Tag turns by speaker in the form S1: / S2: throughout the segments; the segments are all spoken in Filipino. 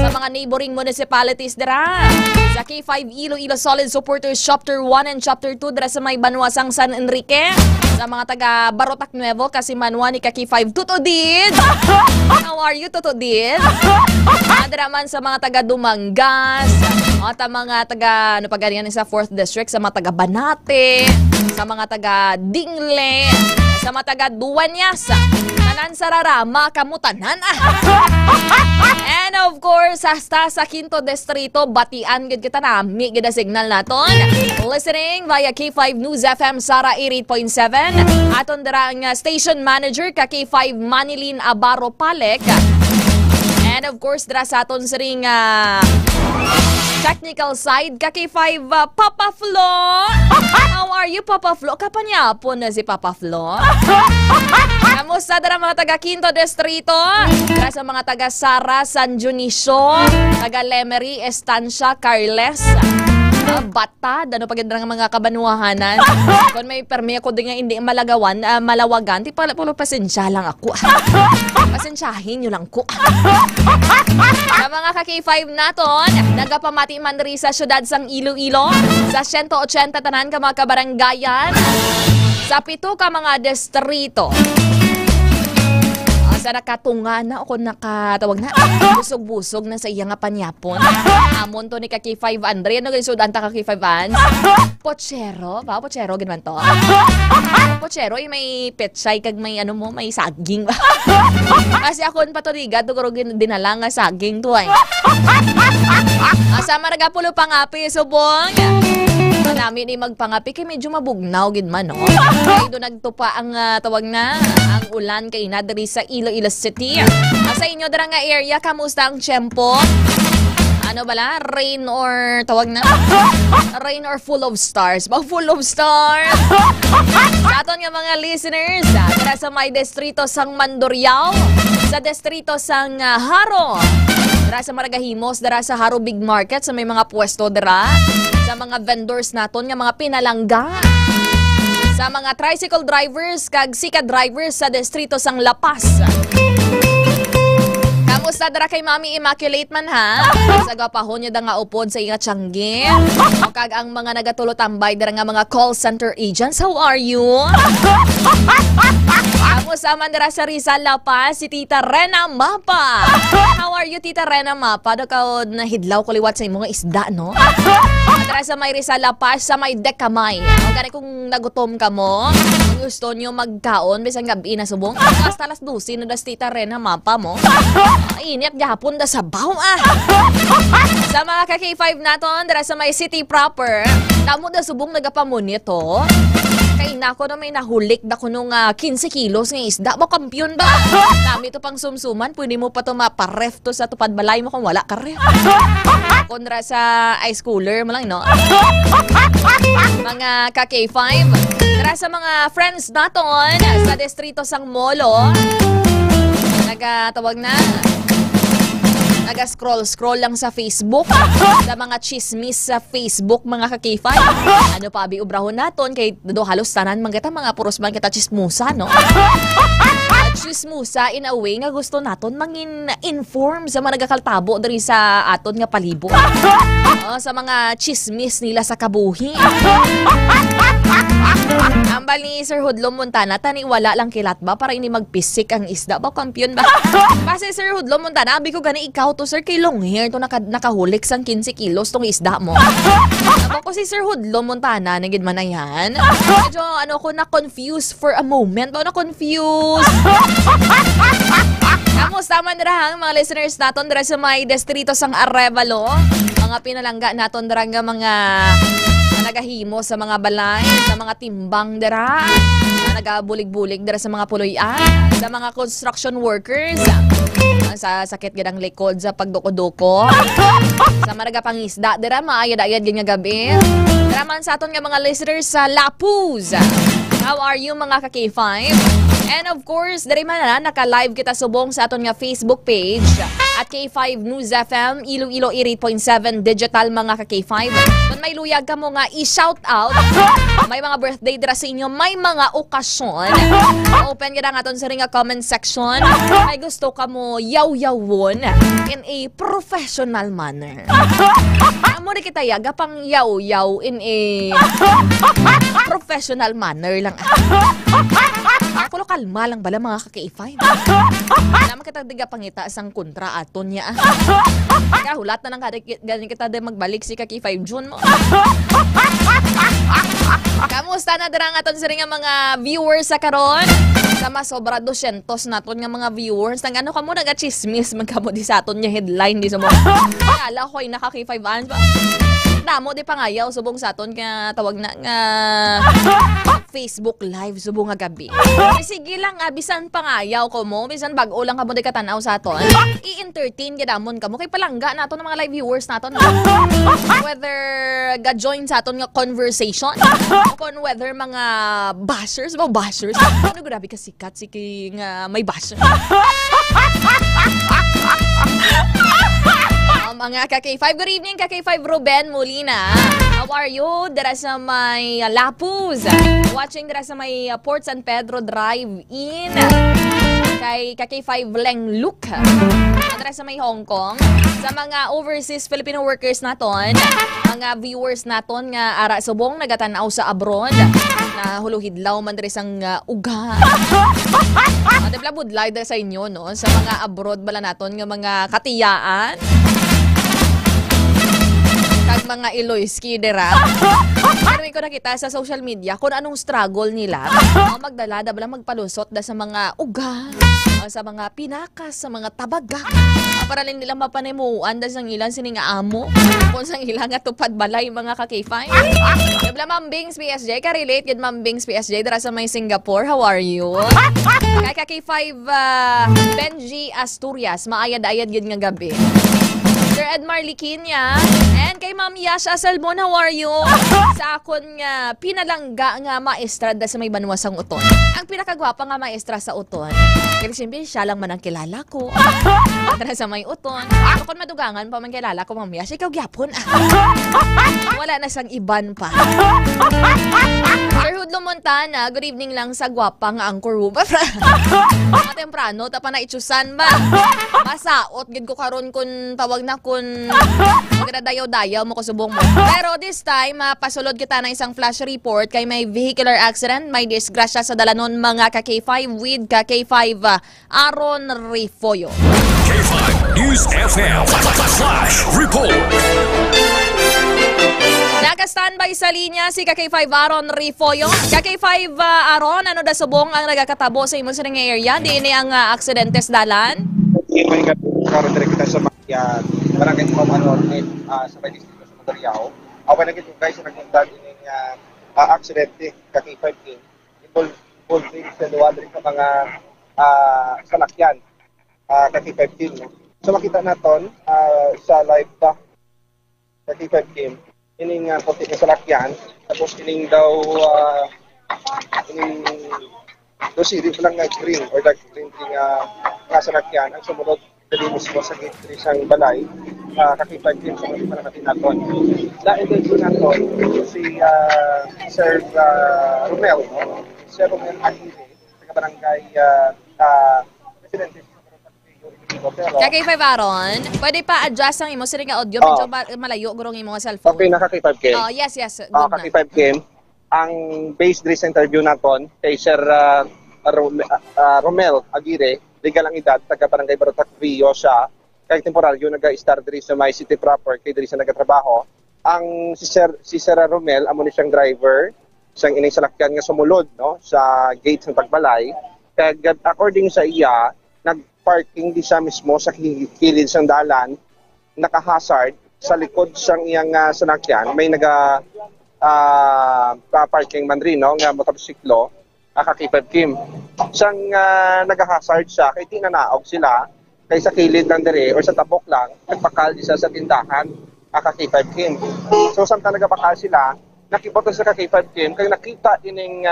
S1: sa mga neighboring municipalities dira. Sa K5 Iloilo Solid Supporters Chapter 1 and Chapter 2 dira sa may Banuasang San Enrique. Sa mga taga Barotac Nuevo, Kasimanwa ni K5 Tutudid. How are you, Tutudid? Dira man sa mga taga Dumangas, at mga taga ano pa ganyan sa 4th District, sa mga taga Banate, sa mga taga Dingle, sa mga taga Duanyas, tanan Sararama, kamutanan. And of course, hasta sa Quinto Distrito, batian gid kita nami gid signal naton. Listening via K5 News FM Sara 88.7. Aton dira ang station manager ka K5 Manilin Abaro Palek. And of course, dira sa aton siring technical side ka K5 Papa Flo. How are you, Papa Flo? Kapanyapon na si Papa Flo. Kamusta dara mga taga Quinto Distrito? Dara sa mga taga Sara, San Dionisio, taga Lemery, Estancia, Carles, Batad, ano pagandang mga kabanuahanan. Kung may permi ako din nga hindi malagawan, malawagan, di pala pasensya lang ako. Pasensyahin nyo lang ko. Sa mga ka-K5 naton, nagapamati man rin sa syudad sang Iloilo, sa 180 tanan ka mga kabaranggayan, sa 7 ka mga distrito. Sa nakatunga na ako nakatawag na busog-busog na sa iya nga panyapon. Amon to ni K5 Andre. Ano ganyan sudan ta K5 Ans? Pochero. Ba? Pochero ganyan to. Pochero yung may petsay kag may ano mo, may saging. Kasi ako pa to riga, tuguro dinala nga saging to ay. Sa maragapulo pangapi, subong. Namin ni magpangapi kay medyo mabugnaw gid man no. Kay do nagtupa ang tawag na ang ulan kay na diri sa Iloilo City. Sa inyo dira nga area kamusta ang tiyempo? Ano bala? Rain or tawag na? Rain or full of stars? Ba full of stars? Sa aton nga mga listeners, dira sa may distrito sang Mandurriao, sa distrito sang Haro, dira sa Maragahimos, dira sa Haro Big Market, sa may mga pwesto dira, sa mga vendors naton nga mga pinalangga, sa mga tricycle drivers kag sika drivers sa distrito sang La Paz. Kamusta dara kay Mami Immaculate man ha? Sa gapahon niya da nga upod sa ingat tiyangge. O kag ang mga nagatulot tambay dara nga mga call center agents, how are you? Kamusta man dara sa Rizal, La Paz, si Tita Rena Mapa. How are you, Tita Rena Mapa? Do ka nahidlaw ko liwat sa imong isda, no? Dara sa may Rizal, La Paz, sa may Decamay. O gani kung nagutom ka mo, kung gusto nyo magkaon, bisang gabi na subong, hasta alas 12 na das Tita Rena Mapa mo. Init gahapon da sa baw Sa mga ka-K5 naton, dara sa may city proper, tamo da subong nagapamunit to. Kay nako na may nahulik da ko nung 15 kilos ng isda. Mo kampiyon ba? Dami to pang sumsuman. Pwede mo pa to maparef to sa tupad balay mo kung wala ka ref. Kontra sa ice cooler mo lang, no? Mga ka-K5. Tara sa mga friends naton sa distrito sang Molo. Nagatawag na. Naga-scroll lang sa Facebook. Sa mga chismis sa Facebook, mga ka-K5. Ano pa, biubrahon naton kay do halos tanan man kita mga puros man kita chismusa, no? Chismusa in a way nga gusto naton mangin inform sa mga nagakaltabo diri sa aton nga palibot. Sa mga chismis nila sa kabuhi. Ambal ni Sir Hudlom Montana, tani wala lang kilat ba para ini magpisik ang isda ba? Kampiyon ba? Kasi Sir Hudlom Montana, abi ko gani ikaw to sir kay long hair to nakahulik sang 15 kilos tong isda mo. Aba ko si Sir Hudlom Montana, nagid man na yan. Medyo ano ko na-confused for a moment. Ba na-confused? Kamusta man rahang mga listeners naton dira sa may distrito sang Arevalo, mga pinalangga naton dira nga mga nagahimo sa mga balay, sa mga timbang dira, nagabulig-bulig dira sa mga puloy-an, sa mga construction workers, sa sakit gadang likod sa pagdoko-doko, sa maragapangisda dira maayad-ayad gid nga gabi. Dira man sa aton nga mga listeners sa Lapuz. How are you mga ka-K5? And of course, dari man na naka-live kita subong sa aton nga Facebook page at K5 News FM, Iloilo 88.7 digital mga ka-K5. Kung may luyag ka mo nga i-shout out, may mga birthday dira sa inyo, may mga okasyon, open ka na aton sa ring comment section, may gusto ka mo yaw-yawon in a professional manner. Amo na kita yaga pang yaw-yaw in a professional manner lang. Ako kalma lang bala mga ka-K5. Naman kita diga pangita asang kontra aton niya. Kahulat na lang galing kita din magbalik si ka-K5 June mo. Kamusta na dirang aton sa ring mga viewers sa karon? Sama sobra 200 naton nga mga viewers. Nang ano ka mo naga-chismis magkamo di sa aton nga headline di sa mo. Kala ko ay naka-K5 ans ba? Namo di pangayaw subong sa aton nga tawag na nga Facebook live subong nga gabi. Sige lang bisan pangayaw ko mo, bisan bag-o lang ka mo di katanaw sa aton. I-entertain gidamon ka mo kay palangga naton ng mga live viewers naton. Whether ga-join sa aton nga conversation o whether mga bashers, ano grabe ka sikat nga may basher. Mga ka-K5, good evening ka-K5 Ruben Molina. How are you? Dara sa may Lapuz. Watching dara sa may Port San Pedro Drive-In. Kay ka-K5 Leng Luke. Dara sa may Hong Kong. Sa mga overseas Filipino workers naton, mga viewers naton nga ara subong nagatanaw sa abroad. Na huluhidlaw man diri sang uga. Debla budlay dara sa inyo no sa mga abroad bala naton nga mga katiyaan. Kag mga Iloyski dira. Pero ko nakita sa social media kung anong struggle nila. Magdala bala magpalusot da sa mga uga, sa mga pinakas, sa mga tabagak. Para lang nila mapanimuan da sang ilan sini nga amo. Kung sang ilan nga tupad balay mga ka-K5. Debla Mambings PSJ ka relate gid Mambings PSJ dira sa may Singapore. How are you? Kay ka-K5 Benji Asturias, maayad-ayad gid nga gabi. Sir Edmar Liquinia, and kay Ma'am Yasha Salmon, how are you? Sa akon nga pinalangga nga maestra da sa may Banwasang Uton. Ang pinakagwapa nga maestra sa Uton. Kasi siyempre siya lang man ang kilala ko. Dara sa may Uton. Ako kung madugangan pa man kilala ko, Ma'am Yasha, ikaw gyapon. Wala na sang iban pa. Sir Hudlo Montana, good evening lang sa gwapa nga Angkor Room. Mga temprano, tapa na itsusan ba? Masaot, gid ko karon kun tawag na kun dayaw-dayaw mo ko subong mo. Pero this time, pasulod kita ng isang flash report kay may vehicular accident, may disgrasya sa dalanon mga ka-K5 with ka-K5 Aaron Rifoyo.
S2: K5 News FM Flash Report.
S1: Naka-standby sa linya si ka-K5 Aaron Rifoyo. Ka-K5 Aaron, ano da subong ang nagakatabo sa imong sining area? Di ini ang aksidentes dalan?
S3: May karon dire kita sa Makyan, barangay Mama Norte, sa may distrito sa Madariao. Awan na gito guys nagmundag ining aksidente ka-K5 team. Involving sa duwa dire sa mga salakyan ka-K5 team. So makita naton sa live back ka-K5 team ining puti nga salakyan, tapos ining daw ining sirip lang nga green or dark green nga salakyan ang sumunod dali mismo sa gate 3 sang balay ka-K5 team sa mga natin naton. Dahil din naton si Sir Romel, no? Sir Romel Aguirre, sa barangay Presidente
S1: Ka-K5 Aaron, pwede pa adjust ang imo siring nga audio, medyo malayo gurong imo nga cellphone.
S3: Okay, naka-K5 Kim.
S1: Oh, yes. Good na.
S3: Ka-K5 Kim, ang base dress interview naton kay Sir Romel Aguirre, legal ang edad, taga-barangay Barotac Rio siya, kay temporaryo nag-start diri sa my city proper, kay diri sa nagatrabaho. Ang si Sir Romel, amo ni siyang driver, siyang ining salakyan nga sumulod no, sa gate ng Tagbalay. Kaya according sa iya, nag-parking di siya mismo sa kilid sang dalan, naka-hazard sa likod sang iyang salakyan, may parking man rin, no, nga motorsiklo, ka-K5 Kim. Siyang nag-hazard siya, kaya di nanaog sila, kaya sa kilid lang dire, or sa tabok lang, nagpakal di siya sa tindahan, ka-K5 Kim. So, saan talaga bakal sila, nakiboto sa ka-K5 Kim, kaya nakita ining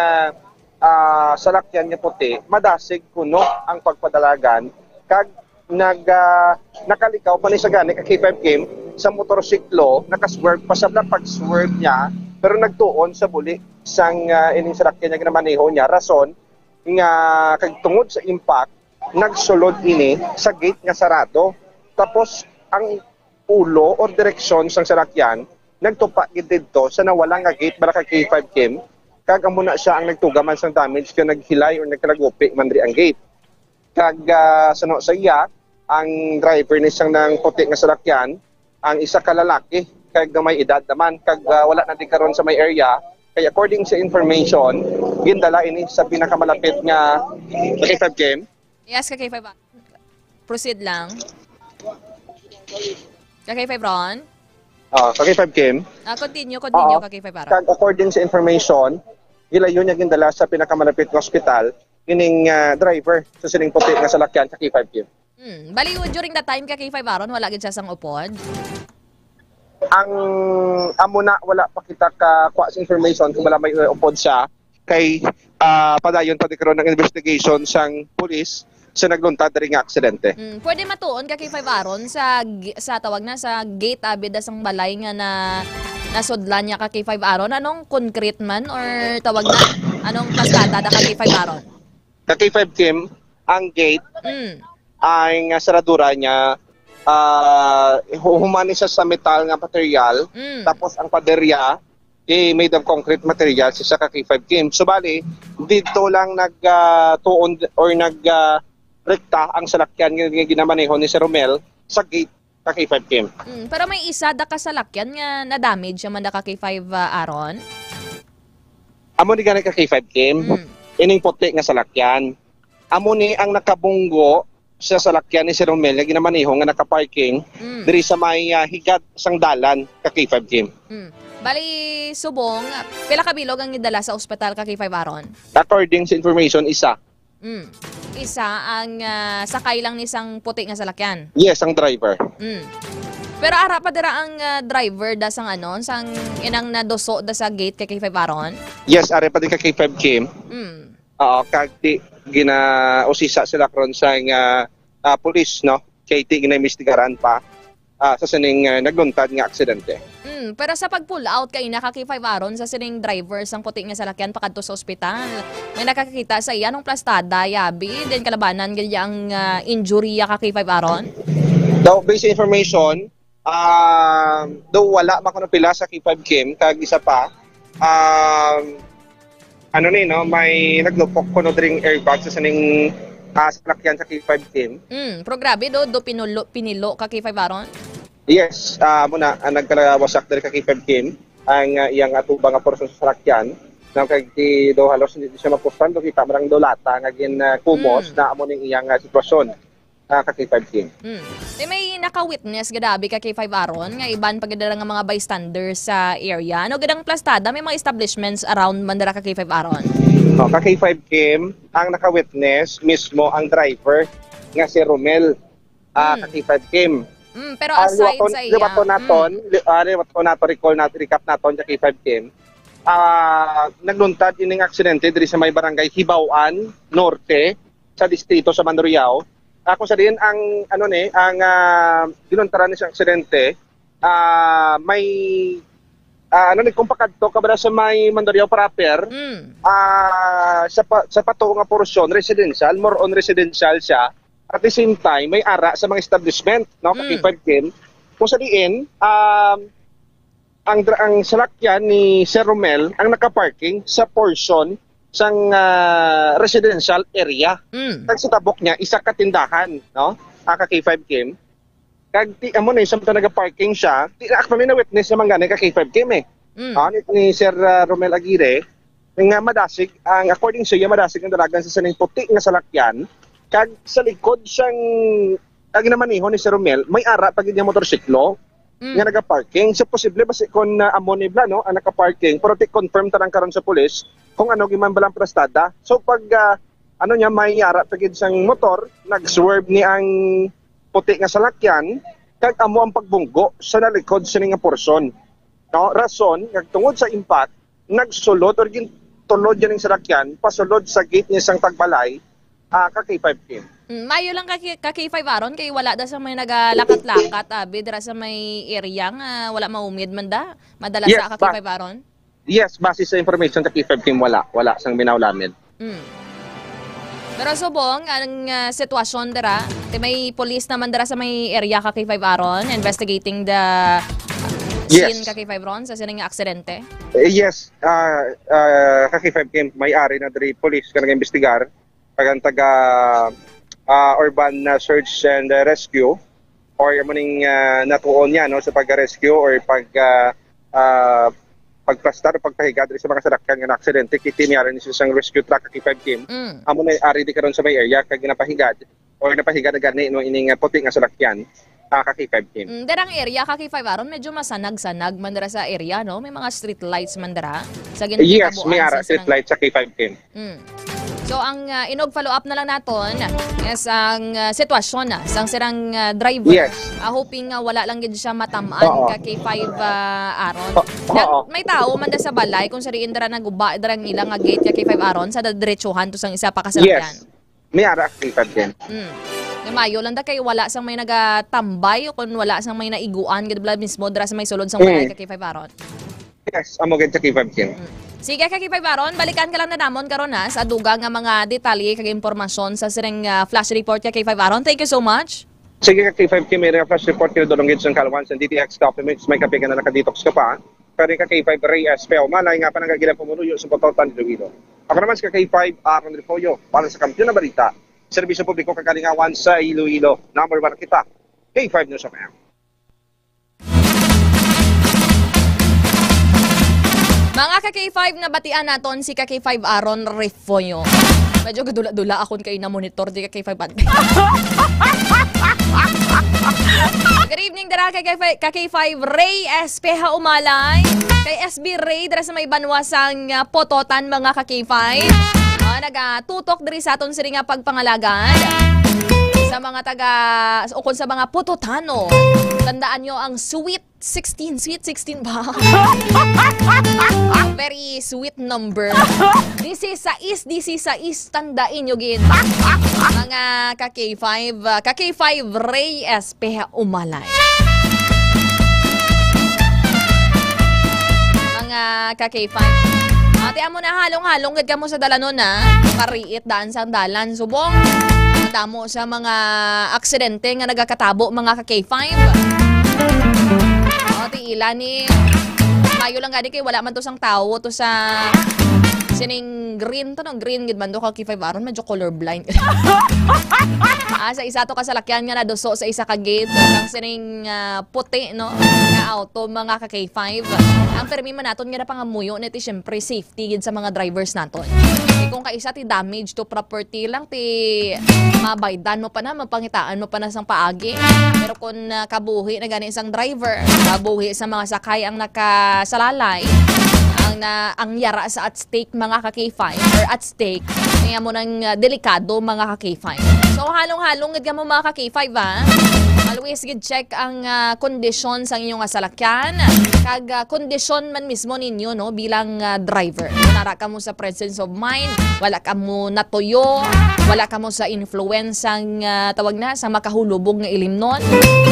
S3: salakyan nga puti, madasig kuno ang pagpadalagan kag nakalikaw pa ni sa gani ka K5 game sa motorsiklo nakaswerve pa sa pag-swerve niya pero nagtuon sa buli sang ining salakyan niya ginamaneho niya rason nga kag tungod sa impact nagsulod ini sa gate nga sarado tapos ang ulo or direksyon sang salakyan nagtupa gid didto sa nawala nga gate para ka K5 game kag amo na siya ang nagtugaman sang damage kaya naghilay or nagkalagupi mandri ang gate. Kag sano sa iya, ang driver ni siyang nang puti nga salakyan, ang isa ka lalaki kag may edad naman kag wala na di karon sa may area. Kaya according sa information, gindala ini sa pinakamalapit nga K5 game.
S1: Yes, ka K5. Proceed lang. Ka K5 Ron?
S3: Sa K5 game.
S1: Continue ka K5 Ron.
S3: Kag according sa information, gilayon niya gindala sa pinakamalapit nga ospital kining driver sa sining puti nga salakyan sa K5 game.
S1: Bali during that time ka K5 Ron, wala gid siya sang upod.
S3: Ang amo na wala pa kita ka kuha sa information kung wala may upod siya kay padayon pa di karon ng investigation sang pulis sa nagluntad diri nga aksidente.
S1: Pwede matuon ka K5 Ron sa tawag na sa gate abid sang balay nga na nasudlan niya ka K5 Ron, anong concrete man or tawag na anong plastada da ka K5 Ron?
S3: Ka K5 Kim, ang gate ay nga saradura niya humani siya sa metal nga material tapos ang paderya made of concrete material siya ka K5 Kim. So bali dito lang nagtuon or rekta ang salakyan nga ginamaneho ni Sir Romel sa gate ka K5 Kim.
S1: Pero may isa da ka salakyan nga na damage man da ka K5 Aaron.
S3: Amo ni gani ka K5 Kim. Ining puti nga salakyan. Amo ni ang nakabunggo sa salakyan ni Sir Romel nga ginamaneho nga nakaparking diri sa may higat sang dalan ka K5 Kim.
S1: Bali subong pila ka bilog ang gidala sa ospital ka K5 Aaron?
S3: According sa information isa.
S1: Isa ang sakay lang ni sang puti nga salakyan.
S3: Yes, ang driver.
S1: Pero ara pa dira ang driver da sang sang inang nadoso da sa gate kay K5 Aaron?
S3: Yes, are pa din ka K5 Kim. Kagti usisa sila karon sa police no. Kay ti ginaimbestigaran pa sa sining nagluntad nga aksidente.
S1: Pero sa pag-pull out kay naka K5 Aaron sa sining driver sang puti nga salakyan pakadto sa ospital. May nakakita sa iya nung plastada yabi din kalabanan gid ang injury ka K5 Aaron.
S3: Daw based information daw wala makuno pila sa K5 Kim kag isa pa may naglupok kuno dring airbag sa sining salakyan sa K5 Kim.
S1: Pero grabe do pinilo ka K5 Aaron.
S3: Yes, muna nagkalawasak diri ka K5 Kim ang iyang atubang nga porson sa salakyan nang kay do halos hindi siya mapustan do kita marang dolata nga gin kumos na amo ning iyang sitwasyon ka K5 Kim.
S1: May naka-witness gadabi ka K5 Aaron nga iban pagdala nga mga bystanders sa area. Ano gadang plastada may mga establishments around mandara ka K5 Aaron?
S3: Ka K5 Kim ang naka-witness mismo ang driver nga si Romel ka K5 Kim.
S1: Pero aside sa iya, recap naton sa K5 Kim, nagluntad ining aksidente diri sa may barangay Hibawan Norte sa distrito sa Mandurriao. Kung sa diin ang dinuntaran ni sa aksidente, may kung pakadto kabara sa may Mandurriao proper, sa pato nga porsyon residential, more on residential siya. At the same time, may ara sa mga establishment, no? K5 Kim. Kung sa diin, ang salakyan ni Sir Romel ang nakaparking sa portion sang residential area. Kag sa tabok niya, isa ka tindahan, no? Ka K5 Kim. Kag amo na isang nagaparking siya, actually na witness naman gani ka K5 Kim ni Sir Romel Aguirre, nga madasig, according sa iya, madasig ang dalagan sa saning puti nga salakyan. Kag sa likod siyang ginamaneho ni Sir Romel, may ara pag niya motorsiklo nga nagaparking. So posible basi kon amo ni Bla no ang nakaparking pero confirm tarang karon sa pulis kung ano giman balang plastada. So pag niya may ara pag siyang motor, nag-swerve ni ang puti nga salakyan kag amo ang pagbunggo sa nalikod sa nga porson. No, rason kag tungod sa impact nagsulod or
S3: tulod yan ng salakyan, pasulod sa gate niya sang Tagbalay, ka K5 Kim.
S1: Mayo lang ka K5 aron kay wala da sa may nagalakat-lakat abi dira sa may area nga wala maumid man da. Madalas
S3: Yes,
S1: sa ka K5 aron.
S3: Yes, base sa information ka K5 Kim, wala sang binawlamin.
S1: Pero subong ang sitwasyon dira, may police naman dira sa may area ka K5 aron investigating the scene ka K5 ron sa sinang aksidente.
S3: Yes, ka K5 Kim, may-ari na diri police ka nag-imbestigar pag taga urban search and rescue or maning natuon niya no sa pag-rescue or pagplastar o pagpahiga diri sa mga salakyan nga aksidente kiti niya rin isang rescue truck K5 Kim. Amo na ari di karon sa may area kag napahigad or napahiga na gani no ining puti nga salakyan ka K5 Kim.
S1: Derang area ka K5 aron medyo masanag-sanag man dira sa area no, may mga street lights man dira sa
S3: Yes, may ara street lights sa K5 Kim.
S1: So ang inog follow up na lang naton is ang sitwasyon na sang sirang driver.
S3: Yes.
S1: Hoping wala lang gid siya matamaan ka K5 aron. May tao man da sa balay kung sariin dira naguba dira ang ilang nga gate ka K5 aron sa diretsuhan to sang isa pa ka salakyan.
S3: Yes. May ara K5 Kim.
S1: Mayo lang da kay wala sang may nagatambay o kung wala sang may naiguan gid bla mismo dira sa may sulod sang balay ka K5 aron.
S3: Yes, amo gid sa K5 Kim.
S1: Sige ka K5 aron, balikan ka lang na namon karon na sa dugang nga mga detalye kag impormasyon sa sireng flash report ka K5 aron. Thank you so much.
S3: Sige ka K5 Kim, may flash report kina dolong gid sa Kalawan sa DTX documents may kape ka na nakadetox ka pa. Pero ka K5 Ray Espel, malay nga pa nagagilang pumunuyo sa Botautan de Iloilo. Ako naman sa K5 Aaron Ripoyo para sa Kampiyon na Balita. Serbisyo publiko kakalingawan sa Iloilo. Number 1 kita, K5 News FM.
S1: Mga ka-K5 na batian naton si ka-K5 Aaron Rifoyo. Medyo gadula-dula akon kay na monitor di ka-K5 band. Good evening dara kay ka-K5 Ray Espeha Umalay. Kay SB Ray dara sa may banwasang Pototan mga ka-K5. Nagatutok diri sa aton siri nga pagpangalagad sa mga taga o kung sa mga Pototano. Tandaan nyo ang sweet 16 ba? Very sweet number. This is tandaan nyo gin. Mga ka-K5 Ray Espeha Umalay. Mga ka-K5 ate amo na halong-halong gid kamo sa dalanon na pariit daan sa dalan subong damo sa mga aksidente nga nagakatabo mga ka-K5. Ate ila ni mayo lang gani kay wala man to sang tawo to sa sining green to no green gid man do ka K5 aron medyo color blind. Sa isa to kasalakyan nga naduso sa isa ka gate sang sining puti no nga auto mga ka K5. Ang permi man naton nga napangamuyo niti syempre safety gid sa mga drivers naton. Kung kaisa ti damage to property lang ti mabaydan mo pa na mapangitaan mo pa na sang paagi. Pero kung kabuhi na gani isang driver, kabuhi sa mga sakay ang nakasalalay, ang yara sa at stake mga ka-K5 or at stake kaya mo ng delikado mga ka-K5. So halong-halong gid mo mga ka-K5 always gid check ang condition sa inyong salakyan kag condition man mismo ninyo no bilang driver. Nara ka mo sa presence of mind, wala ka mo natuyo, wala ka mo sa influence ang tawag na sa makahulubog nga ilimnon.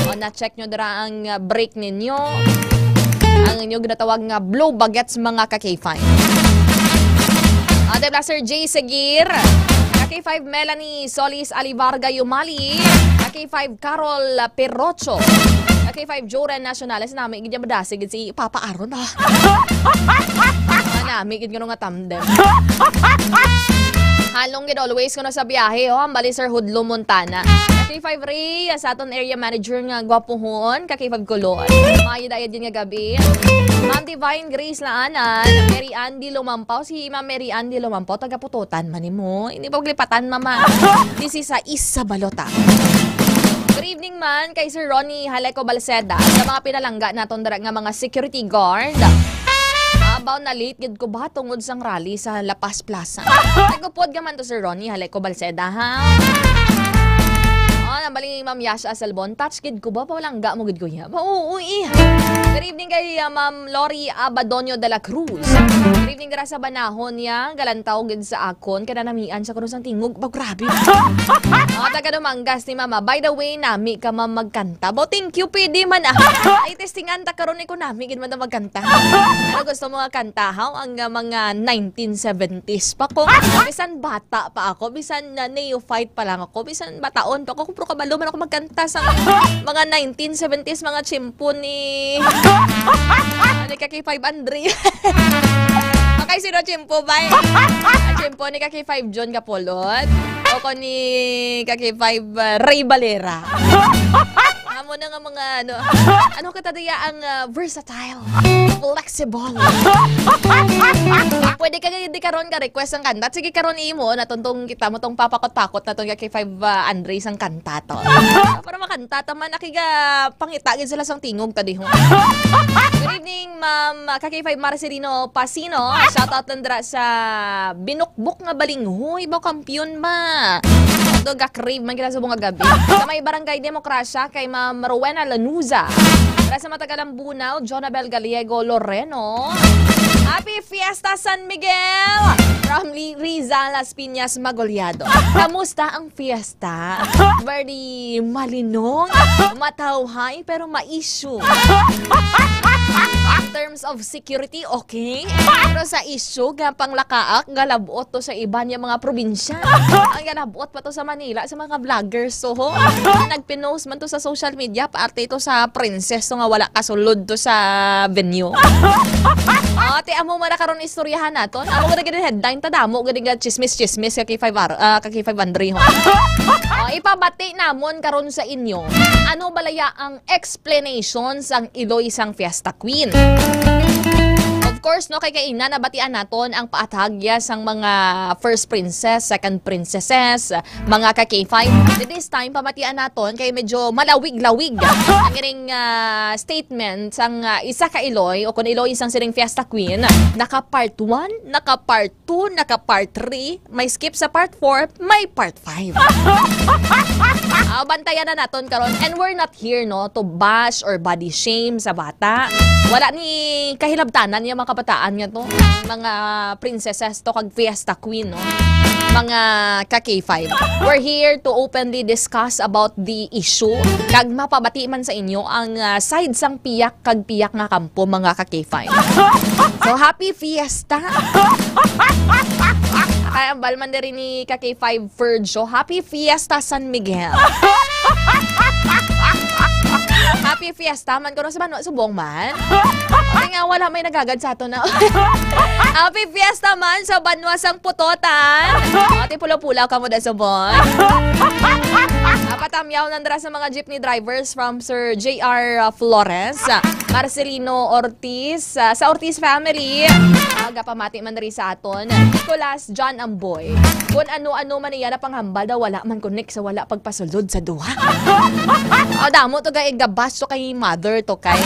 S1: O na-check nyo dira ang brake ninyo. Ang inyong ginatawag nga blow bagets mga ka-K5. Ate Blaster J. Segir, ka-K5 Melanie Solis Alivarga Yumali, ka-K5 Carol Perrocho, ka-K5 Joren Nacionales, namin igid madasig si Papa Aaron ha. Namin igid nga tamdem. Halong gid always kuno sa biyahe ang bali Sir Hudlo Montana. K5 Ray sa aton area manager nga gwapohon K5 Kulon. Mayo dayad din nga gabi. Ma'am Divine Grace Laanan, Mary Andy Lumampaw, si Ma'am Mary Andy Lumampaw taga Pututan man nimo. Hindi paglipatan mama. This is sa Isa Balota. Good evening man kay Sir Ronnie Haleco Balseda sa mga pinalangga naton dara nga mga security guard. Abaw na late gid ko ba tungod sang rally sa La Paz Plaza. Nagupod gaman to Sir Ronnie Haleco Balseda ha. ang baling Ma'am Yasha Asalbon. Touch kid ko ba? Pawalang ga mo gid ko ya. Oo, Good evening kay Ma'am Lori Abadonio de la Cruz. Good evening gara sa banahon ya. Galantaw gid sa akon. Kananamian sa kuno sang tingog. Grabe. Taga Dumangas ni Mama. By the way, nami ka Ma'am magkanta. Bo, thank you, pwede man Ay, testingan ta karon ko nami gid man na magkanta. Ano gusto mo nga kantahaw ang mga 1970s pa ko. Bisan bata pa ako, bisan neophyte pa lang ako, bisan bataon pa ako, pero kabalo man ako magkanta sa mga 1970s, mga chimpo ni Kaki 5 Andre. Okay, sino chimpo ba? Ang chimpo ni Kaki 5 John Capolot o ko ni Kaki 5 Ray Valera. Amo na nga mga ano katadaya ang versatile, flexible. Pwede ka hindi karon ka request ang kanta. Sige karon imo natuntong kita mo tong papakot-pakot na tong kay 5 Andres ang kanta to. Para makanta ta man nakiga pangitagin sila sang tingog tadi ho. Good evening Ma'am Kaki 5 Marcelino Pasino. Shoutout nandra sa binukbok nga balinghoy ba kampiyon ba. Ito ga-crave man kita sa bunga gabi. Sa may barangay Demokrasya kay Ma'am Rowena Lanuza. Para sa matagalang bunaw, Jonabel Gallego Loreno. Happy Fiesta San Miguel! From Rizal Las Piñas Magollado. Kamusta ang fiesta? Very malinong, matawhay, pero ma-issue. In terms of security, okay. Pero sa issue, gapang lakaak, galabot to sa iba niya mga probinsya. Ang galabot pa to sa Manila, sa mga vloggers. So, nagpinost man to sa social media, parte to sa princess, to nga wala kasulod to sa venue. Ate, amo mo na karon istoryahan naton. Amo ko na ganyan headline, tadamo, ganyan chismis-chismis, kaki 5 Andre. Ipabati namon karon sa inyo. Ano balaya ang explanations ang Iloy sang Fiesta Queen? Of course, no, kay kaina nabatian naton ang paatagya sang mga first princess, second princesses, mga ka-K5. This time, pamatian naton kay medyo malawig-lawig ang iring statement sang isa ka Iloy o kung Iloy isang siring Fiesta Queen. Naka part 1, naka part 2, naka part 3, may skip sa part 4, may part 5. Bantayan na naton karon, and we're not here no to bash or body shame sa bata. Wala ni kahilabtanan yung mga kabataan nga to, mga princesses to kag Fiesta Queen no, mga ka-K5. We're here to openly discuss about the issue kag mapabati man sa inyo ang side sang piyak kag piyak nga kampo mga ka-K5. So happy Fiesta. Kaya ang balman na rin ni K5 Virgo. Happy Fiesta San Miguel. Happy Fiesta man ko sa Banwa Subong man. Kasi nga wala may nagagad sa ato na. Happy Fiesta man sa Banwa sang Putotan. Ati pula-pula ka mo da Subong. Patamyaw nandra sa mga jeepney drivers from Sir J.R. Flores, Marcelino Ortiz, sa Ortiz family. Agapamati man rin sa aton. Nicolas John Amboy. Kung ano-ano man iya na panghambal daw wala man connect sa wala pagpasulod sa duha. Damo to kay gabas to kay mother to kay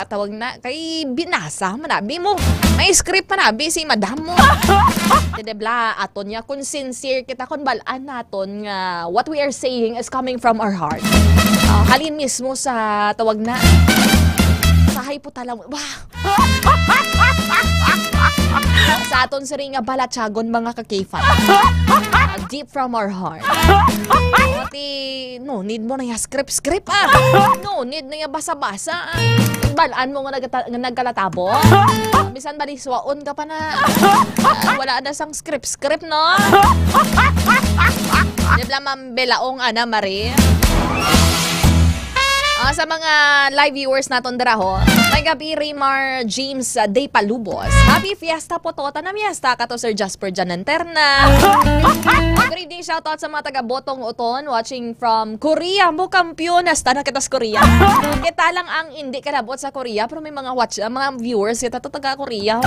S1: tawag na kay binasa manabi mo. May script manabi si madam mo. Debla aton niya kung sincere kita kun balaan naton nga what we are saying is coming from our heart. Halin mismo sa tawag na sahay po talang sa aton sa ring balatsagon mga ka-K5. Deep from our heart. No need mo na yung script no need na yung basa-basa. Balaan mo nga nagkalatabo. Bisan baliswaon ka pa na wala na sang script no. Dibla mambelaong Ana Marie. Sa mga live viewers naton daraho, may gabi Raymar James Day Palubos. Happy Fiesta po to. Tanamiesta ka to Sir Jasper Jananterna. Good evening, shoutout sa mga taga-Botong Uton watching from Korea. Mo kampyonas, tanan kita sa Korea. Kita lang ang hindi kalabot sa Korea pero may mga mga viewers kita to taga-Korea.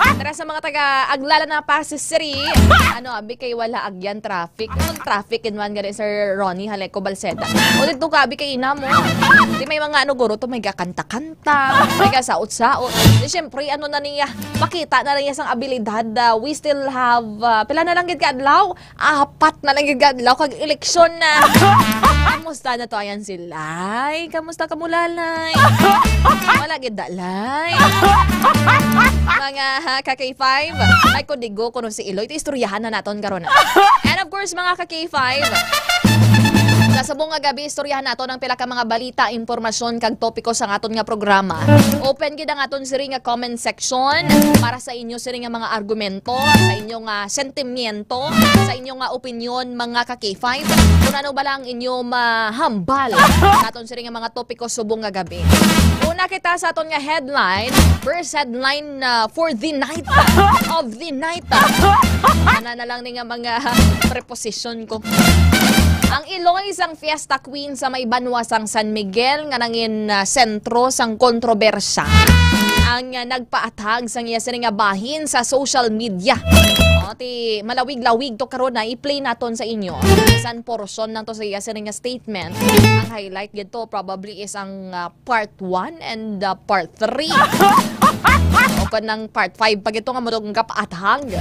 S1: Tara sa mga taga-Aglala na Pasisri. Abi kay wala agyan traffic. Anong traffic kinwan gani Sir Ronnie Haleco Balseda. O dito ka abi kay ina mo. Di may mga guro to may kakanta-kanta. balita, nagasaot-saot. Siyempre, ano na niya, makita na niya sang abilidad. We still have, pila na lang gid kadlaw? 4 na lang gid kadlaw kag eleksyon na. Kamusta na to? Ayan si Lai. Kamusta ka mo, Lalay? Wala gid dalay. Mga ka-K5, ay kudigo kuno si Iloy. Ito istoryahan na naton karon. And of course, mga ka-K5, sa subong nga gabi, istoryahan nato ng pila ka mga balita, impormasyon kag topiko sa aton nga programa. Open gid ang aton siri nga comment section para sa inyo siri nga mga argumento, sa inyong sentimiento, sa inyong opinion mga ka-K5. Kung ano ba lang inyo mahambal sa aton siri nga mga topiko subong nga gabi. Una kita sa aton nga headline, first headline for the night of the night. Ana na lang ni nga mga preposition ko. Ang Iloy sang Fiesta Queen sa may banwasang San Miguel nga nangin sentro sang kontrobersya. Ang nagpaatag sang iya nga bahin sa social media. Ti malawig-lawig to karon na i-play naton sa inyo. Isang portion nang to sa iya nga statement. Ang highlight gito probably is ang part 1 and part 3. O kanang part 5 pag ito nga modong kapaatag.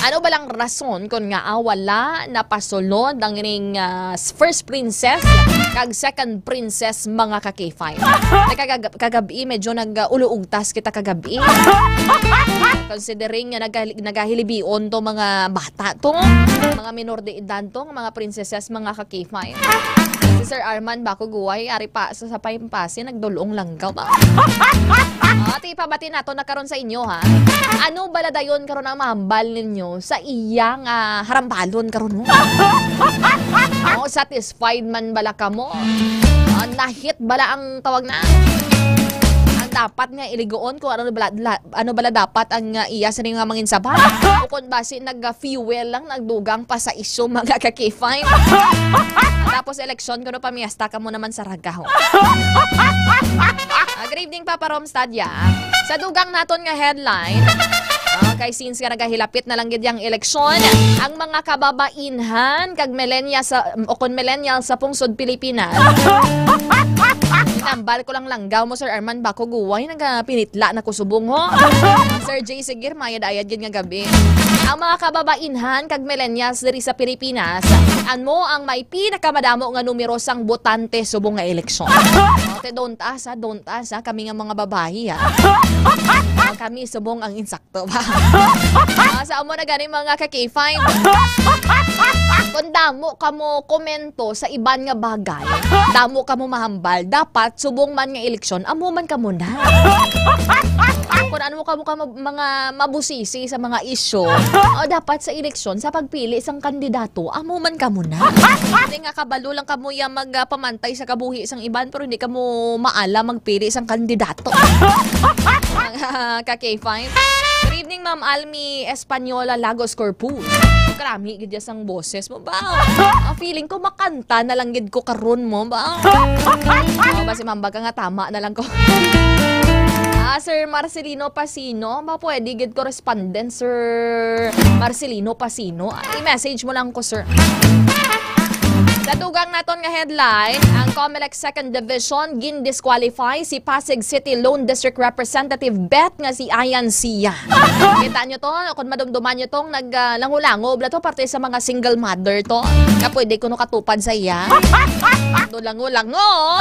S1: Ano ba lang rason kung nga wala napasulod ang ining first princess kag second princess mga ka-K5? Kagabi medyo nag-uluugtas kita kagabi. Considering nga nagahilibion to mga bata to, mga minor de edad to, mga princesses mga ka-K5. Si Sir Arman Bako Guway, ari pa sa Paimpasi, nagdulong langgaw ba? Ati pabati nato na karon sa inyo ha. Ano baladayon karon ang mahambal ninyo sa iyang harambalon karon mo? Satisfied man bala ka mo? Nahit bala ang tawag na? Ang dapat nga iligoon ko ano bala dapat ang iya sa nga mangin sabat? O kung basi nag-fuel lang, nagdugang pa sa isyo mga ka-K5? Tapos eleksyon kuno pamiesta ka mo naman sa ragaho. Good evening Papa Romstad ya. Sa dugang naton nga headline, kay since nga nagahilapit na lang gid yang eleksyon, ang mga kababainhan kag millennials sa pungsod Pilipinas. Nambal ko lang langgaw mo Sir Arman Bako Guway, nagapinitla na kusubong ho. Sir J. Sigir, mayad-ayad yun nga gabi. Ang mga kababainhan kag millennials diri sa Pilipinas, ano ang may pinakamadamo nga numero sang botante subong nga eleksyon. Don't ask kami nga mga babae ha. Kami subong ang insakto ba. Sa amo na gani mga ka-K5. Kung damo ka mo komento sa iban nga bagay, damo ka mo mahambal, dapat subong man nga eleksyon, amo man ka muna. Kung ano ka mo mga mabusisi sa mga isyo, dapat sa eleksyon, sa pagpili isang kandidato, amo man ka muna. Hindi nga kabalo lang ka mo yung magpamantay sa kabuhi isang iban, pero hindi ka mo maala magpili isang kandidato. Ka-K5. Good evening, Ma'am Almi Espanyola Lagos Corpus. Karami gid sang boses mo ba? Feeling ko makanta na lang gid ko karon mo ba? Basi mambaga nga tama na lang ko. Sir Marcelino Pasino, ba pwede gid correspondent Sir Marcelino Pasino? I-message mo lang ko, sir. Sa dugang naton nga headline, ang COMELEC 2nd Division gin-disqualify si Pasig City Lone District Representative Bet nga si Ayan Sia. Kita nyo to, kung madumduman nyo tong naglango-langob na to, parte sa mga single mother to, na pwede ko no katupad sa iya. Lango-lango!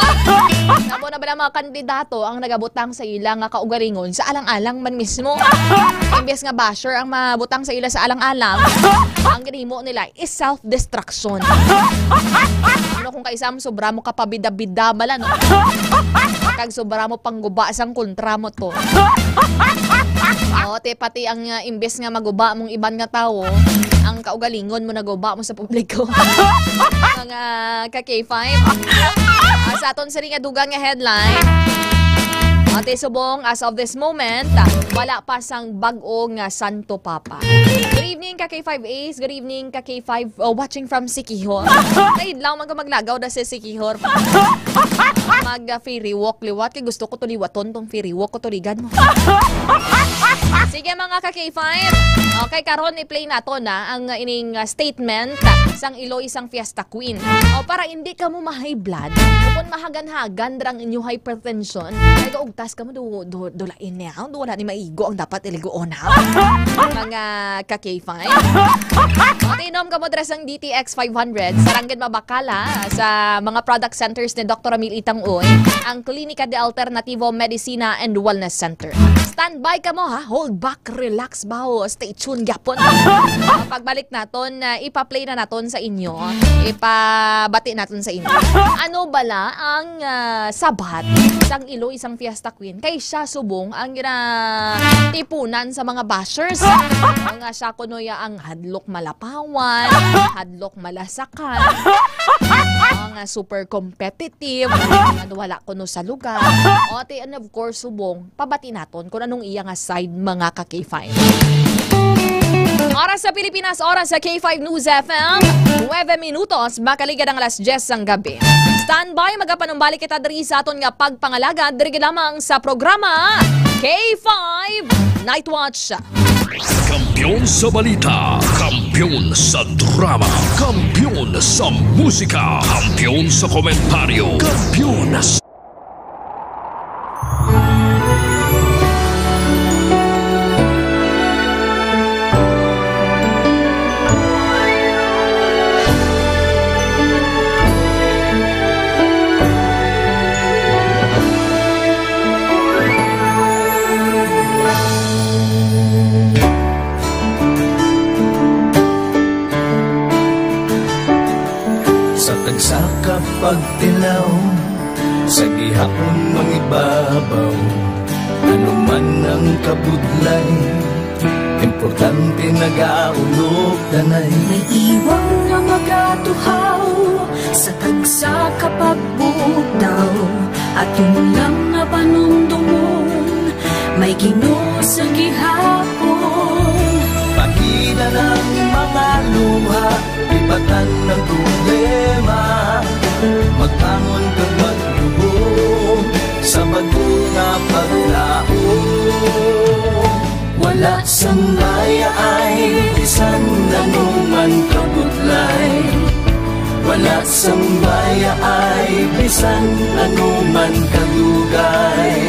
S1: Namo na ba ng mga kandidato ang nagabutang sa ila nga kaugalingon sa alang-alang man mismo? Imbes nga basher ang mabutang sa ila sa alang-alang, ang ginimo nila is self-destruction. Ano kung kaisam sobra mo kapabida-bida bala no? Kag sobra mo pangguba sang kontra mo to. Te pati ang imbes nga maguba mong iban nga tawo, ang kaugalingon mo naguba mo sa publiko. Mga ka-K5. Sa aton sa ring dugang nga headline, Ate Subong, as of this moment, wala pa sang bag-o nga Santo Papa. Good evening ka K5As, good evening ka K5 watching from Sikihor. Tahid lang maglagaw na si Sikihor. Mag-ferry walk liwat, kay gusto ko to liwaton tong ferry walk ko to ligan mo. Sige mga ka-K5. Okay, karon i-play nato na ang ining statement sang Iloy isang Fiesta Queen. O para hindi ka mo ma-high blood, kung mahagan-hagan drang inyo hypertension, ay gaugtas ka mo dulain niya. Wala ni maigo ang dapat iligoon na. Mga ka-K5. O tinom ka mo dress ang DTX 500 saranggan mabakala sa mga product centers ni Dr. Emil Itang-Uy, ang Klinika de Alternativo Medicina and Wellness Center. Standby ka mo ha, hold back, relax ba ho, stay tuned yapon. Pagbalik naton, ipa-play na naton sa inyo, ipabati naton sa inyo. Ano bala ang sabat sang Iloy isang Fiesta Queen? Kay siya subong ang tipunan sa mga bashers. Mga siya kunoya ang hadlok malapawan, hadlok malasakan, mga super competitive, wala kuno sa lugar. O and of course subong, pabati naton kung anong iya nga side mga ka-K5. Oras sa Pilipinas, oras sa K5 News FM, 9 minutos, makaliga ng alas 10 ng gabi. Standby, magapanumbalik kita diri sa aton nga pagpangalaga, diri lamang sa programa K5 Night Watch.
S2: Kampiyon sa balita, kampiyon sa drama, kampiyon sa musika, kampiyon sa komentaryo, kampiyon sa...
S4: Sa kapagtilaw, sa gihapon mangibabaw, ano man ang kabudlay, importante nagaulog danay.
S5: May iwang na magatuhaw, sa tagsa kapagbudaw, at yung lang na panumdumon, may Ginoo sa gihapon.
S4: Pahina ng mga luha, ibatan ng problema, magtangon kag maglubog sa bagunga paglaong. Wala sang maya ay bisan nanuman kabudlay, wala sang maya ay bisan nanuman kadugay.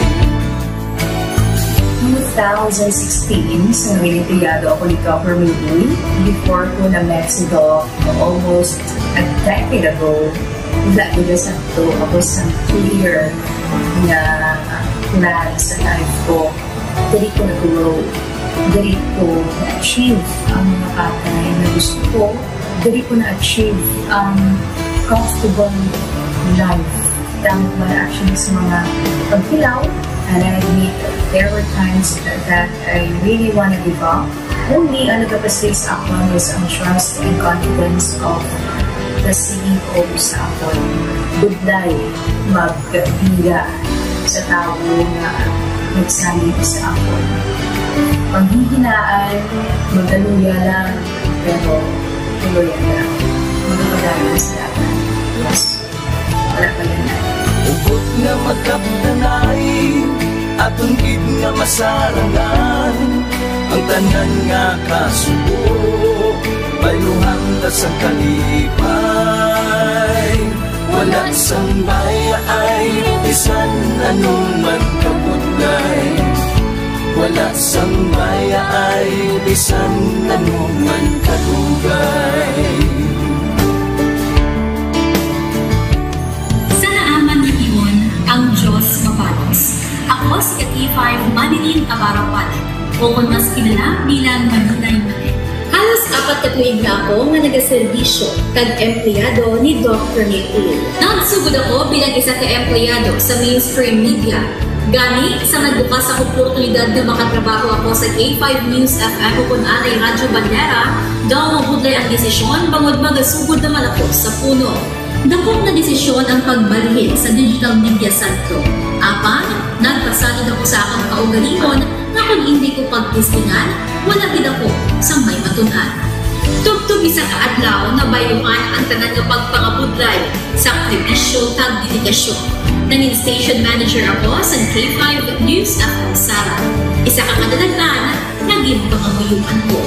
S6: 2016, sa Olimpiado ako ni Dr. Emil. Before ko na Mexico, almost a decade ago, dahil ako sa 2-year na plan sa life ko. Dali ko nag-grow, dali ko na-achieve ang mga patay na gusto ko, dali ko na-achieve ang comfortable life. Dahil mga actually sa mga pagpilaw, and I admit there were times that I really want to give up. Only ang nagkapasay sa ako was ang trust and confidence of the CEO sa ako. Budlay, magbiga sa tao na nagsalit sa ako. Panghihinaan, magaluya lang, pero tuloy lang. Magpapagalan sa lahat. Yes, wala pa yan na.
S4: Ubot nga magkapdanay, atong gid nga masarangan, ang tanan nga kasubo, bayuhan ta sa kalipay. Wala sang baya ay bisan anuman kabudlay, wala sang baya ay bisan anuman kadugay.
S7: Ang Diyos mapalos. Ako si K5 Manilin Abarapan, o kung mas kilala bilang Manilay Manil. Halos 4 ka tuig na ako nga nagaservisyo kag empleyado ni Dr. Emil. Nagsugod ako bilang isa ka empleyado sa mainstream media. Gani, sa nagbukas ang oportunidad na makatrabaho ako sa K5 News FM o kung anay Radyo Bandera, daw mabudlay ang desisyon bangod magasugod naman ako sa puno. Dakot na desisyon ang pagbalhin sa digital media sentro. Apan, nagpasalid ako sa akong kaugalingon na kung hindi ko pagtistingan, wala din ako sa may matunan. Tugtog isa ka adlaw na bayuhan ang tanan nga pagpangabudlay, sakripisyo kag dedikasyon. Nanging station manager ako sa K5 News FM Sara. Isa ka kadalagdan, naging panganguyuan ko.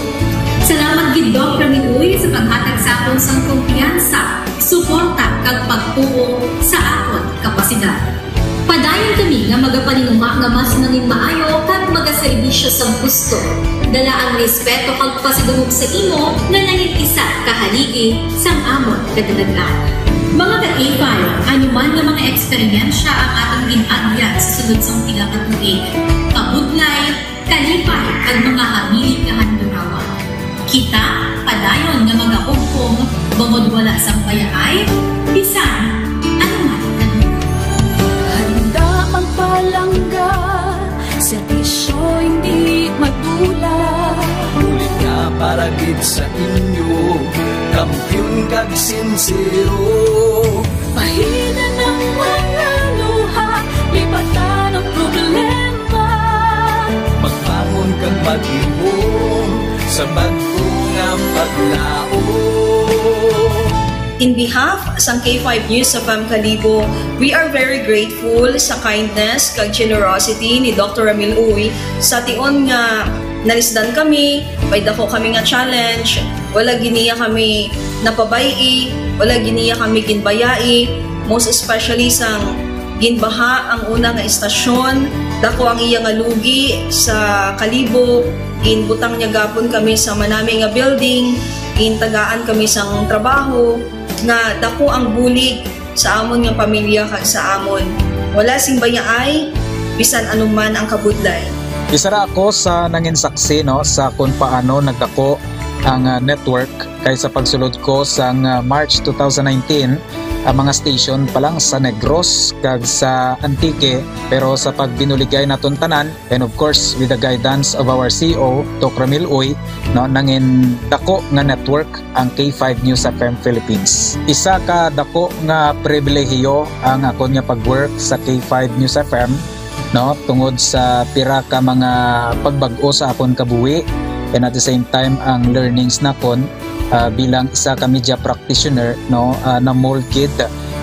S7: Salamat gid Dr. Minuy sa paghatag sa akon sang kumpiyansa, suporta kag pagtuo sa akon kapasidad. Padayon kami nga magapaninuma nga mas nanging maayo kag magaserbisyo sa gusto. Dala ang respeto kag pasidungog sa imo nga nanging isa kahaligi sang amon kadalagan. Mga ka-A5, anuman nga mga eksperyensya ang atong ginagyan sa sunod sang pila ka tuig. Kabudlay, kalipay kag mga habilin nga handurawa. Kita padayon nga magahugpong bangod wala sang payaay, bisan anuman
S5: Handa ang palangga, serbisyo hindi madula.
S4: Ulit nga para gid sa inyo, kampiyon kag sincero.
S5: Pahina ng mga luha, lipatan ang problema.
S4: Magbangon kang mag-iwong sa bago nga paglao.
S8: In behalf sa K5 News FM Kalibo, we are very grateful sa kindness kag generosity ni Dr. Ramil Uy sa tion nga nalisdan kami, may dako kami nga challenge, wala giniya kami napabayi, wala giniya kami ginbayai, most especially sang ginbaha ang una nga istasyon, dako ang iya nga lugi sa Kalibo, ginbutang niya gapon kami sa manami nga building, gintagaan kami sang trabaho, nga dako ang bulig sa amon nga pamilya kag sa amon. Wala sing bayaay, bisan anuman ang kabudlay.
S9: Isa ra ako sa nangin saksi no sa kung paano nagdako ang network kay sa pagsulod ko sa March 2019 ang mga station pa lang sa Negros kag sa Antique, pero sa pagbinuligay naton tanan and of course with the guidance of our CEO Dr. Ramil Uy no nangin dako nga network ang K5 News FM Philippines. Isa ka dako nga pribilehiyo ang ako nga pagwork sa K5 News FM no tungod sa pira ka mga pagbag-o sa akon kabuhi and at the same time ang learnings nakon bilang isa ka media practitioner no na molded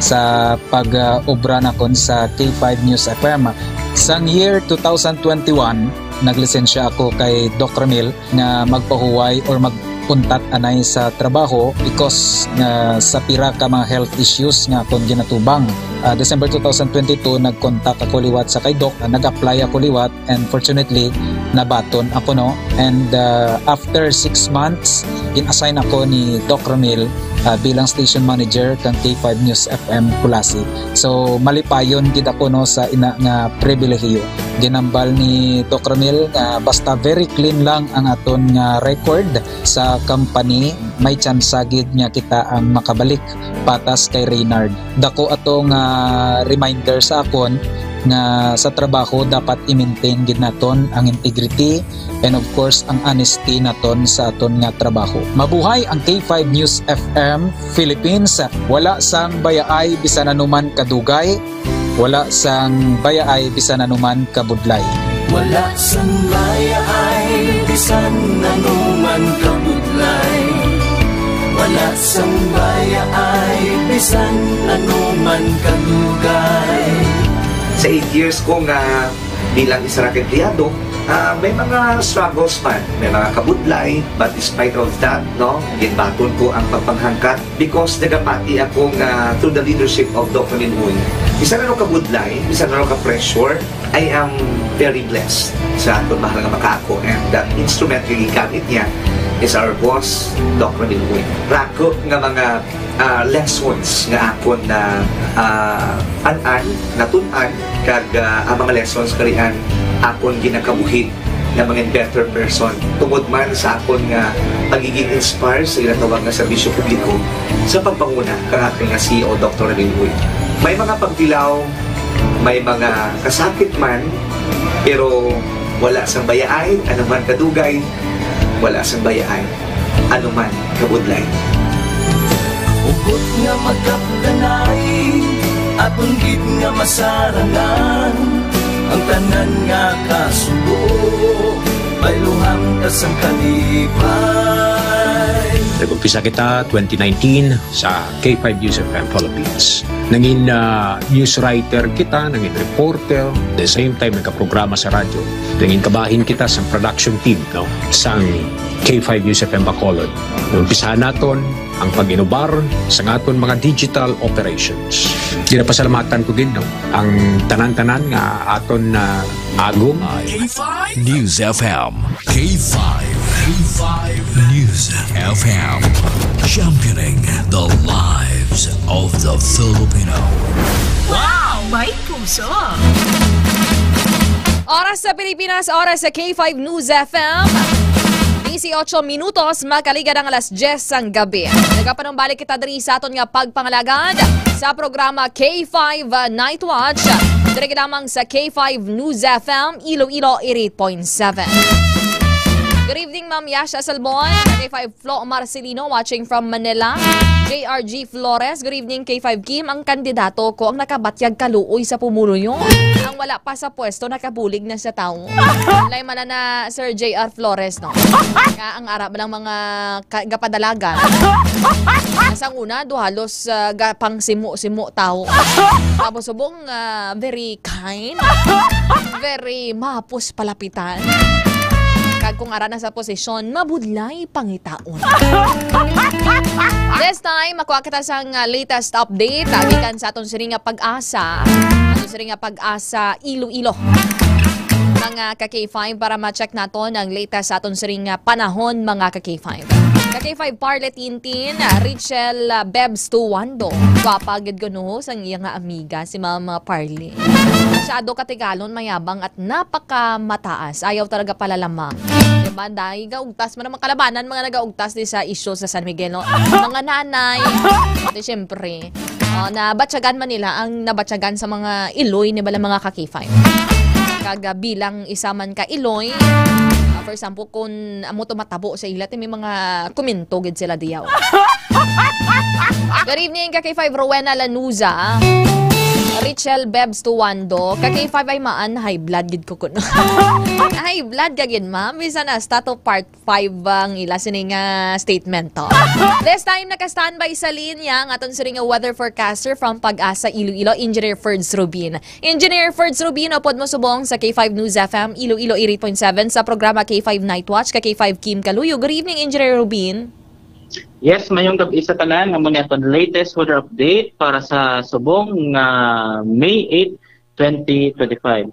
S9: sa pag-obra nakon sa K5 News FM. Sang year 2021 naglisensya ako kay Dr. Ramil nga magpahuway or magpuntat anay sa trabaho because sa pira ka mga health issues nga akong ginatubang. December 2022 nag-contact ako liwat sa kay Doc, nag-apply ako liwat and fortunately nabaton ako no, and after 6 months in-assign ako ni Doc Ramil bilang station manager kang K5 News FM Kulasi. So malipayon gid ako no sa ina nga pribilehiyo. Ginambal ni Doc Ramil nga basta very clean lang ang aton nga record sa company, may chance gid nga kita ang makabalik patas kay Reynard. Dako atong reminder sa akon nga sa trabaho dapat i-maintain gid naton ang integrity and of course ang honesty naton sa aton nga trabaho. Mabuhay ang K5 News FM Philippines. Wala sang bayaay bisan anuman kadugay, wala sang bayaay bisan anuman kabudlay.
S4: Wala sang bayaay bisan anuman kabudlay. Wala sang bayaay bisan anuman kadugay.
S3: Sa 8 years ko nga bilang isa ra ka empleyado, may mga struggles man, may mga kabudlay, but despite of that, no, ginbaton ko ang pagpanghangkat because nagapati ako nga through the leadership of Dr. Minuy. Isa na kabudlay, isa na ka-pressure, I am very blessed sa atong mahal nga makaako, and that instrument nga gigamit niya is our boss, Dr. Minuy. Rako nga mga lessons nga akon na natun-an kag ang mga lessons karian akon ginakabuhi na mga better person tungod man sa akon nga pagiging inspired sa ginatawag nga serbisyo publiko sa pagpanguna kang aking nga CEO Dr. Minuy. May mga pagdilaw, may mga kasakit man, pero wala sang bayaay, anuman kadugay, wala sang bayaay, anuman kabudlay.
S4: Ugot nga magkapdanay, atong gid nga masarangan, ang tanan nga kasubo, bayluhang kasang kalipay.
S10: Nag-umpisa kita 2019 sa K5 News FM Philippines. Nangin news writer kita, nangin reporter, the same time nagka-programa sa radyo. Nangin kabahin kita sa production team, no? Sang K5 News FM Bacolod. Umpisahan naton ang pag-inubar sa aton mga digital operations. Ginapasalamatan ko din, no? Ang tanan-tanan nga aton na agong
S2: K5 News FM. K5 News FM. Championing the lives of the Filipino.
S5: Wow! May puso!
S1: Oras sa Pilipinas, oras sa K5 News FM. 18 minutos, makaliga ng alas 10 ang gabi. Nagapanumbalik kita diri sa aton nga pagpangalagad sa programa K5 Night Watch. Diri lamang sa K5 News FM, Iloilo 88.7. Good evening, Ma'am Yasha Salbon. K5 Flo Marcelino watching from Manila. JRG Flores. Good evening, K5 Kim. Ang kandidato ko ang nakabatyag kaluoy sa pumulo nyo. Ang wala pa sa pwesto, nakabulig na sa tao. Lay man na Sir JR Flores, no? Kaya ang arap lang mga gapadalagan. Nasang una, duhalos pang simu-simu tao. Tapos subong very kind. Very mapos palapitan. Kung ara na sa posisyon, mabudlay pangitaon. This time, makuha kita sa latest update. Tagikan sa atong siring nga pag-asa. Atong siring nga pag-asa Iloilo. Mga ka-K5 para ma-check naton ang latest sa atong siring nga panahon, mga ka-K5. Ka-K5 Parle Tintin, Rachel Bebs Tuwando. Wapagid ko no sa iyang amiga, si Mama Parle. Masyado katigalon, mayabang at napakamataas. Ayaw talaga palalamang. Diba? Dahil gaugtas mo naman kalabanan, mga nagaugtas din sa issue sa San Miguel. No? Mga nanay. At siyempre, nabatsagan man nila ang nabatsagan sa mga Iloy ni bala mga ka-K5. Bilang isa man ka Iloy, for example, kung amo tumatabo sa ilat, may mga komento gid sila diyaw. Good evening, ka-K5 Rowena Lanuza. Rachel Bebs Tuwando. Ka-K5 ay maan, high blood gid ko kuno. High blood gagin, ma'am. Bisa na, stato part 5 ang ila sining statement to. This time, naka-standby sa linya ang aton siring weather forecaster from Pag-asa Iloilo, Engineer Ferds Rubin. Engineer Ferds Rubin, upod mo subong sa K5 News FM, Iloilo 88.7 sa programa K5 Night Watch, ka-K5 Kim Kaluyo. Good evening, Engineer Rubin.
S11: Yes, mayong gabi sa tanan nga muna itong latest weather update para sa subong May 8, 2025.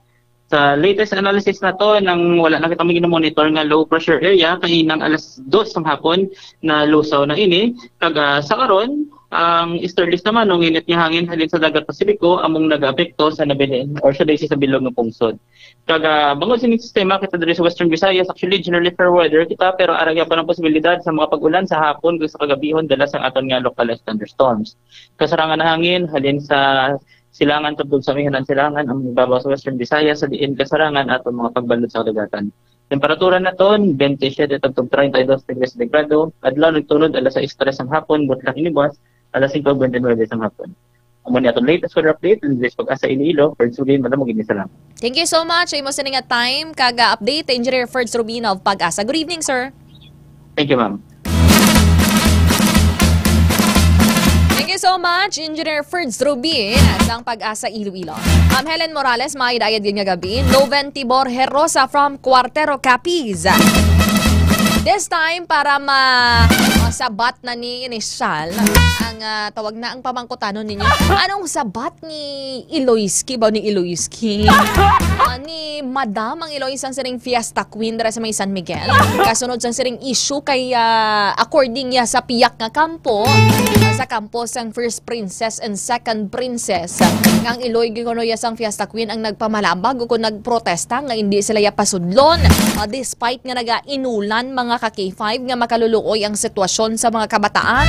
S11: Sa latest analysis na to, nang wala na kita monitor nga low pressure area, kahinang alas 2 ng hapon na lusaw na ini. Kaga sa karon, ang easterlies naman, nung init niya hangin halin sa dagat Pasifiko, among nag-apekto sa nabilin or sa daysi sa bilog ng pungsod. Kaga bangod sining sistema kita diri sa Western Visayas, actually generally fair weather kita, pero aragya pa ng posibilidad sa mga pag-ulan sa hapon kung sa kagabihon dala sa aton nga localized thunderstorms. Kasarangan na hangin halin sa silangan tubod sa mihanan silangan ang ibabaw sa Western Visayas sa diin kasarangan aton mga pagbalod sa kadagatan. Temperatura naton 27 hangtod 32 degrees centigrado, adlaw nagtunod alas 6:03 ang hapon, butlak inibas alas 5:29 ang hapon. Amo ni atong latest weather update in this Pag-asa Iloilo, Ferds Rubin, madamo gid salam.
S1: Thank you so much. Imo sa nga time kaga update Engineer Ferds Rubin of Pag-asa. Good evening, sir.
S11: Thank you, ma'am.
S1: Thank you so much, Engineer Ferds Rubin sang Pag-asa Iloilo. Helen Morales, maidayad din nga gabi. Noven Tibor Herosa from Cuartero, Capiz. This time, para sabat na ni Initial, ang tawag na ang pamangkutanon ninyo. Anong sabat ni Iloyski ba ni Iloyski? Ni Madam ang Iloy sang siring Fiesta Queen dara sa may San Miguel. Kasunod sang siring issue kay according ya sa piyak nga kampo, sa kampo sang First Princess and Second Princess. Ang Iloy gikuno ya sang Fiesta Queen ang nagpamalambag kung nagprotesta nga hindi sila ya pasudlon despite nga naga-inulan mga ka-K5 nga makaluluoy ang sitwasyon sa mga kabataan.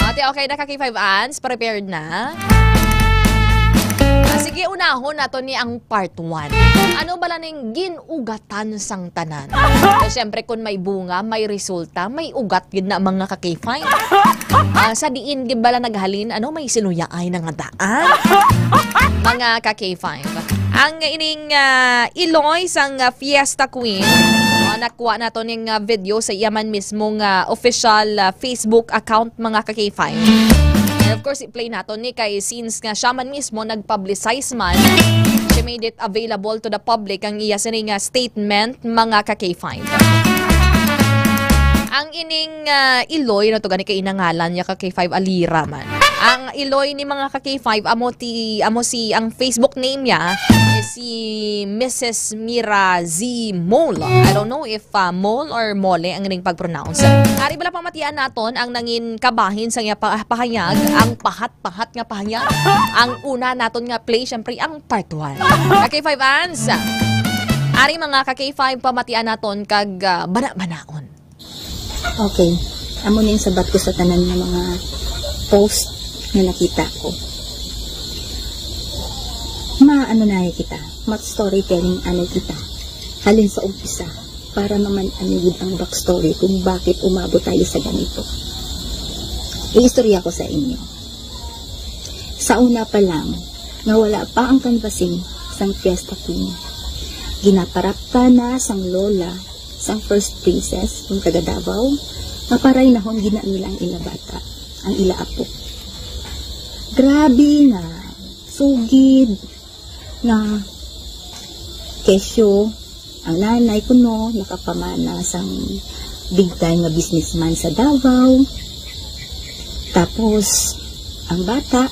S1: Ate, okay na ka-K5 Ans? Prepared na? Sige, unahon nato ni ang part 1. Ano bala ning ginugatan sang tanan? Siyempre, kung may bunga, may resulta, may ugat gid na mga ka-K5. Sa diin gid bala naghalin, may sinuyaay na nga daan? Mga ka-K5. Ang ining Iloy sang Fiesta Queen, nakuha na to ng video sa iyaman mismong official Facebook account mga ka-K5. And of course, i-play nato ni kay since nga siya man mismo nag-publicize man, she made it available to the public ang iya sining statement mga ka-K5. Ang ining Iloy na to gani kay inangalan niya ka-K5 Alira man. Ang Iloy ni mga ka-K5 amo si ang Facebook name niya is si Mrs. Mira Z. Mole. I don't know if Mole or Mole ang ining pag-pronounce. Ari bala pamatian naton ang nangin kabahin sa iya pahayag, ang pahat-pahat nga pahayag. Ang una naton nga play syempre ang part 1. Ka-K5 ans. Ari mga ka-K5 pamatian naton kag bana-banaon.
S12: Okay. Amo ning sabat ko sa tanan ng mga post na nakita ko. Maano na kita. Storytelling ano kita. Halin sa umpisa para naman anigid ang backstory kung bakit umabot tayo sa ganito. I-istorya ko sa inyo. Sa una pa lang, nawala pa ang canvassing sang Fiesta Queen. Ginaparapta na sang lola sang first princess yung taga Davao, maparay na hon gina nila ang ila bata, ang ila apo. Grabe na, sugid, na kesyo, ang nanay ko no, nakapamana sang big time na businessman sa Davao. Tapos, ang bata,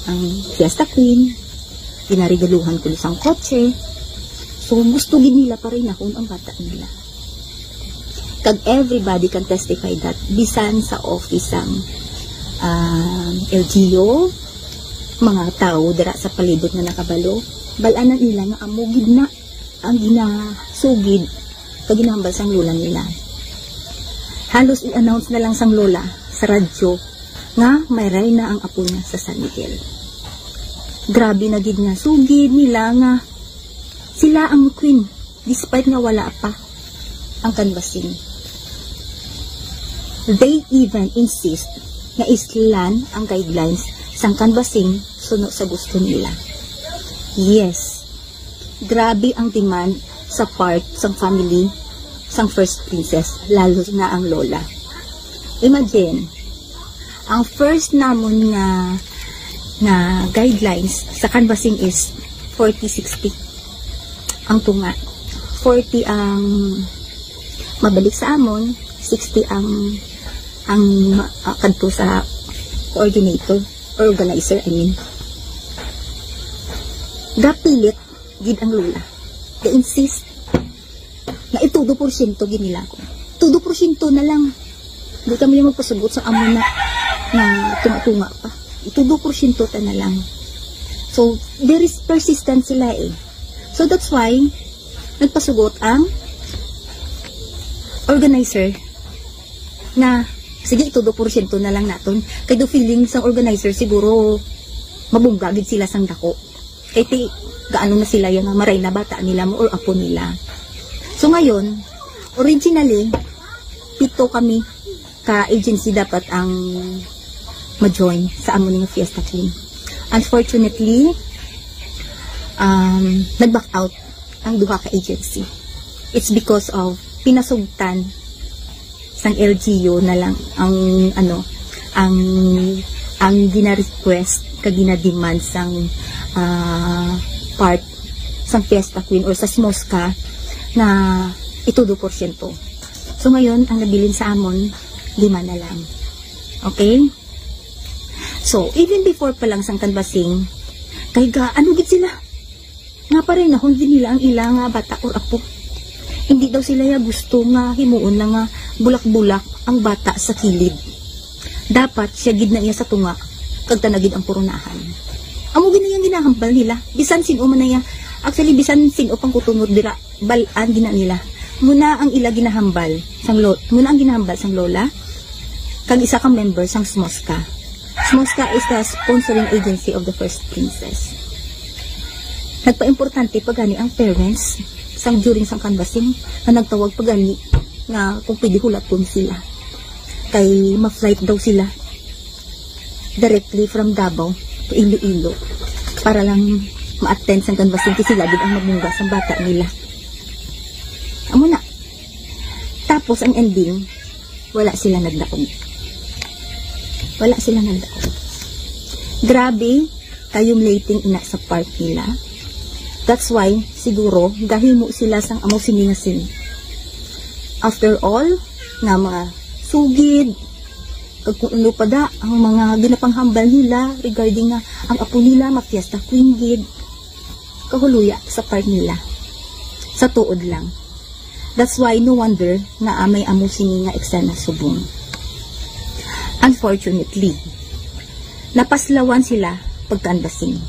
S12: ang Fiesta Queen, ginarigaluhan ko isang kotse. So, gusto din nila pa rin akong ang bata nila. Kag everybody can testify that bisan sa office ang LGU, mga tao dira sa palibot na nakabalo, balanan nila nga amugid na ang ginasugid kag ginahambal sang lola nila. Halos i-announce na lang sang lola sa radyo nga may ray na ang apo niya sa San Miguel. Grabe na gid nga sugid nila nga sila ang queen, despite nga wala pa ang canvassing. They even insist na islan ang guidelines sang canvassing sunod sa gusto nila. Yes, grabe ang demand sa part sang family sang first princess, lalo na ang lola. Imagine, ang first namon na guidelines sa canvassing is 40-60. Ang tunga, 40 ang mabalik sa amon, 60 ang kadto sa organizer, I mean. Gapilit gid ang lola. Ga-insist na itudo porsyento ginila ko. Tudo porsyento na lang. Hindi kami magpasugot sa amon na tunga-tunga pa. Itudo porsyento ta na lang. So, there is persistent sila eh. So that's why nagpasugot ang organizer na sige ito 2% na lang naton. Kay do feeling sang organizer siguro mabunggagid sila sang dako. Kay gaano na sila yung maray na bata nila mo or apo nila. So ngayon, originally 7 kami ka agency dapat ang ma-join sa amon nga Fiesta Queen. Unfortunately, nag-back out ang duha ka agency. It's because of pinasugtan sang LGU na lang ang gina-request kag gina-demand sang part sang Fiesta Queen or sa SMOSCA na ito 2%. So ngayon, ang nabilin sa amon 5 na lang. Okay? So, even before pa lang sang canvassing, kay ano gid sila? Nga pa rin na hindi nila ang ilang bata or apo. Hindi daw sila gusto nga himuon na nga bulak-bulak ang bata sa kilid. Dapat siya gid na iya sa tunga kag tanagid ang purunahan. Amo gid na ginahambal nila. Bisan sino man na actually bisan sino pang kutunod dira balan gina nila. Muna ang ila ginahambal sang lola kag isa ka member sang SMOSCA. SMOSCA is the sponsoring agency of the first princess. Nagpa-importante pagani ang parents during sang canvassing na nagtawag pagani nga kung pwede hulaton sila. Kay ma-flight daw sila directly from Davao to Iloilo para lang ma-attend sang canvassing kasi sila din ang magbungga sa bata nila. Amo na. Tapos ang ending, wala sila nagdaog. Wala sila nagdaog. Grabe, kayumlating ina sa part nila. That's why, siguro, gahimo sila sang amo siningasin. After all, nga mga sugid, kung ano pa da, ang mga ginapanghambal nila regarding nga ang apo nila, ma-fiesta queen gid, kahuluya sa part nila. Sa tuod lang. That's why no wonder na may amo sini nga eksena subong. Unfortunately, napaslawan sila pagkanbasing.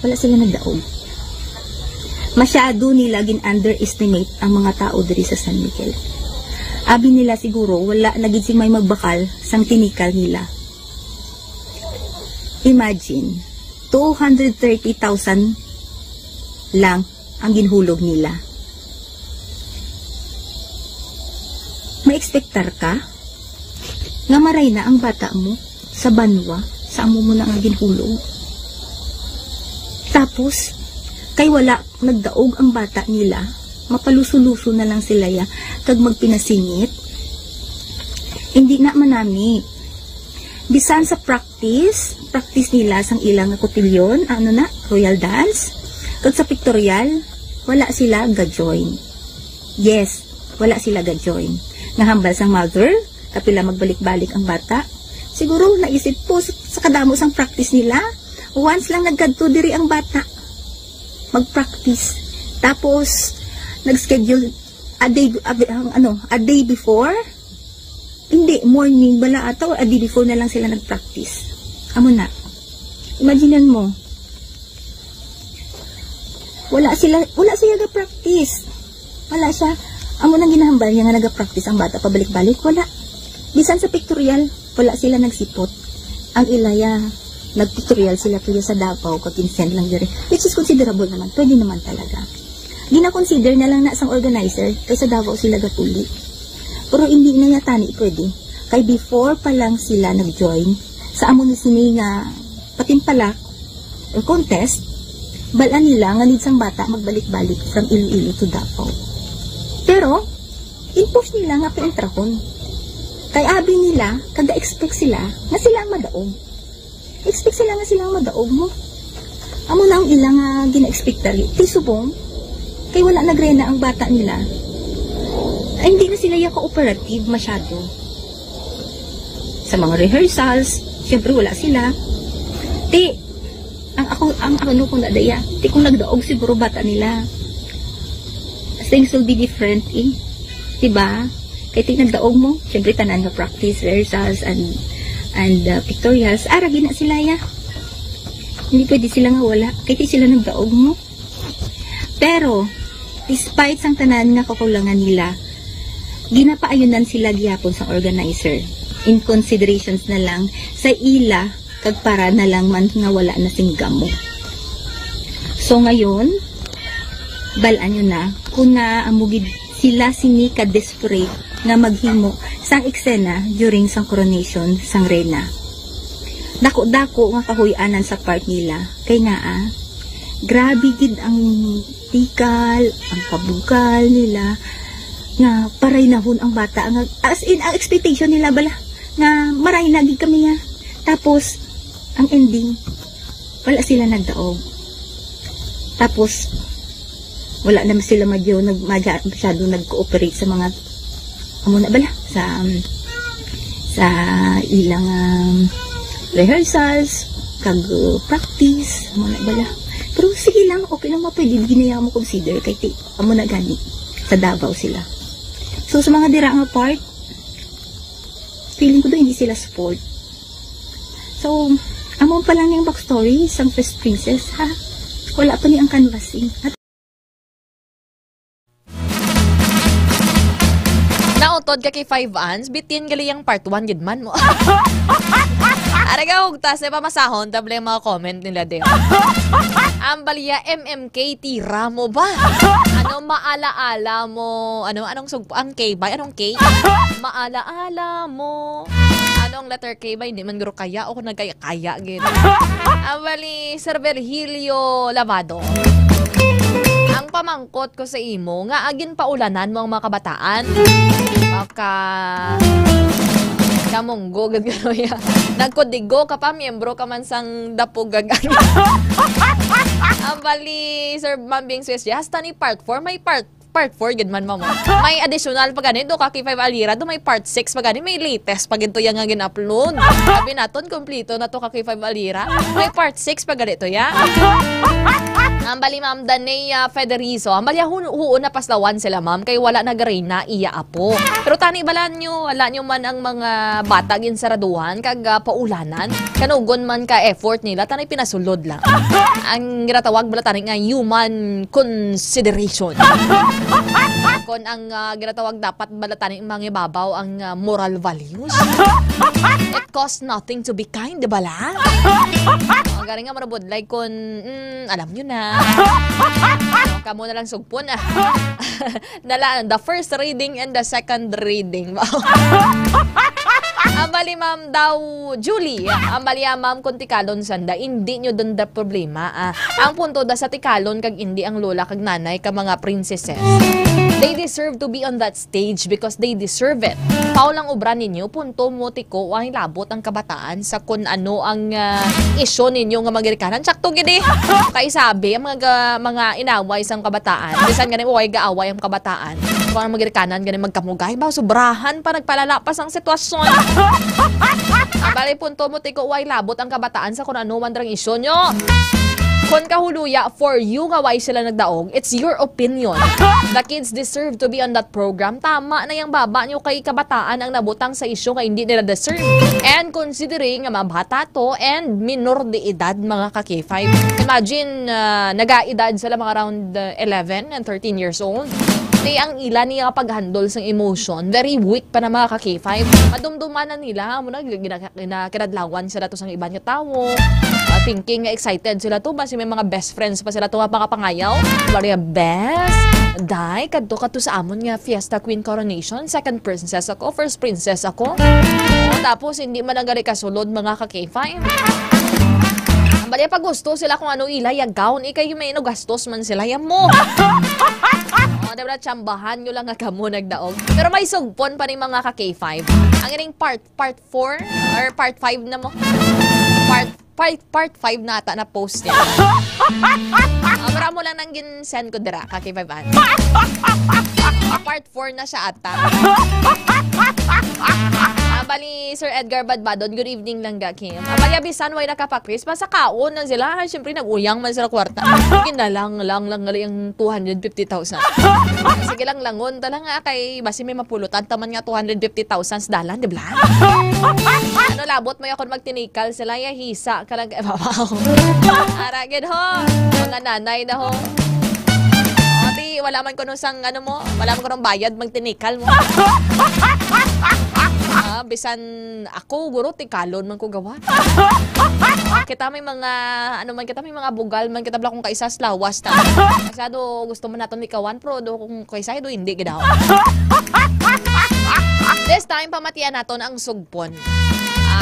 S12: Wala sila nagdaog. Masyado nila gin-underestimate ang mga tao diri sa San Miguel. Abi nila siguro wala nagid sing may magbakal sang tinikal nila. Imagine, 230,000 lang ang ginhulog nila. Maekspektar ka nga maray na ang bata mo sa banwa sa amo mo na ang ginhulog. Tapos, kay wala nagdaog ang bata nila, mapaluso-luso na lang sila ya, kag magpinasingit. Hindi na manami. Bisan sa practice nila sang ilang kotilyon, royal dance, kag sa pictorial, wala sila ga-join. Yes, wala sila ga-join. Nahambal sang mother, kapila magbalik-balik ang bata. Siguro naisip po sa kadamo sang practice nila, once lang nagkadto diri ang bata mag-practice. Tapos nag-schedule a day before. Hindi, morning bala ata or a day before na lang sila nag-practice. Amo na. Imaginean mo. Wala siya ga-practice. Wala siya. Amo nang ginahambal niya nga nag-practice ang bata pabalik-balik. Wala. Bisan sa pictorial, wala sila nagsipot. Ang ilaya nag-tutorial sila tuloy sa Davao, kakinsen lang diri. Which is considerable naman. Pwede naman talaga. Gina-consider na lang na sang organizer, kay sa Davao sila gatuli. Pero hindi na yata ni pwede. Kay before pa lang sila nag-join, sa amo ni sini nga patimpalak or contest, balaan nila nga need sang bata magbalik-balik from Iloilo to Davao. Pero, in-push nila nga paintrahon. Kay abi nila, kada-expect sila nga sila ang madaog. Expect sila nga silang madaog mo. Amo na ang ilang gina-expect tali. Tisubong, kay wala nagrena ang bata nila. Ay, hindi na sila yung cooperative masyado. Sa mga rehearsals, syempre wala sila. Ang ako kung nadaya, kung nagdaog siguro bata nila. Things will be different Diba? Kaya nagdaog mo, syempre tanan nga practice, rehearsals, and pictorials, aragin na sila ya. Hindi pwede sila nga wala. Kaya sila nagdaog mo. Pero, despite sang tanan nga kakulangan nila, ginapaayunan sila gyapon sa organizer. In considerations na lang, sa ila, kag para na lang man nga wala na sing gamo. So ngayon, balaan nyo na, kung naamugid sila sini ka-desperate nga maghimo sang eksena during sang coronation sang reyna. Dako-dako nga kahuyanan sa part nila. Kay nga grabe gid ang tikal, ang kabugal nila nga paray nahon ang bata. As in, ang expectation nila bala nga maray na gid kami nga. Tapos, ang ending, wala sila nagdaog. Tapos, wala naman sila masyado nag-cooperate sa mga na bala sa ilang rehearsals, kag practice, na bala. Pero sige lang, okay lang mapwede, ginaya mo consider kay amo na gani sa Davao sila. So sa mga dira nga part, feeling ko doon hindi sila support. So amo pa lang yung backstory sang First Princess ha. Wala pa ni ang canvassing.
S1: Nautod ka kay 5 ans, bitin gali yung part 1 gid man mo. Araga hugtas na pamasahon, table yung mga comment nila din. Ang balya MMK, tira mo ba? Ano maalaala mo? Anong sugpo? Ang K ba? Anong K? Maalaala mo? Anong letter K ba? Hindi man guro kaya o kung nagkaya-kaya gid. Ang bali, Sir Virgilio Lavado. Ang pamangkot ko sa imo, nga agin paulanan mo ang mga kabataan. Baka kamunggo, gano'n Nagkodigo ka pa, miyembro ka man sang dapugag. Ang bali, Sir Mambing Swiss, hasta ni part 4, may part 4, gid man mamo. May additional pa ganito, Kaki 5 Alira, do may part 6 pa ganito, may latest pa ganito yang nga gin-upload. Sabi naton, kompleto na to Kaki 5 Alira. May part 6 pa ganito ya. Ang bali ma'am Danea Federizo, ang bali huon na paslawan sila ma'am, kay wala nagaray na iya apo. Pero tani balan nyo, wala nyo man ang mga bata ginsaraduhan, kag paulanan, kanugon man ka effort nila, tani pinasulod lang. Ang ginatawag bala tani nga human consideration. Kung ang ginatawag dapat balatanin mga ibabaw ang moral values. It costs nothing to be kind, di ba la? Galing nga marabod, like kung alam nyo na. Kamo na lang sugpon ah. The first reading and the second reading. Ambali ma'am daw Julie, ambali ma'am kung tikalon sanda, hindi nyo dun da problema. Ang punto da sa tikalon kag hindi ang lola kag nanay ka mga princesses. They deserve to be on that stage because they deserve it. Paulang obra ninyo, punto mo tiko, ang labot ang kabataan sa kung ano ang isyo ninyo nga magirikanan. Tsakto gini. Kay sabi, ang mga inaway sang kabataan. Bisan ganin, uway gaaway ang kabataan. Kung ang magirikanan, ganin magkamugay. Ba, sobrahan pa, nagpalalapas ang sitwasyon. Bali, punto mo tiko, uway labot ang kabataan sa kung ano man drang isyo nyo. Kung kahuluya, for you nga why sila nagdaog, it's your opinion. The kids deserve to be on that program. Tama na yung baba nyo kay kabataan ang nabutang sa isyo nga hindi nila deserve. And considering nga mabata to and minor de edad mga ka-K5. Imagine, nag-aedad sila mga around 11 and 13 years old. Kaya ang ilan niya pag-handle sa emotion, very weak pa na mga ka-K5. Madumduman na nila, muna kinadlawan sila to sa iba niya tao. Thinking excited sila to, basi may mga best friends pa sila to mga pangayaw. Maria best, day, kadto sa amon nga Fiesta Queen Coronation, second princess ako, first princess ako. Tapos hindi man nagari kasulod mga ka-K5. Bali pag gusto sila kung ano ilay agaw, ikay may no gastos man sila yan mo. Diba tsambahan nyo lang nga kamo nagdaog. Pero may sugpon pa rin mga ka-K5. Ang ining part 4 or part 5 na mo. Part 5 na ata na post niya. Mara mo lang nang gin-send ko dira ka-K5 an. Part 4 na siya ata. Bali, Sir Edgar Badbadon, good evening lang ga, Kim. Bali, abisan, way nakapakris. Basta kaon lang sila. Siyempre, nag-uyang man sila kwarta. Ginalang ang 250,000. Sige lang langon. Talang nga kay, basi may mapulutan. Taman nga 250,000 sa dalan, di ba? Ano, labot mo yakon magtinikal sila. Hisa ka lang. Aragin ho. Mga nanay na ho. Wala man ko nung sang, ano mo, wala man ko nung bayad magtinikal mo. Bisan ako, guro, tikalon man ko gawa. Kita may mga, ano man kita, may mga bugal man kita bala kung kaisa slawas ta. Masyado gusto man natin ikawan, pero kung kaisa do hindi gidaw. This time, pamatian natin ang sugpon.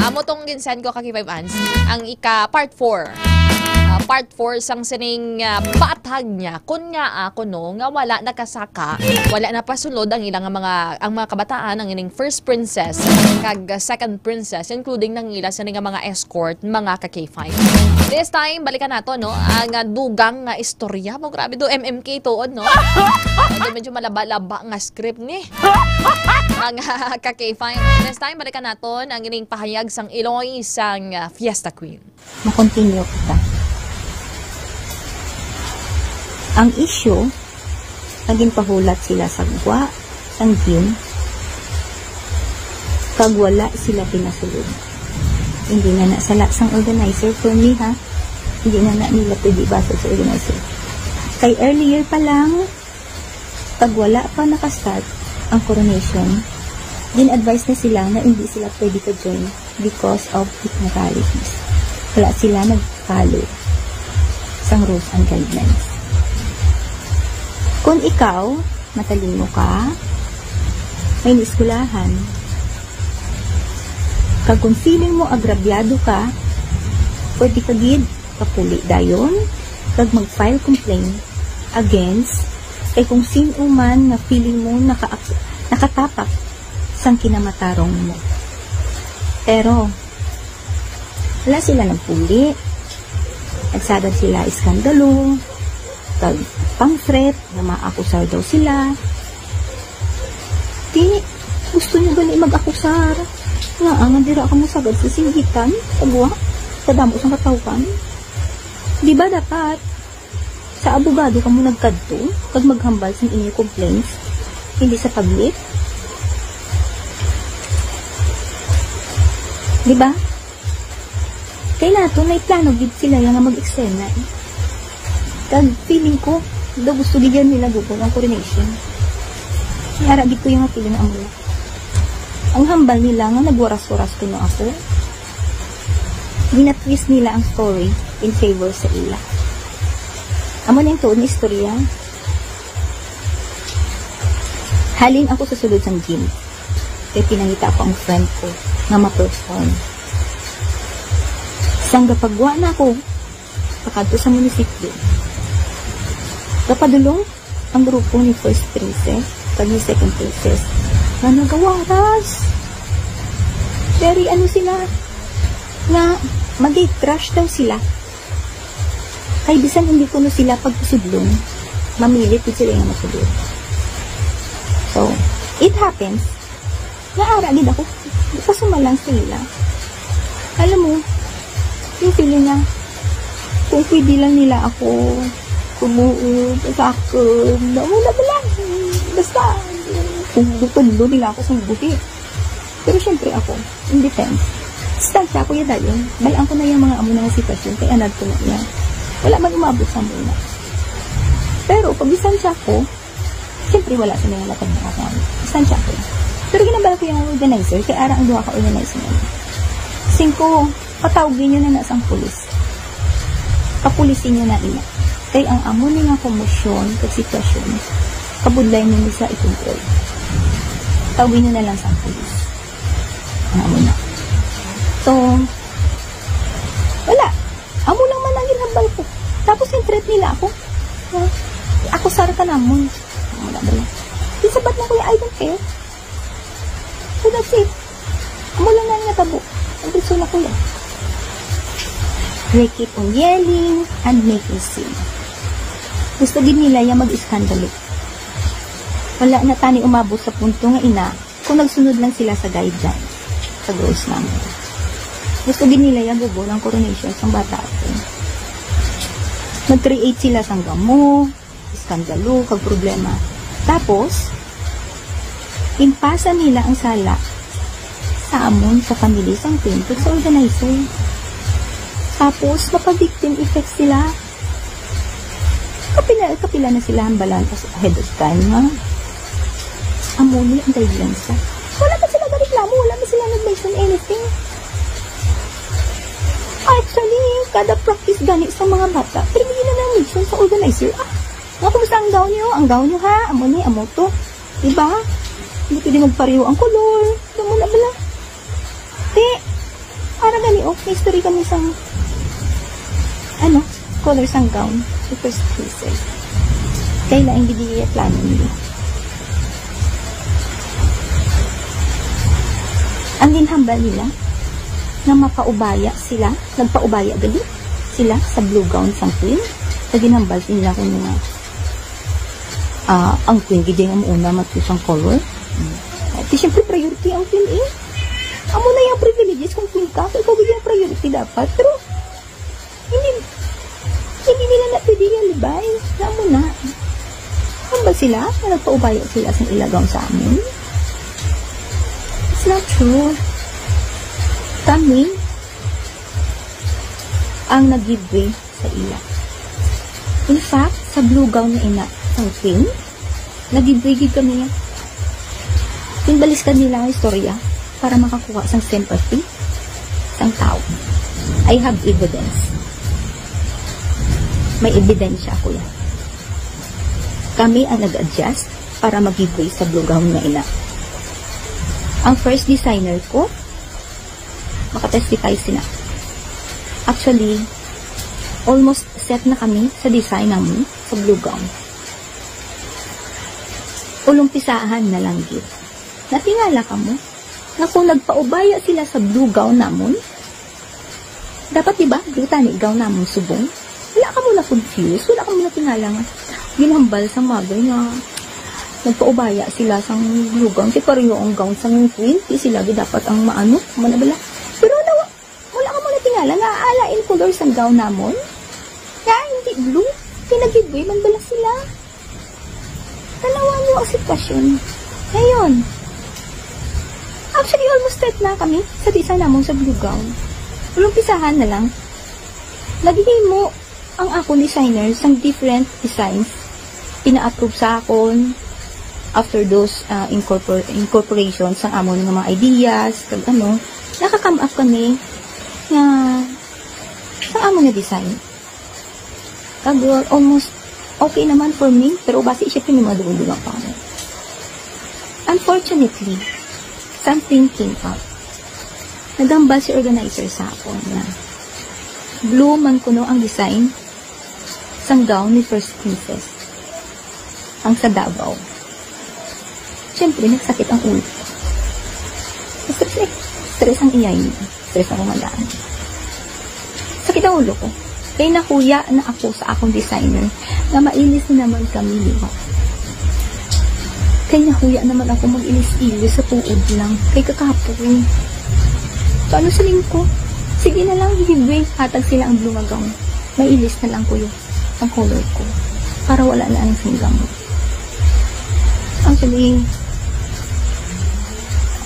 S1: Amo tong ginsend ko kaki 5 ans, ang part 4. Part 4 sang sining paatag niya kun nga ako no nga wala nakasaka, wala na pasulod ang ilang mga kabataan ang ining first princess kag second princess including nang ila sining mga escort mga ka-K5. This time balikan nato no ang dugang nga istorya mo, grabe do MMK tuod no. Medyo malaba-laba nga script ni mga ka-K5. This time balikan nato ang ining pahayag sang Iloy sang Fiesta Queen.
S12: Ma-continue kita. Ang issue, naging pahulat sila sa gwa, sang gym, kag wala sila pinasulod. Hindi na sala sang organizer for me ha. Hindi na nila pwede basa sa organizer. Kay earlier pa lang, pag wala pa nakastart ang coronation, din-advise na sila na hindi sila pwede ka-join because of technicalities. Wala sila nag-follow sang rules and guidelines. Kung ikaw, matalino ka, may niskulahan, kag kung feeling mo agrabyado ka, pwede ka gid kapuli dayon, kag mag-file complaint against kay kung sino man na feeling mo nakatapak sang kinamatarong mo. Pero, Wala sila nagpuli. Nagsagad sila iskandalo, pang-threat, na maakusar daw sila. Di, gusto nyo gali mag-akusar. Nga, ang dira ka mo sagad sa singitan, sa buwa, sa damo sa katawkan. Di ba dapat, sa abogado ka mo nagkadto, kag maghambal sa inyong complaints, hindi sa public? Di ba? Kaya nato, may plano gid sila nga mag-eksena. Kag feeling ko, daw gusto gid nila gugol ang coronation. Kaya gid ko yung apilo na amula. Ang hambal nila nga nagwaras-waras ko na ako. Ginatwist nila ang story in favor sa ila. Amo na yung tuon na istorya. Halin ako sa sulod sang gym. Kaya pinangita ko ang friend ko nga ma-perform. Sang gapagwa na ako, pakadto sa munisipyo. Kapadulong ang grupo ni first princess, kag ni second princess, na nagawaras. Very ano sila, na mag-trash daw sila. Kay bisan hindi ko no sila pagpasudlong, mamilit ko sila yung masudlong. So, it happens, naaragid ako, pasumalang sila. Alam mo, yung feeling na, kung pwede lang nila ako kumuod sa akin, wala ba lang, basta, kung lutulo nila ako sa buhi. Pero syempre ako, in defense, distansya ako yung dahil, balaan ko na yung mga amo na sitwasyon, kaya anad ko na yan. Wala man umabot sa muna. Pero, pag distansya ko, syempre wala sa mga latag na ako. Distansya ko. Pero ginabala ko yung organizer, kaya ara ang duha ka organizer na. 5, patawagin nyo na nasang pulis. Kapulisin nyo na ina. Kaya ang amo nga komosyon, kag sitwasyon, kabudlay nyo sa ikontrol. Tawagin nyo na lang sa pulis. Ang amo na. So, wala. Amo lang man ang ginhambal ko. Tapos yung threat nila ako. Ako sara ka namon. Wala ba lang. Di sabat na ko yung I don't care. So that's it. Amo lang na natabo. Ang gusto na ko yan. They keep on yelling and making scene. Gusto din nila yung mag-iskandalo. Wala na tani umabot sa punto nga ina kung nagsunod lang sila sa guidelines sa rules namin. Gusto din nila yung gugo ng coronation sa bata atin. Nag-create sila sang gamo, iskandalo, kag problema. Tapos, impasa nila ang sala sa amon sa family sang team sa organizer. Tapos, mapag-victim effect sila. Kapila na sila hambalan ahead of time, ha? Amoni ang guidelines ka. Wala pa sila reklamo, wala pa sila nag-mention anything. Actually, kada practice gani sa mga bata, pero hindi na mention sa organizer. Nga kumusta ang gown nyo? Ang gown nyo, ha? Amoni, amo to. Diba? Hindi pwede magpareho ang color. Amo na bala. Para gani, may history kami sa colors ang gown. The first pieces. Kaya lang hindi plano nila. Ang ginhambal nila na mapaubaya sila, nagpaubaya gali sila sa blue gown sang queen. Sa ginhambal nila kung nga ang queen gidi ang una matusang color. At siyempre priority ang queen eh. Amo na yung privileges kung queen ka, ikaw gidi ang priority dapat. Pero hindi nila na pwede yan, libay. Amo na. Hambal sila na nagpaubaya sila sa ilagaw sa amin. It's not true. Kami ang nag-giveaway sa ila. In fact, sa blue gown na ina ang queen, nag-giveaway kami yan. Pinbaliskan nila ang istorya para makakuha sang sympathy sang tao. I have evidence. May ebidensya ako yan. Kami ang nag-adjust para mag-giveaway sa blue gown na ina. Ang first designer ko, makatestify sila. Actually, almost set na kami sa design namin sa blue gown. Ulumpisahan na lang yun. Natingala ka mo na kung nagpaubaya sila sa blue gown namon, Dapat diba, brutani ikaw namang subong. Wala ka muna confused, wala ka muna tinala nga. Ginhambal sa magay nga nagpaubaya sila sang lugang. Kasi pareho ang gown sang queen, di sila dapat ang maano, manabala. Pero wala ka muna tinala nga alain color sang gown namon. Kaya hindi blue, pinag-giveaway man bala sila. Dalawa mo ang sitwasyon. Ngayon, actually almost set na kami sa design namon sa blue gown. Walang pisahan na lang. Nagiging mo ang akong designer sang different designs. Pina-approve sa akon after those incorporations sang amon ng mga ideas, kag ano, nakakam up kami nga sang amon na design. Kag almost okay naman for me, pero base siya pinamadulang pa kami. Unfortunately, something came up. Nagambal si organizer sa akon na blue man kuno ang design sang gown ni First Princess. Ang sa Davao. Siyempre, nagsakit ang ulo. Stress ang iyay niya. Stress ang umagaan. Sakit ang ulo ko. Kaya nakuya na ako sa akong designer na mainis na naman kami niyo. Kaya nakuya naman ako mag-ilis-ilis sa tuod lang. Kay kakapoy. So, ano saling ko? Sige na lang, giveaway. Hatag sila ang blue na gown. May ilis na lang ko yung ang color ko. Para wala na ang singgang mo. Actually,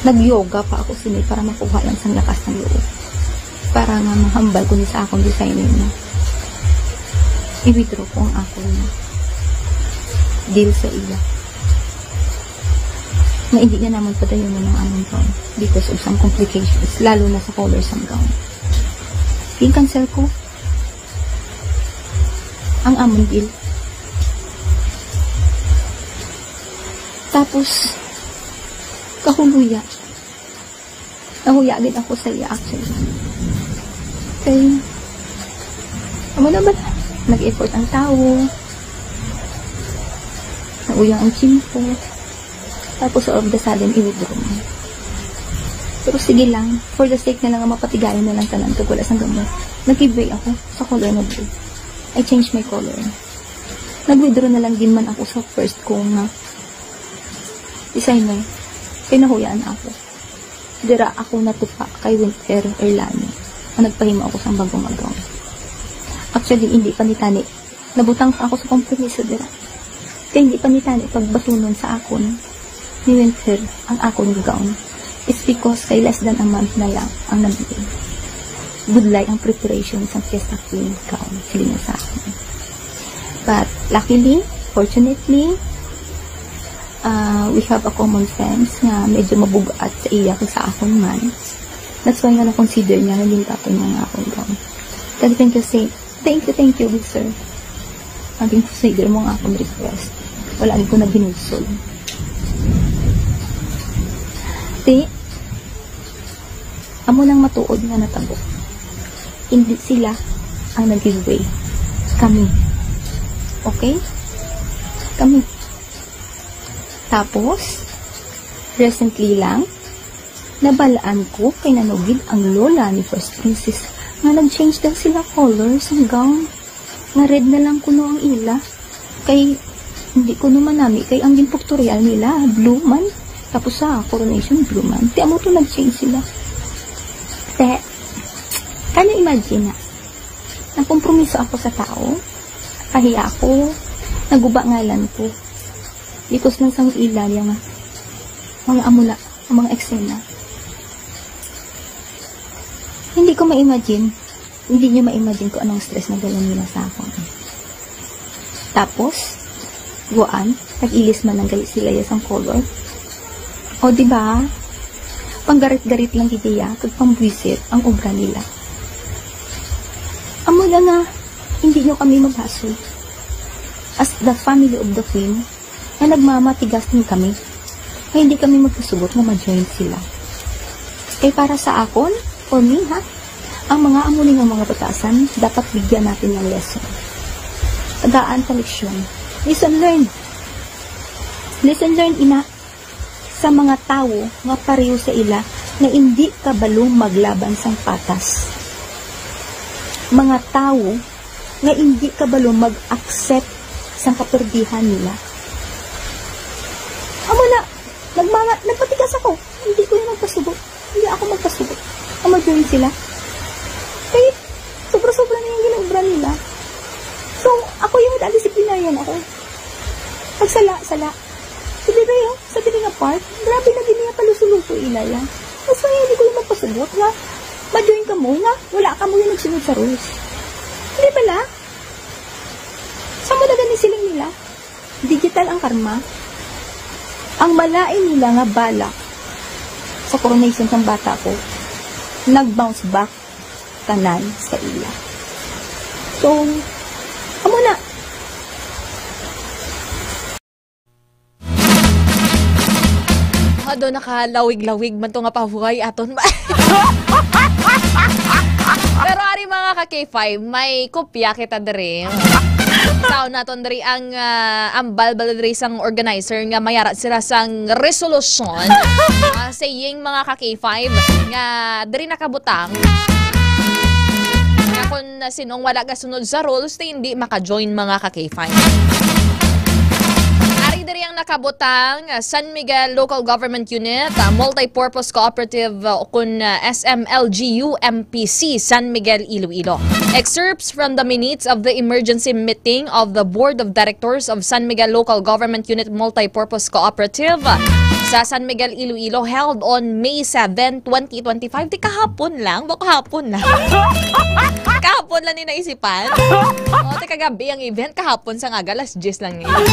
S12: nag-yoga pa ako sinay para makuha lang sa lakas ng loob. Para nga mahambal ko sa akong designer na i-withdraw ko ang akong deal sa iya. Na hindi niya naman padayon mo ng aming gown because of some complications, lalo na sa colors ng gown. I-cancel ko ang aming deal. Tapos, kahuluya. Nahuya din ako sa iya actually. Kaya, ano na ba? Nag-effort ang tao. Nauyang ang chimpo. Tapos, all of the sudden, i-withdraw mo. Pero sige lang, for the sake na lang, mapatigayan na lang tanan kag wala sang gamot. Nag-giveaway ako sa color na blue. I changed my color. Nag-withdraw na lang din man ako sa first kong designer. Pinahuyaan ako. Dira ako natupa kay Winter Erlani. Nagpahimo ako sa bagong agaw. Actually, hindi pa ni Tani. Nabutang pa ako sa kompromiso dira. Kaya hindi pa ni Tani pagbatunon sa akon ni Winter ang akong gown. It's because kay less than a month na lang ang nabigay. Budlay ang preparation sa Fiesta Queen gown. Silingan sa akin. But, luckily, fortunately, we have a common friends na medyo mabugaat sa iya kung sa akong man. That's why nga na-consider niya na din tapon niya nga akong gown. Kaya thank you, good sir. Naging consider mo nga akong request. Wala ko na binusol. Amo nang matuod nga natabo. Hindi sila ang nag-giveaway. Kami. Okay? Kami. Tapos, recently lang, nabalaan ko kay nanugid ang lola ni First Princess nga nag-change daw sila colors ng gown. Nga red na lang kuno ang ila. Kay, hindi ko naman nami, kay ang pictorial nila, blue man. Tapos sa coronation, blue man. Tiyan mo to nag-change sila. Kaya imagine na, nagkompromiso ako sa tao, kahiya ako, naguba ngalan ko. Because lang sang ila yung mga amula, mga eksena. Hindi ko ma-imagine, hindi nyo ma-imagine kung anong stress na dala nila sa akin. Tapos, guan, nag-ilis man ng galit sila yung color. O diba, panggarit-garit lang ideya, kag pambwisit ang obra nila. Amo lang nga, hindi nyo kami maghasol. As the family of the queen, na nagmamatigas din kami, ay hindi kami magkasugot na ma-join sila. Kaya para sa akon, for me ha, ang mga amuling ng mga batasan, dapat bigyan natin ng lesson. Tagaan sa leksyon. Lesson learned. Lesson learned ina, sa mga tao nga pareho sa ila na hindi kabalo maglaban sang patas. mga tao nga hindi kabalo mag-accept sa kaperdihan nila. Amo na, nagpatigas ako. Hindi ko yung magpasubok. Hindi ako magpasubok. Join sila. Kaya, sobra-sobra na yung ginagawa nila. So, ako yung disiplinaryan ako. Pagsala. Sabi nga part, grabe na din niya kalusuluso ilaya. Kasi hindi ko yung magpasubot nga. Ma-join ka mo nga. Wala ka mo yung nagsunod sa rules. Hindi bala? Sa mo na ganin siling nila? Digital ang karma. Ang malain nila nga balak sa coronation ng bata ko, nag-bounce back tanan sa ila. So, amo na.
S1: Do nakalawig-lawig man to nga pahuhay aton ba? Pero ari mga ka-K5, may kopya kita diri. Tao naton diri ang balbal diri sang organizer nga mayara sila sang resolution saying mga ka-K5 nga diri nakabutang nga kung sinong wala kasunod sa rules hindi maka-join mga ka-K5. Dari ang nakabutang San Miguel Local Government Unit, Multipurpose Cooperative kun SMLGU MPC San Miguel Iloilo. Excerpts from the minutes of the emergency meeting of the Board of Directors of San Miguel Local Government Unit Multipurpose Cooperative sa San Miguel Iloilo held on May 7, 2025. Di kahapon lang, baka hapon lang. Kahapon lang ni naisipan. O, di kagabi ang event, kahapon sa nga, alas 10 lang ngayon.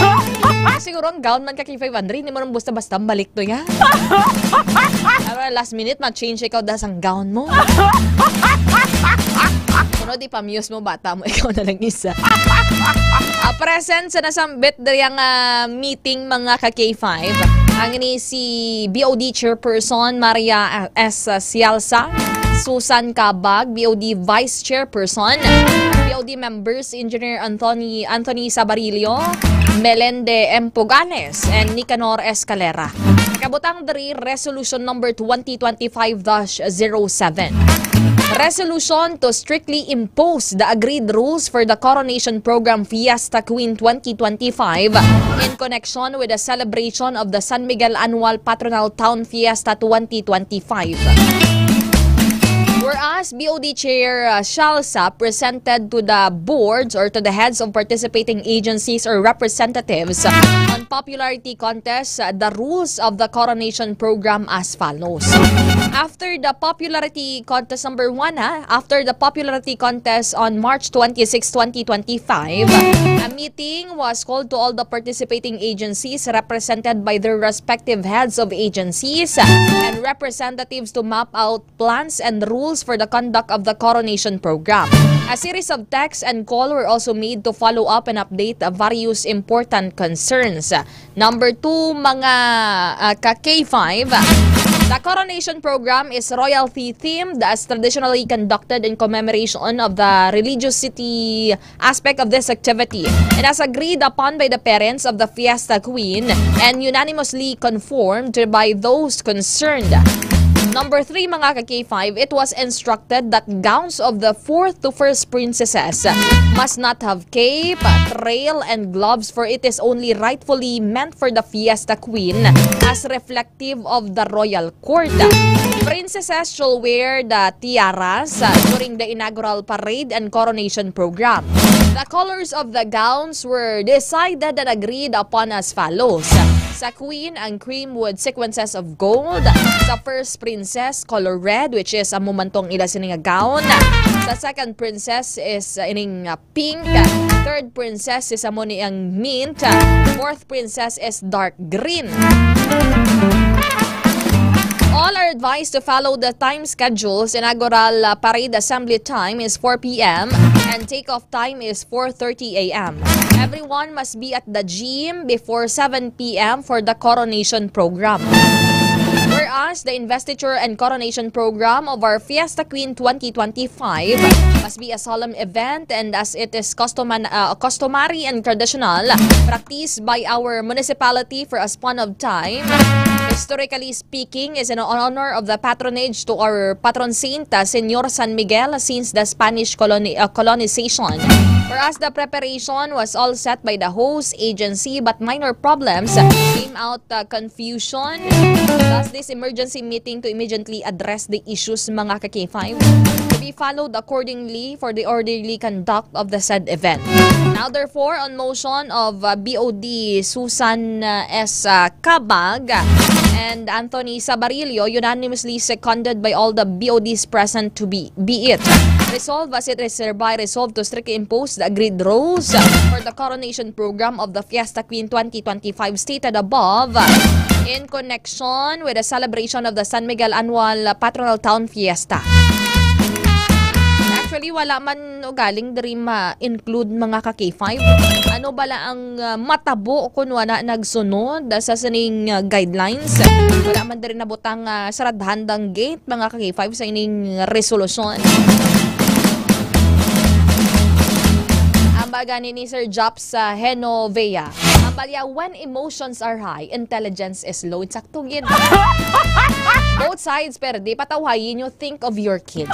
S1: Siguro ang gown man ka K500, hindi mo rin basta-basta balik to ya. Pero last minute, ma-change ikaw dahil ang gown mo. Pero di pa-muse mo, bata mo, ikaw na lang isa. Present sa nasambit dari ang meeting mga ka-K5. Ang ini si BOD Chairperson Maria S. Cialsa, Susan Cabag, BOD Vice Chairperson, BOD members Engineer Anthony Sabarillo, Melende M. Pogales, and Nicanor Escalera. Kabutang dari Resolution number 2025-07. Resolution to strictly impose the agreed rules for the Coronation Program Fiesta Queen 2025 in connection with the celebration of the San Miguel Annual Patronal Town Fiesta 2025. Whereas BOD Chair Cialsa presented to the boards or to the heads of participating agencies or representatives on popularity contest the rules of the coronation program as follows. After the popularity contest number 1, after the popularity contest on March 26, 2025, a meeting was called to all the participating agencies represented by their respective heads of agencies and representatives to map out plans and rules for the conduct of the coronation program. A series of texts and call were also made to follow up and update various important concerns. Number 2, mga ka-K5, the coronation program is royalty themed as traditionally conducted in commemoration of the religiosity aspect of this activity. It has agreed upon by the parents of the Fiesta Queen and unanimously confirmed by those concerned. Number 3, mga ka-K5, it was instructed that gowns of the 4th to 1st princesses must not have cape, trail, and gloves, for it is only rightfully meant for the Fiesta Queen as reflective of the royal court. Princesses shall wear the tiaras during the inaugural parade and coronation program. The colors of the gowns were decided and agreed upon as follows. Sa Queen, ang cream with sequences of gold. Sa first princess, color red, which is ang mumantong ila sining gown. Sa second princess is ining pink. Third princess is amoni ang mint. Fourth princess is dark green. All are advised to follow the time schedules. Inaugural parade assembly time is 4 p.m. and takeoff time is 4:30 a.m. Everyone must be at the gym before 7 p.m. for the coronation program. Whereas the investiture and coronation program of our Fiesta Queen 2025 must be a solemn event, and as it is customary and traditional practice by our municipality for a span of time, Historically speaking, is in honor of the patronage to our patron saint, Señor San Miguel, since the Spanish colonization. For us, the preparation was all set by the host agency, but minor problems came out, confusion. Thus, this emergency meeting to immediately address the issues, mga ka-K5, to be followed accordingly for the orderly conduct of the said event. Now, therefore, on motion of BOD Susan S. Cabag and Anthony Sabarillo, unanimously seconded by all the BODs present to be it. Resolved as it is hereby resolved to strictly impose the agreed rules for the coronation program of the Fiesta Queen 2025 stated above in connection with the celebration of the San Miguel Annual Patronal Town Fiesta. Actually, wala man galing dari ma-include, mga ka-K5. Ano bala ang matabo kung wala nagsunod sa sining guidelines? Wala man dari nabutang saradhandang gate, mga ka-K5, sa ining resolusyon. Ambaga ni Sir Jops Henovea. Ambalya, when emotions are high, intelligence is low. Sakto gid. Both sides, pero di patawhayin you think of your kids.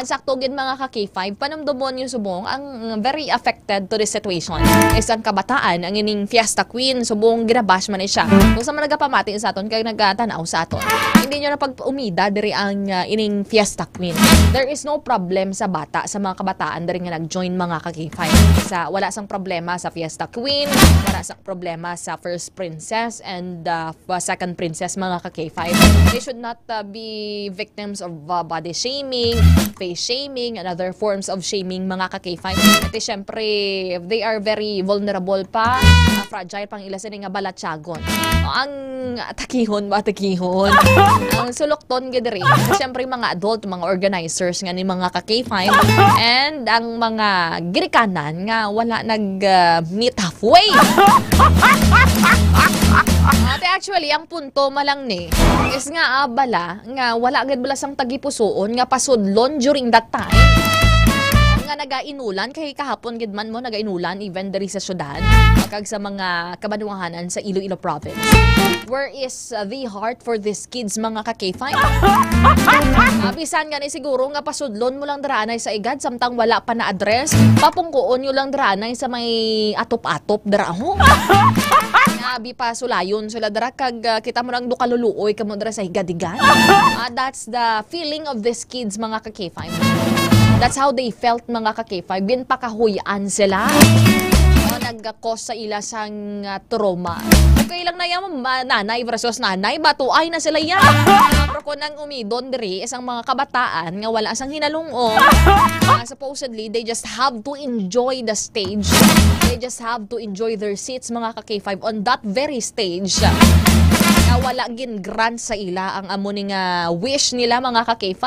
S1: Sakto gid, mga ka-K5, panamdomon yung subong ang very affected to this situation. Isang kabataan, ang ining Fiesta Queen, subong ginabash man siya. Kung sa mga nagapamati sa aton, kaya nagtanaw sa aton, hindi nyo na pag-umida diri ang ining Fiesta Queen. There is no problem sa bata, sa mga kabataan diri nga nag-join, mga ka-K5. Wala sang problema sa Fiesta Queen, wala sang problema sa First Princess and Second Princess, mga ka-K5. They should not be victims of body shaming, face shaming, and other forms of shaming, mga ka-K5. At syempre, they are very vulnerable pa, fragile pang ila sila nga balatsagon. Ang takihon ba, takihon? Ang sulokton gidiri. Syempre, mga adult, mga organizers nga ni mga ka-K5, and ang mga girikanan nga wala nag-meet halfway. Actually, ang punto malang ni is nga bala nga wala agad bala sang tagipusoon nga pasudlon during that time. Nga nagainulan kay kahapon gid man mo nagainulan even diri sa syudad kag sa mga kabanwahanan sa Iloilo province. Where is the heart for these kids, mga ka-K5? Bisan nga ni siguro nga pasudlon mo lang dranay sa igad samtang wala pa na address, papungkuon yo lang dranay sa may atop-atop daraho. Abi pa sulayon sila dara kag kita mo nang dukaluluoy kamo dara sa higadigan. That's the feeling of these kids, mga ka-K5. That's how they felt, mga ka-K5. Bin pakahuyaan sila. Nagkakos sa ila sang trauma. Kailang na yan, nanay versus nanay, batuay na sila yan. Pero kung nang umidon diri, isang mga kabataan nga wala sang hinalungong, supposedly, they just have to enjoy the stage. They just have to enjoy their seats, mga ka-K5, on that very stage. Na wala gin grant sa ila ang amuning wish nila, mga ka-K5.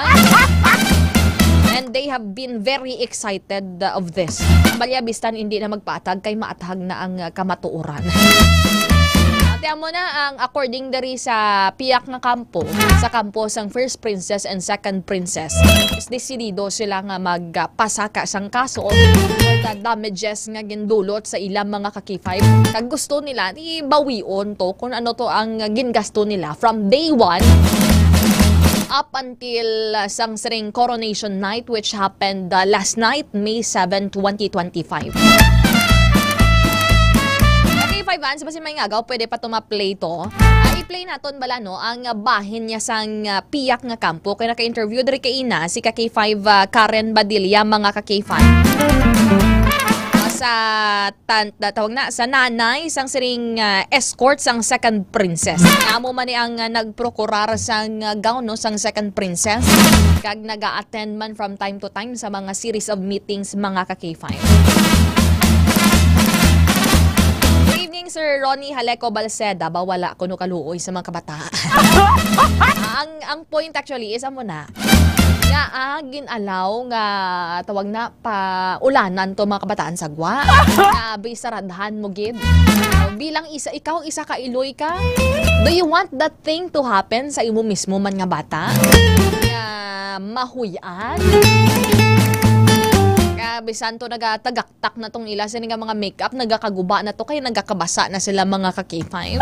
S1: And they have been very excited of this. Balyabistan hindi na magpatag kay maatag na ang kamatuoran. Tiyan mo na ang according dari sa piyak na kampo, sa kampo sang First Princess and Second Princess, is desidido sila nga magpasaka sang kaso for the damages nga gindulot sa ilang, mga ka-K5. Kag gusto nila ibawion to kung ano to ang gingasto nila from day 1 up until sang siring coronation night, which happened last night, May 7, 2025. Okay, 5 fans, basta may ngagaw, pwede pa tumaplay to. I-play naton bala no, ang bahin niya sang piyak nga kampo. Kaya naka-interview dari kay ina, si ka-K5 Karen Badilla, mga ka-K5. Sa tawag na sa nanay sang siring escort sang Second Princess. Amo man ni ang nagprokurar sang gown no sang Second Princess kag naga-attend man from time to time sa mga series of meetings, mga ka-K5. Good evening, Sir Ronnie Haleco Balseda. Bawala kuno kaluoy sa mga kabataan. ang point actually is amo na nga ginalaw nga tawag na pa ulanan to, mga kabataan sagwa. Abi saradhan mo gid. Bilang ikaw isa ka iloy ka. Do you want that thing to happen sa imo mismo man nga bata? Nga mahuyan? Nga bisan to nagatagaktak na tong ila sa nga mga makeup, nagakaguba na to kaya nagakabasa na sila mga ka-K5.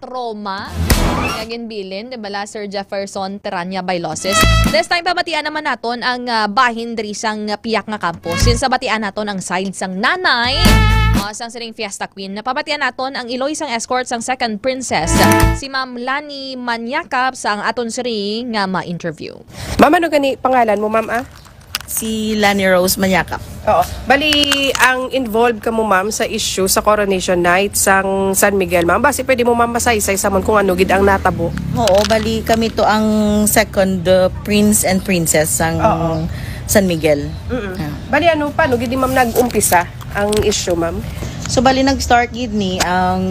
S1: Trauma. Kaya ginbilin, di ba Sir Jefferson Terania Bailosis. This time pabatian naman naton ang bahin diri sang piyak nga campus. Since batian naton ang side sang nanay sang siring Fiesta Queen. Napabatian naton ang Iloy sang escort sang second princess, si Ma'am Lani Manyakap sang aton siring nga ma-interview.
S13: Ma'am, ano gani pangalan mo, ma'am,
S14: Si Lani Rose Manyakap.
S13: Oo. Bali, ang involved ka mo, ma'am, sa issue sa Coronation Night sang San Miguel, ma'am. Basi pwede mo, ma'am, masaysay sa kung ano gid ang natabo.
S14: Oo, bali kami to ang second prince and princess sang San Miguel.
S13: Bali, paano gid ma'am nag-umpisa ang issue, ma'am?
S14: So, bali nag-start gid ni ang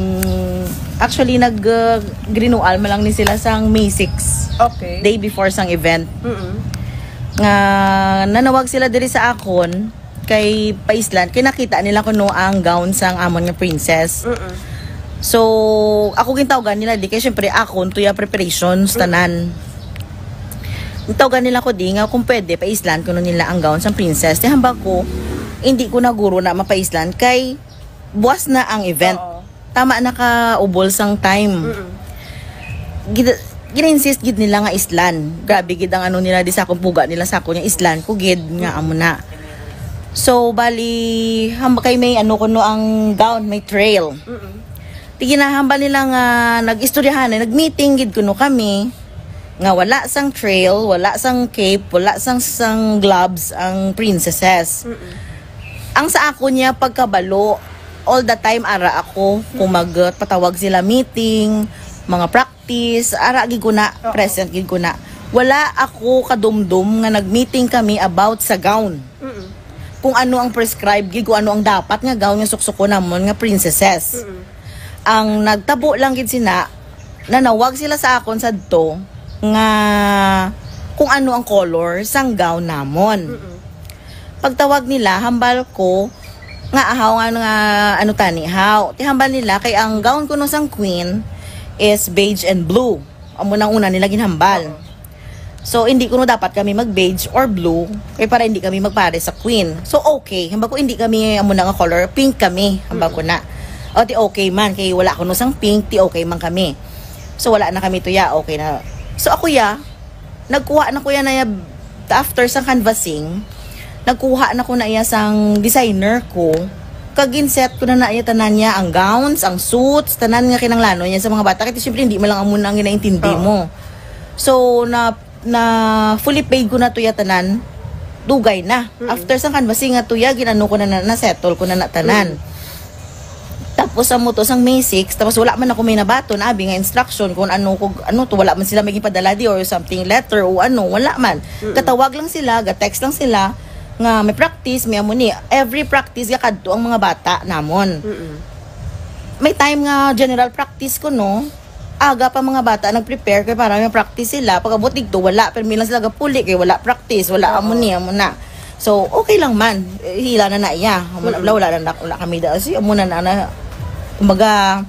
S14: actually nag-renewal man lang ni sila sang May 6.
S13: Okay.
S14: Day before sang event. Nga nanawag sila diri sa akon kay Paislan kay nakita nila kuno ang gown sang amon nga princess. So ako gintawgan nila di kay syempre akon tuya preparations tanan. Gintawgan nila ko di nga kung pwede Paislan kuno nila ang gown sang princess. Di hambak ko hindi ko na guro na mapaislan kay buwas na ang event. Tama na ka ubol sang time. Gina-insist gid nila nga islan. Grabe gid ang ano nila di sa akong puga nila sa akong islan ko gid nga amo na. So bali kay may ano kuno ang gown may trail. Di ginahambal nila nga nag-istoryahan nag-meeting gid kuno kami nga wala sang trail, wala sang cape, wala sang gloves ang princesses. Ang sa ako niya pagkabalo all the time ara ako kung magpatawag sila meeting, mga practice, ara gid ko na, present gid ko na. Wala ako kadumdum nga nag-meeting kami about sa gown. Kung ano ang prescribed gid, kung ano ang dapat nga gown nga suksoko namon nga princesses. Ang nagtabo lang gid sina, nanawag sila sa akon sadto nga kung ano ang color sang gown namon. Pagtawag nila, hambal ko nga ahaw nga ano tani, how. Ti hambal nila kay ang gown kuno sang queen is beige and blue. Amo nang una nila ginhambal. So hindi kuno dapat kami mag beige or blue kay para hindi kami magpare sa queen. So okay, hambal ko hindi kami amo na nga color, pink kami, hambal ko na. O ti okay man kay wala kuno sang pink, ti okay man kami. So wala na kami tuya, okay na. So ako nagkuha na ko ya na after sa canvassing, nagkuha na ko na iya sang designer ko. Kag-inset ko na tanan niya ang gowns, ang suits, tanan nga kinanglano niya sa mga bata. Kasi syempre hindi mo lang amuna ang ginaintindi mo. So na fully paid ko na tuya tanan, dugay na. After sang canvassing nga tuya, ginano ko na settle ko na tanan. Tapos sa moto sang May 6, tapos wala man ako may nabaton, abi nga instruction kung ano to, wala man sila may padala di or something letter o ano, wala man. Katawag lang sila, ga-text lang sila nga may practice, may amuni. Every practice ga kadto ang mga bata namon. May time nga general practice ko no. Aga pa mga bata nag-prepare kay para may practice sila. Pagabot dito wala, pero lang sila gapuli kay wala practice, wala amuni amuna. So okay lang man. Hila na iya. Wala kami da si amuna na kumbaga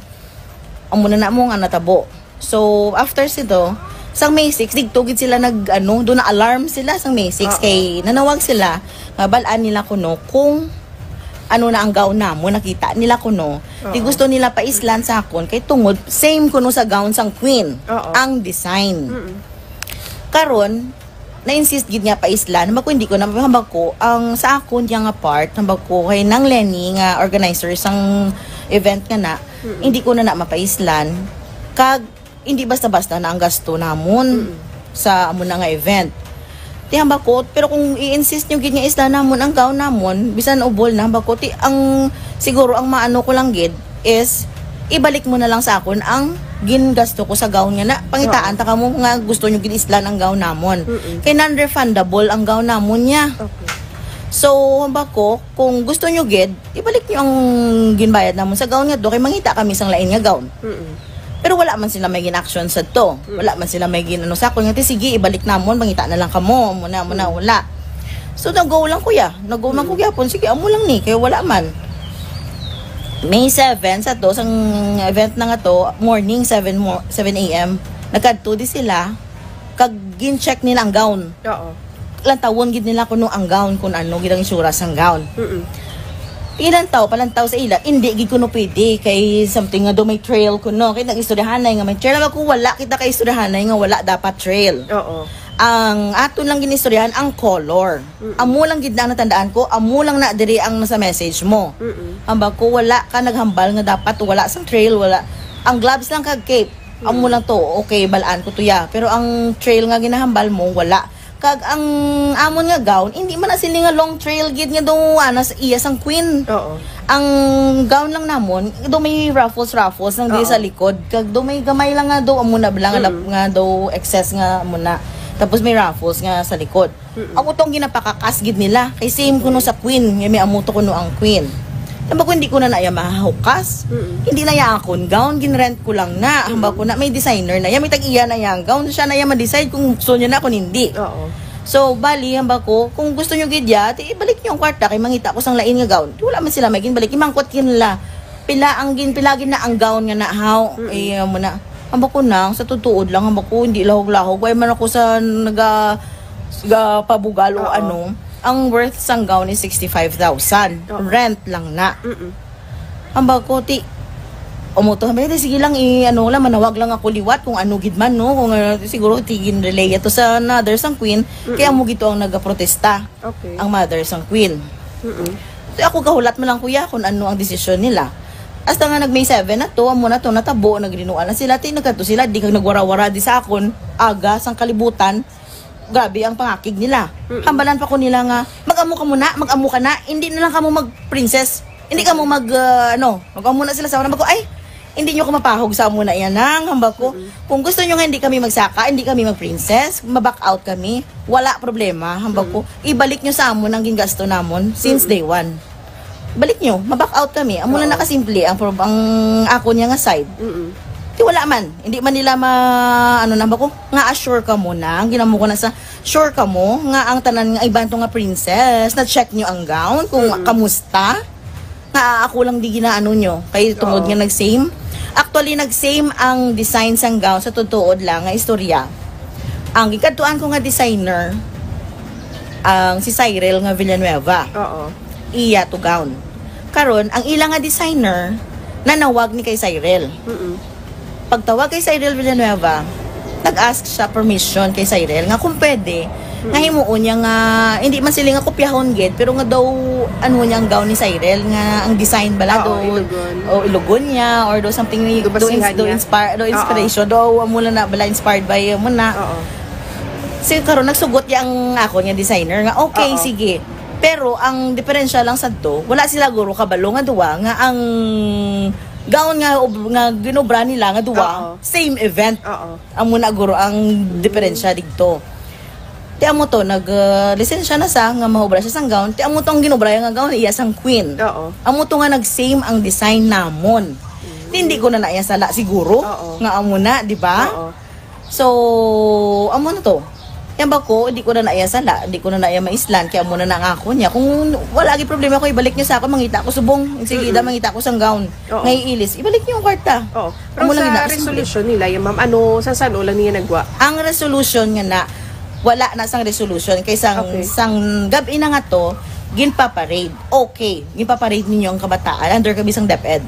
S14: amuna na mo nga natabo. So after sito sang May 6, digtugid sila doon na alarm sila sang May 6 kay nanawag sila, balaan nila kuno kung ano na ang gown namo, nakita nila kuno. Di gusto nila paislan sa akon kay tungod same kuno sa gown sang queen ang design. Karon na-insist gid nga paislan, hindi ko na hambag ko ang sa akon yang part, hambag ko kay nang Lenny nga organizer sang event nga na, hindi ko na mapaislan kag hindi basta-basta na ang gasto namon sa amo na nga event. Ti hambakot, pero kung i-insist nyo gid nga isla namon ang gown namon, bisan ubol na hambakot, ang siguro ang maano ko lang gid is ibalik mo na lang sa akon ang gingasto ko sa gown nga na pangitaan ta kamo nga gusto nyo gid islan ang gown namon. Kay non-refundable ang gown namon niya. So hambako, kung gusto nyo gid, ibalik nyo ang ginbayad namon sa gown nga do kay mangita kami sang lain nga gown. Pero wala man sila may gin-action sa to. Wala man sila may ginano sa ako. Nga sige, ibalik namon, mangita na lang kamo. Muna, wala. So, nag-go lang kuya. Nag-go lang kuya po. Sige, amo lang ni. Kaya wala man. May 7 sa to, sang event na nga to, morning, 7 a.m. Nagkadto di sila. Kag gin-check nila ang gown. lantawon gid nila kuno ang gown kun ano gid ang isura sang gown. Ilan palantaw sa ila, hindi gid kuno pwede kay something nga do may trail kuno kay nag-istoryahanay nga may trail ako wala kita kay istoryahanay nga wala dapat trail.
S13: Oo.
S14: Ang ato lang ginistoryahan ang color. Amo lang gid na natandaan ko, amo lang na diri ang nasa message mo. Amba ko wala ka naghambal nga dapat wala sang trail, wala. Ang gloves lang kag cape. Amo lang to, okay, balaan ko to ya. Pero ang trail nga ginahambal mo wala. Kag ang amon nga gown hindi man na sila nga long trail gid nga do ana sa iya sang queen.
S13: Oo.
S14: Ang gown lang namon do may ruffles nang di sa likod kag do may gamay lang nga do amo na bilang nga do excess nga amo na tapos may ruffles nga sa likod. Ako tong ginapakakas gid nila kay same kuno sa queen nga may amo to kuno ang queen. Tamba ko hindi ko na naya mahukas. Hindi na ya akon gown ginrent ko lang na. Hamba ko na may designer na ya may tag-iya na yang gown siya na ya ma-decide kung gusto niya na kung hindi.
S13: Oo.
S14: So bali hamba ko kung gusto niyo gid ya, ibalik niyo ang kwarta kay mangita ko sang lain nga gown. Wala man sila may ginbalik imangkot kinla. Pilagin na ang gown nga nahaw. Mo na. Hamba ko na sa tutuod lang hamba ko hindi lahog-lahog. Way man ako sa pabugal o ano. Ang worth sang gown is 65,000. Rent lang na. Hamba ko ti umuto hamba sige lang ano lang manawag lang ako liwat kung ano gid man no kung siguro tigin relay to sa mother sang queen kaya mo gito ang nagaprotesta.
S13: Okay.
S14: Ang mother sang queen. So ako kahulat man lang kuya kung ano ang desisyon nila. Hasta nga nag May 7 na to, amo na to natabo nagrinuan na sila ti nagkadto sila di kag nagwara-wara di sa akon aga sang kalibutan. Grabe ang pangakig nila. Hambalan pa ko nila nga, mag-amo ka na, hindi na lang kamo mag-princess. Hindi ka mo mag-amo na sila sa una. Ay, hindi nyo ko mapahog sa amo na yan ang hamba ko. Kung gusto nyo nga hindi kami magsaka, hindi kami mag-princess, maback out kami, wala problema, hamba ko. Ibalik nyo sa amo nang gingasto namon since day one. Balik nyo, maback out kami. Amo na nakasimple ang ako niya nga side. Di wala man. Hindi man nila nga assure ka mo na. Ang ginamo ko na sa sure ka mo nga ang tanan nga ibanto nga princess na check nyo ang gown kung kamusta. Nga ako lang di ginaano nyo. Kay tungod nga nag-same. Actually nag-same ang design sang gown sa tutuod lang nga istorya. Ang gikadtuan ko nga designer ang si Cyril nga Villanueva. Iya to gown. Karon ang ilang nga designer nanawag ni kay Cyril. Pagtawag kay Cyril Villanueva, nag-ask siya permission kay Cyril nga kung pwede nga himuon niya nga hindi man sila nga kopyahon gid pero nga daw ano niya ang gown ni Cyril nga ang design bala do o ilugon niya or do something do inspiration do mula na bala inspired by mo na. Sige karon nagsugot niya ang ako niya designer nga okay sige. Pero ang diferensya lang sadto wala sila guro kabalo nga duwa nga ang gown nga ginobra nila nga duwa same event. Amo na guro ang diferensya didto. Ti amo to lisensya na sa nga mahobra siya sang gown. Ti amo to ang ginobra nga gown iya sang queen. Amo to nga nag-same ang design namon. Hindi ko na naya sala siguro nga amo na, di ba? So amo na to. Yan ba ko, hindi ko na naya sala, hindi ko na naya maislan, kaya muna na nga ako niya. Kung wala yung problema ko, ibalik niyo sa ako, mangita ko subong. Sige, mangita ko sang gown. Ngay ilis, ibalik niyo yung kwarta.
S13: Pero sa resolution nila, yung ma'am, saan ulan niya nagwa?
S14: Ang resolution nga na, wala na sang resolution. Kay sang gabi na nga to, ginpa-parade. Okay, ginpa-parade ninyo ang kabataan, under kami sang DepEd.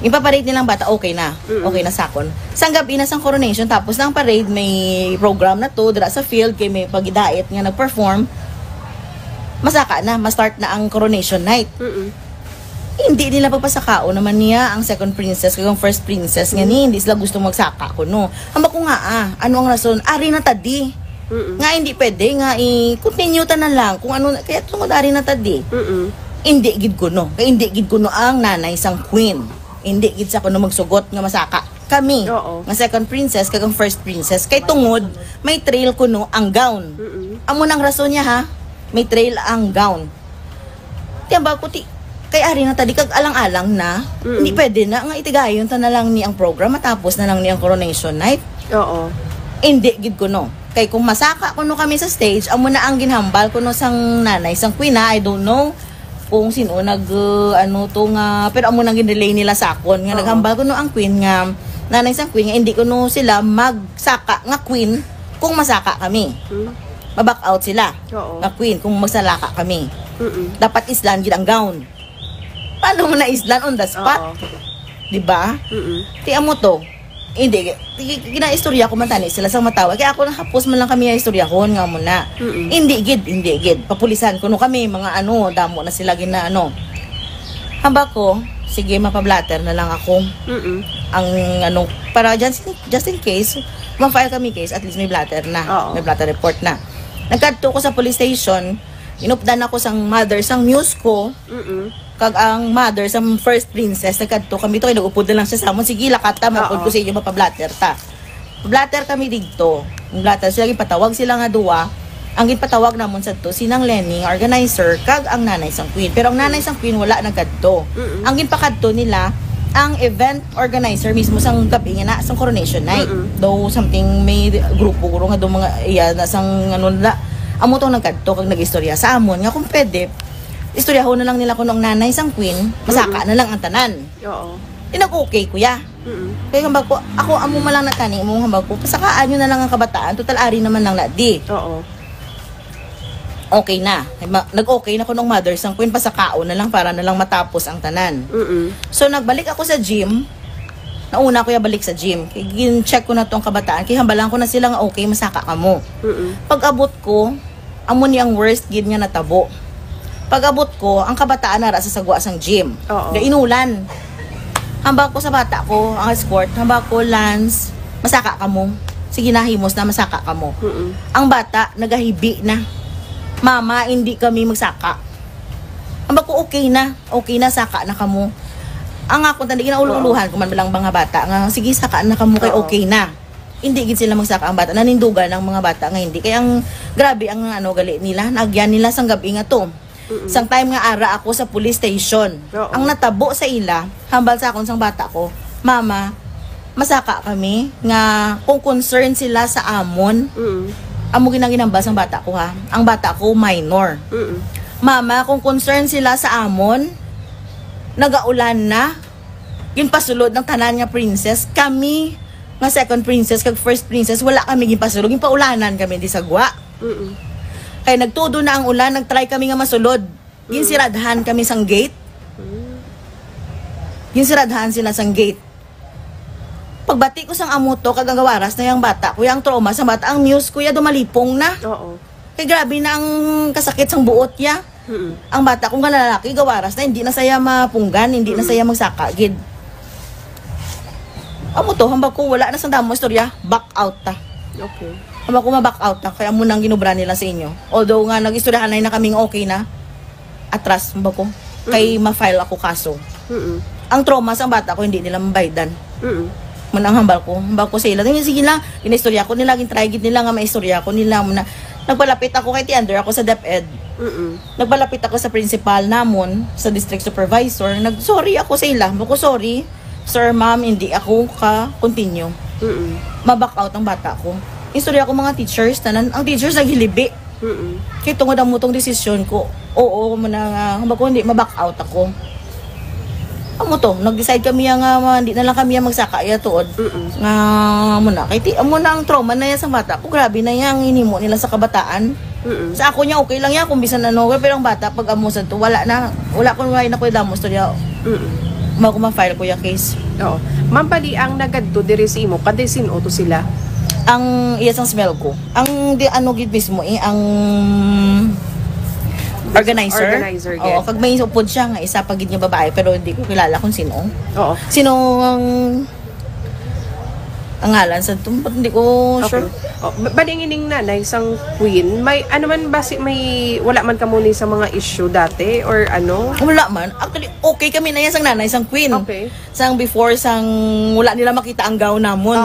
S14: Ipaparade nilang bata, okay na. Okay na sakon. Sang gabi na sang coronation, tapos ng parade, may program na to, dira sa field, kay may pagidait nga nag-perform. Masaka na, ma-start na ang coronation night. Hindi nila pagpasakao naman niya ang second princess, kaya ang first princess nga ni, hindi sila gusto magsaka ko, no. Hamba ko nga, ano ang rason? Ari na tadi. Nga hindi pwede, nga i-continue ta na lang, kung ano, kaya tungod ari na tadi. Hindi gid ko, no. Kaya hindi gid ko, no, ang nanay sang queen. Hindi gid sa kuno magsugot nga masaka kami nga second princess kagang first princess kay tungod may trail kuno ang gown. Amo nang rason niya ha, may trail ang gown. Tiyamba ko kay ari na tadi kag alang-alang na hindi pwede na nga itigayon ta na lang ni ang program matapos na lang ni ang coronation night. Hindi gid kuno kay kung masaka kuno kami sa stage amo na ang ginhambal kuno sang nanay sang queen ha, I don't know kung sino pero amo nang ginrelay nila sa akon nga naghambal ko no ang queen nga nanay sang queen nga hindi ko no sila magsaka nga queen kung masaka kami. maback out sila.
S13: Oo.
S14: Na queen kung magsalaka kami. Dapat islan gid ang gown. Paano mo na islan on the spot? Di ba? Tiyan mo to. Hindi, gina-istorya ko man tani sila sa matawag. Kaya ako hapos man lang kami ang istorya ko nga muna. Hindi gid. Papulisan ko no kami mga damo na sila gina Hamba ko, sige mapablatter na lang ako. Ang para just in case, ma-file kami case, at least may blatter na. May blatter report na. Nagkadto ko sa police station, inupdan ako sang mother sang news ko. Kag ang mother sa first princess nagkadto kami to kay nag-upod na lang siya sa amon, sige lakata mapod ko sa inyo mapablatter ta. Blatter kami dito. Ang blatter sila gipatawag sila nga duwa. Ang gipatawag namon sa to sinang Lenny organizer kag ang nanay sang queen. Pero ang nanay sang queen wala nagkadto. Ang ginpakadto nila ang event organizer mismo sang gabi nga na sang coronation night. Though something may grupo nga do mga na sang nila. Amo tong nagkadto kag nagistorya sa amon nga kung pwede istoryahon na lang nila kung ang nanay sang queen masaka na lang ang tanan.
S13: Oo.
S14: Okay kuya. Kaya hambag ko ako amo man lang natani mo hambag ko pasakaan nyo na lang ang kabataan total ari naman lang di.
S13: Oo.
S14: Okay na. Nag-okay na ko nung mother sang queen pasakao na lang para na lang matapos ang tanan. So nagbalik ako sa gym. Nauna ko ya balik sa gym. Gin-check ko na tong kabataan kay hambalan ko na sila nga okay masaka kamo. Pag-abot ko amo ni ang worst gid nga natabo. Pag-abot ko, ang kabataan na sa sagwa sang gym. Inulan. Hambak ko sa bata ko, ang escort, hambak ko, Lance, masaka ka mo. Sige na, himos na, masaka ka mo. Ang bata, nagahibi na. Mama, hindi kami magsaka. Hambak ko, okay na, saka na ka mo. Ang ako, tanda, ginaululuhan ko man bilang mga bata, nga, sige, saka na ka mo, kay okay na. Hindi gid sila magsaka ang bata, nanindugan ng mga bata nga hindi. Kaya ang, grabe ang gali nila, nagyan nila sang gabi nga to. Sang time nga ara ako sa police station. Ang natabo sa ila, hambal sa akong sang bata ko, mama, masaka kami nga kung concerned sila sa amon. Amo ginambal sang bata ko ha. Ang bata ko minor. Mama, kung concerned sila sa amon, nagaulan na, ginpasulod ng tanan nga princess, kami nga second princess kag first princess, wala kami ginpasulod, ginpaulanan kami di sagwa. Kaya nagtudo na ang ulan, nagtry kami nga masulod. Ginsiradhan kami sang gate. Ginsiradhan sila sang gate. Pagbati ko sang amuto, kagagawaras na yung bata, kuya ang trauma sa bata, ang news kuya dumalipong na. Kaya grabe na ang kasakit sang buot ya. Ang bata kung lalaki, gawaras na, hindi na saya mapunggan, hindi na saya magsaka, gid. Amuto, hambag ko, wala na sang damo istorya, back out ta.
S13: Okay.
S14: Hamba ko ma-back out na, kaya munang ginubra nila sa inyo. Although nga, nag-istoryahan na kaming okay na, atras, hamba ko, kay ma-file ako kaso. Ang trauma sa bata ko, hindi nila mabaydan. Munang hambal ko sa ila. Sige lang, gina-istorya ko nila, gin-try nila nga ma-istorya ko nila. Nagpalapit ako kay Tiander, ako sa DepEd. Nagpalapit ako sa principal namon, sa district supervisor. Sorry ako sa ila. Hamba ko, sorry, sir, ma'am, hindi ako ka-continue. Ma-back out ang bata ko. Istorya ko mga teachers, tanan, ang teachers naghilibi. Kaya tungod ang mutong desisyon ko, oo, hamba ko, hindi, ma-back out ako. Amo to, nag-decide kami nga, hindi na lang kami magsaka, tuod. Nga, muna, kaya muna ang trauma na yan sa bata ko, grabe na yan, hinimo nila sa kabataan. Sa ako niya, okay lang yan, kung bisan pero ang bata, pag amusan to, wala ko na ko yung damo, istorya. Bago ma-file ko yung case.
S13: Oo. Ma'am, pali ang nagadto diri sa imo, kada sino to sila?
S14: Ang iyas ang smell ko. Ang gid mismo ang organizer. Oo, kag may upod siya nga isa pagid niya babae pero hindi ko kilala kung sino.
S13: Oo.
S14: Sino ang ngalan sa hindi ko sure.
S13: Bading ining nanay sang queen, may ano man basi may wala man kamo ni sa mga issue dati or ano?
S14: Wala man. Actually, okay kami na yan sang nanay sang queen.
S13: Okay.
S14: Sang before sang wala nila makita ang gown namon.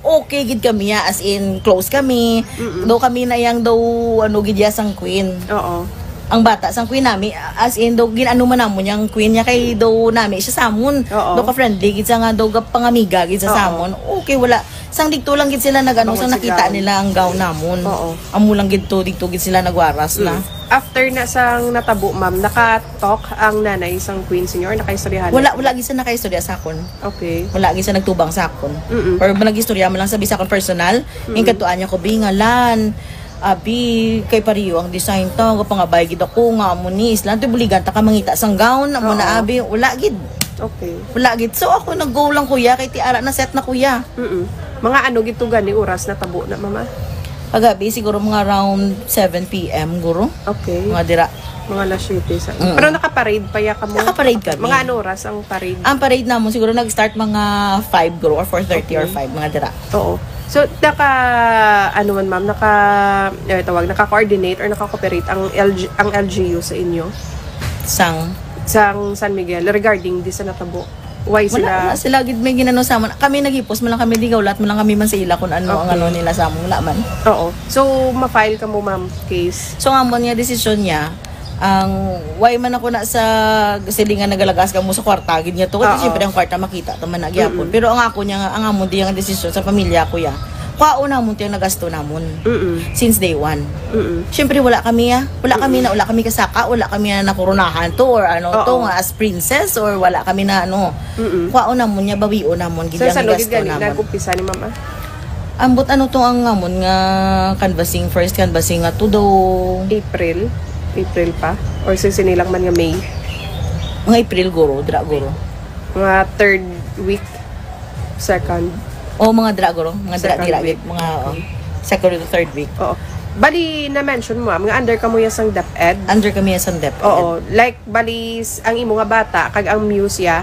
S14: Okay gid kami ya, as in close kami. Do kami na yang do gid ya sang queen. Ang bata sang queen nami, as in do ginano man namon yang queen niya kay do nami siya samon. Do ka friendly gid sa nga do pangamiga gid sa samon. Okay, wala sang digto lang gid sila nagano sang nakita nila ang gown namon. Amo lang gid to digto gid sila nagwaras na.
S13: After na sang natabo, ma'am, naka-talk ang nanay sang queen senior, nakaistoryahan?
S14: Wala gid sa nakaistorya sa akon.
S13: Okay.
S14: Wala gid sa nagtubang sa akon. Or nag-istorya man lang sa bisakon personal. Yung katuan niya ko bingalan. Abi, kay pariyo ang design to, kapangabay gid ako nga mo ni Islan, to buligan ta ka mangita sang gown, amo na abi, wala gid.
S13: Okay.
S14: Wala gid. So ako nag-go lang kuya, kay ti ara na set na kuya.
S13: Mga ano gid to gani oras na tabo na mama?
S14: Pagabi siguro mga around 7 PM guro.
S13: Okay.
S14: Mga dira.
S13: Mga alas 7 sa. Pero naka-parade pa ya ka mo?
S14: Naka-parade kami.
S13: Mga ano oras ang parade?
S14: Ang parade namon siguro nag-start mga 5 guro or 4:30 or 5 mga dira.
S13: Oo. So ano man ma'am, naka-coordinate or naka-cooperate ang LGU sa inyo? Sang San Miguel regarding di sa natabo. Why
S14: wala sila gid may ginano sa amon. Kami nagipos man lang kami digaw lat man lang kami man sa ila kun ano ang ano nila sa amon wala man.
S13: Oo. So ma-file ka mo ma'am case.
S14: So ang amon niya desisyon niya ang why man ako na sa silingan nagalagas ka mo sa kwarta gid niya to kasi syempre ang kwarta makita taman na gyapon. Pero ang ako niya ang amon di ang desisyon sa pamilya ko ya. Kwao na mo tiyang nagasto namon. Since day one. Syempre wala kami wala kami kasaka, wala kami na nakoronahan to or ano to nga as princess or wala kami na ano. Kwao na mo niya bawion namon gid ang gasto namon.
S13: Nag-umpisa ni mama.
S14: Ambot ano to ang amon nga first canvassing nga to do
S13: April pa or sinilang man nga May.
S14: Mga April guro,
S13: Mga third week, second.
S14: Mga dragoro, mga second to third week.
S13: Oo. Bali na-mention mo, mga under ka mo yung DepEd?
S14: Under kami yung DepEd.
S13: Oo. Like, bali, ang imo nga bata, kag ang Musia,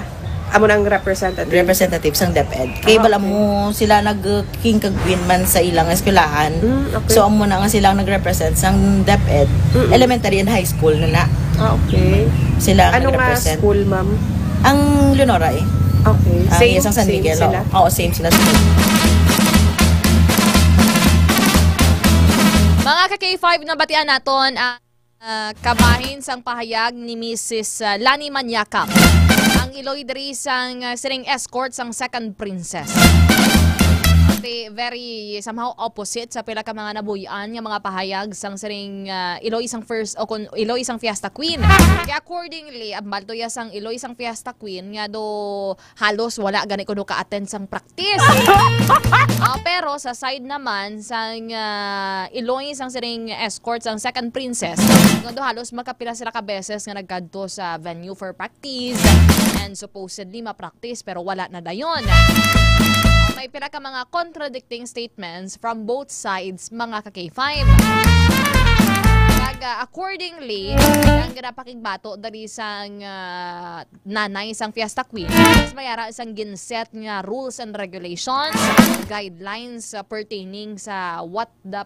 S13: amo nang representative.
S14: Representative sang DepEd. Kaya bala mo sila nag-king kagwin man sa ilang eskwelahan.
S13: Okay.
S14: So, amo na nga silang nag-represent sang DepEd. Elementary and high school na.
S13: Okay.
S14: Sila
S13: ano
S14: nag-represent.
S13: Ano nga school, ma'am?
S14: Ang Leonora eh.
S13: Okay.
S14: Same San Miguel.
S13: Sila?
S14: Oo, same sila.
S1: Mga ka-K5 na batian naton kabahin sang pahayag ni Mrs. Lani Manyakap. Ang iloy diri sang sining escort sang second princess. Very somehow opposite sa pila ka mga nabuyan nga mga pahayag sang sining iloy isang first o kun iloy isang fiesta queen. Kaya accordingly ambal to ya sang iloy isang fiesta queen nga do halos wala gani kuno ka-attend sang practice. Pero sa side naman sang iloy isang sining escort sang second princess do halos makapila sila ka beses nga nagkadto sa venue for practice and supposedly ma-practice pero wala na dayon. May pila ka mga contradicting statements from both sides mga ka-K5. Accordingly, ang ginapakigbato dari sang nanay sang fiesta queen, mas mayara isang ginset nga rules and regulations, guidelines pertaining sa what the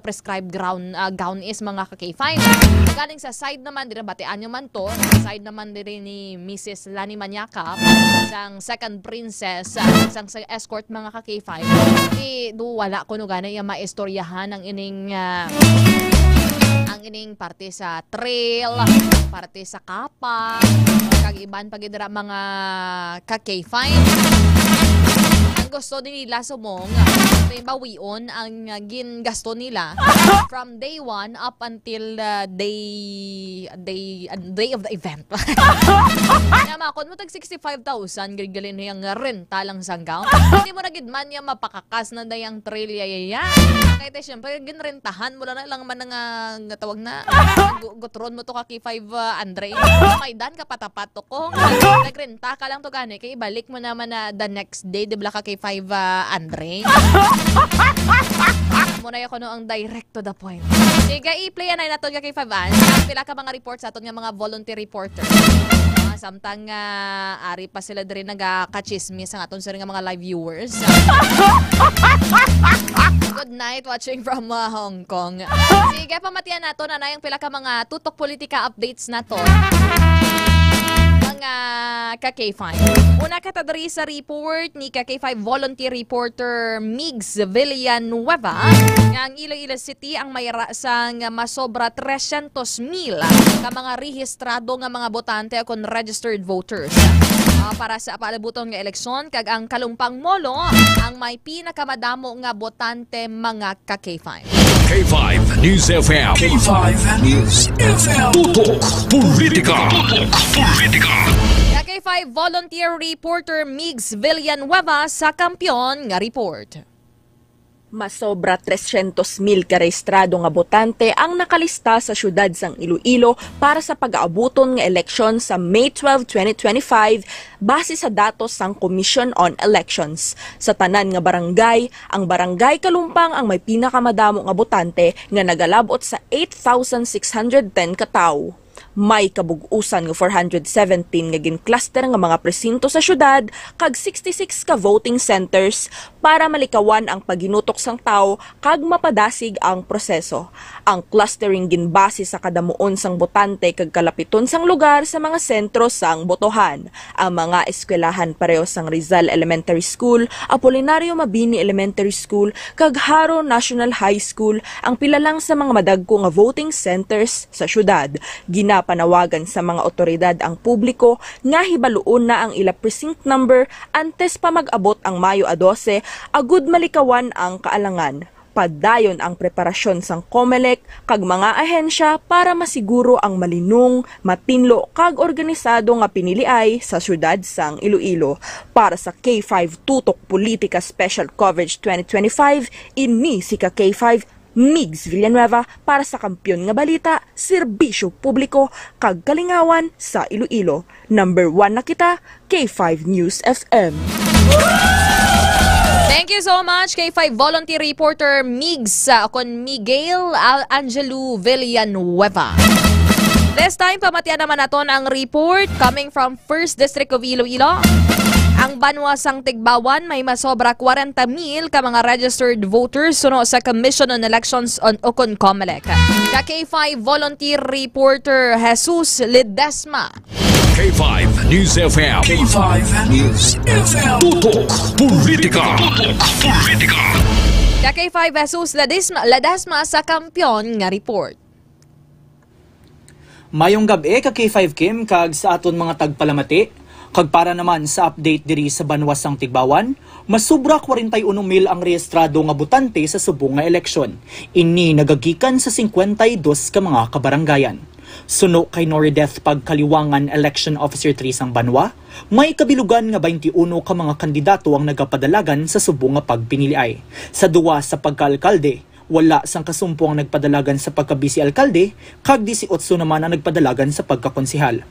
S1: prescribed gown is mga ka-K5. Galing sa side naman dire batian nyo man to, sa side naman dire ni Mrs. Lani Manyakap, sang second princess, sang escort mga ka-K5. Wala kuno gana yung maistoryahan ang ining parte sa trail, parte sa kapa, kag-iban pagidra mga ka-K5. Ang gusto nila sumong, bawion ang gingasto nila from day 1 up until day of the event. Namakon mo tag 65,000 gigalin na yung renta lang sang gown. Hindi mo na gidman niya mapakakas na dayang trail yaya. Kaya siyempre ginrentahan mo na lang man nga tawag na gutron mo to ka K5 Andre. Maidan ka patapat to ko. Nagrenta ka lang to gani kay ibalik mo naman na the next day di ba ka K5 Andre. Muna yung kuno ang direct to the point. Sige, i-play na nato ka K5 Ans. Pila ka mga reports aton nga mga volunteer reporter. Samtang ari pa sila diri nagaka-chismis ang aton sa mga live viewers. Good night watching from Hong Kong. Sige, pamatian nato na yung pila ka mga tutok politika updates nato. Mga ka-K5. Una katadari sa report ni ka-K5 volunteer reporter Migs Villanueva. Ang Iloilo City ang mayra sang masobra 300,000 ka mga rehistrado nga mga botante o registered voters. Para sa paalabuton nga eleksyon kag ang Kalumpang Molo ang may pinakamadamo nga botante mga ka-K5.
S2: K5 News FM. K5 News FM. Tutok Politika.
S1: K5 volunteer reporter Migs Villanueva sa Kampiyon nga report.
S15: Masobra 300,000 karehistrado nga botante ang nakalista sa syudad sang Iloilo para sa pag-aabuton nga eleksyon sa May 12, 2025 base sa datos sang Commission on Elections. Sa tanan nga barangay, ang barangay Kalumpang ang may pinakamadamo nga botante nga nagalabot sa 8,610 katawo. May kabug-usan nga 417 nga gin-cluster nga mga presinto sa syudad kag 66 ka voting centers para malikawan ang paginutok sang tao kag mapadasig ang proseso. Ang clustering ginbase sa kadamuon sang botante kag kalapiton sang lugar sa mga sentro sang botohan. Ang mga eskwelahan pareho sang Rizal Elementary School, Apolinario Mabini Elementary School kag Haro National High School ang pila lang sa mga madagko nga voting centers sa syudad. Panawagan sa mga otoridad ang publiko nga hibaluon na ang ila precinct number antes pa mag-abot ang Mayo 12 agud malikawan ang kaalangan. Padayon ang preparasyon sang COMELEC kag mga ahensya para masiguro ang malinong, matinlo kag organisado nga piniliay sa syudad sang Iloilo. Para sa K5 Tutok Politika Special Coverage 2025, ini si K5 Migs Villanueva para sa Kampiyon nga Balita, Serbisyo Publiko, kag Kalingawan sa Iloilo. Number 1 na kita, K5 News FM.
S1: Thank you so much, K5 Volunteer Reporter Migs akon Miguel Angelo Villanueva. This time, pamatian naman naton ang report coming from 1st District of Iloilo. Ang banwa sang Tigbawan may masobra 40,000 ka mga registered voters suno sa Commission on Elections on Okon Comelec. Ka K5 Volunteer Reporter Jesus Ledesma.
S2: K5 News FM. K5 News FM. Tutok Politika. Tutok Politika.
S1: Ka K5 Jesus Ledesma sa Kampiyon nga report.
S16: Mayong gabi ka K5 Kim kag sa aton mga tagpalamati. Kag para naman sa update diri sa banwas sang Tigbawan, masubra 41,000 ang rehistrado nga botante sa subong nga eleksyon. Ini nagagikan sa 52 ka mga kabaranggayan. Suno kay Norideth Pagkaliwangan Election Officer 3 sang Banwa, may kabilugan nga 21 ka mga kandidato ang nagapadalagan sa subong nga pagpiniliay. Sa duwa sa pagkaalkalde, wala sang kasumpo ang nagpadalagan sa pagkabisi alkalde, kag 18 naman ang nagpadalagan sa pagkakonsihal.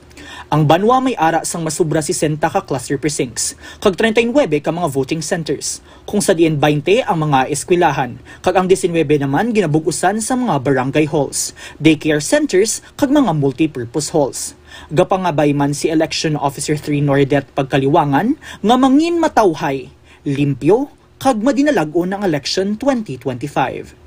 S16: Ang Banwa may ara sang masubra 60 ka cluster precincts, kag 39 ka mga voting centers, kung sa diin 20 ang mga eskwelahan, kag ang 19 naman ginabugusan sa mga barangay halls, daycare centers, kag mga multipurpose halls. Gapangabay man si Election Officer 3 Norideth Pagkaliwangan nga mangin matawhay, limpyo, kag madinalagon ang election 2025.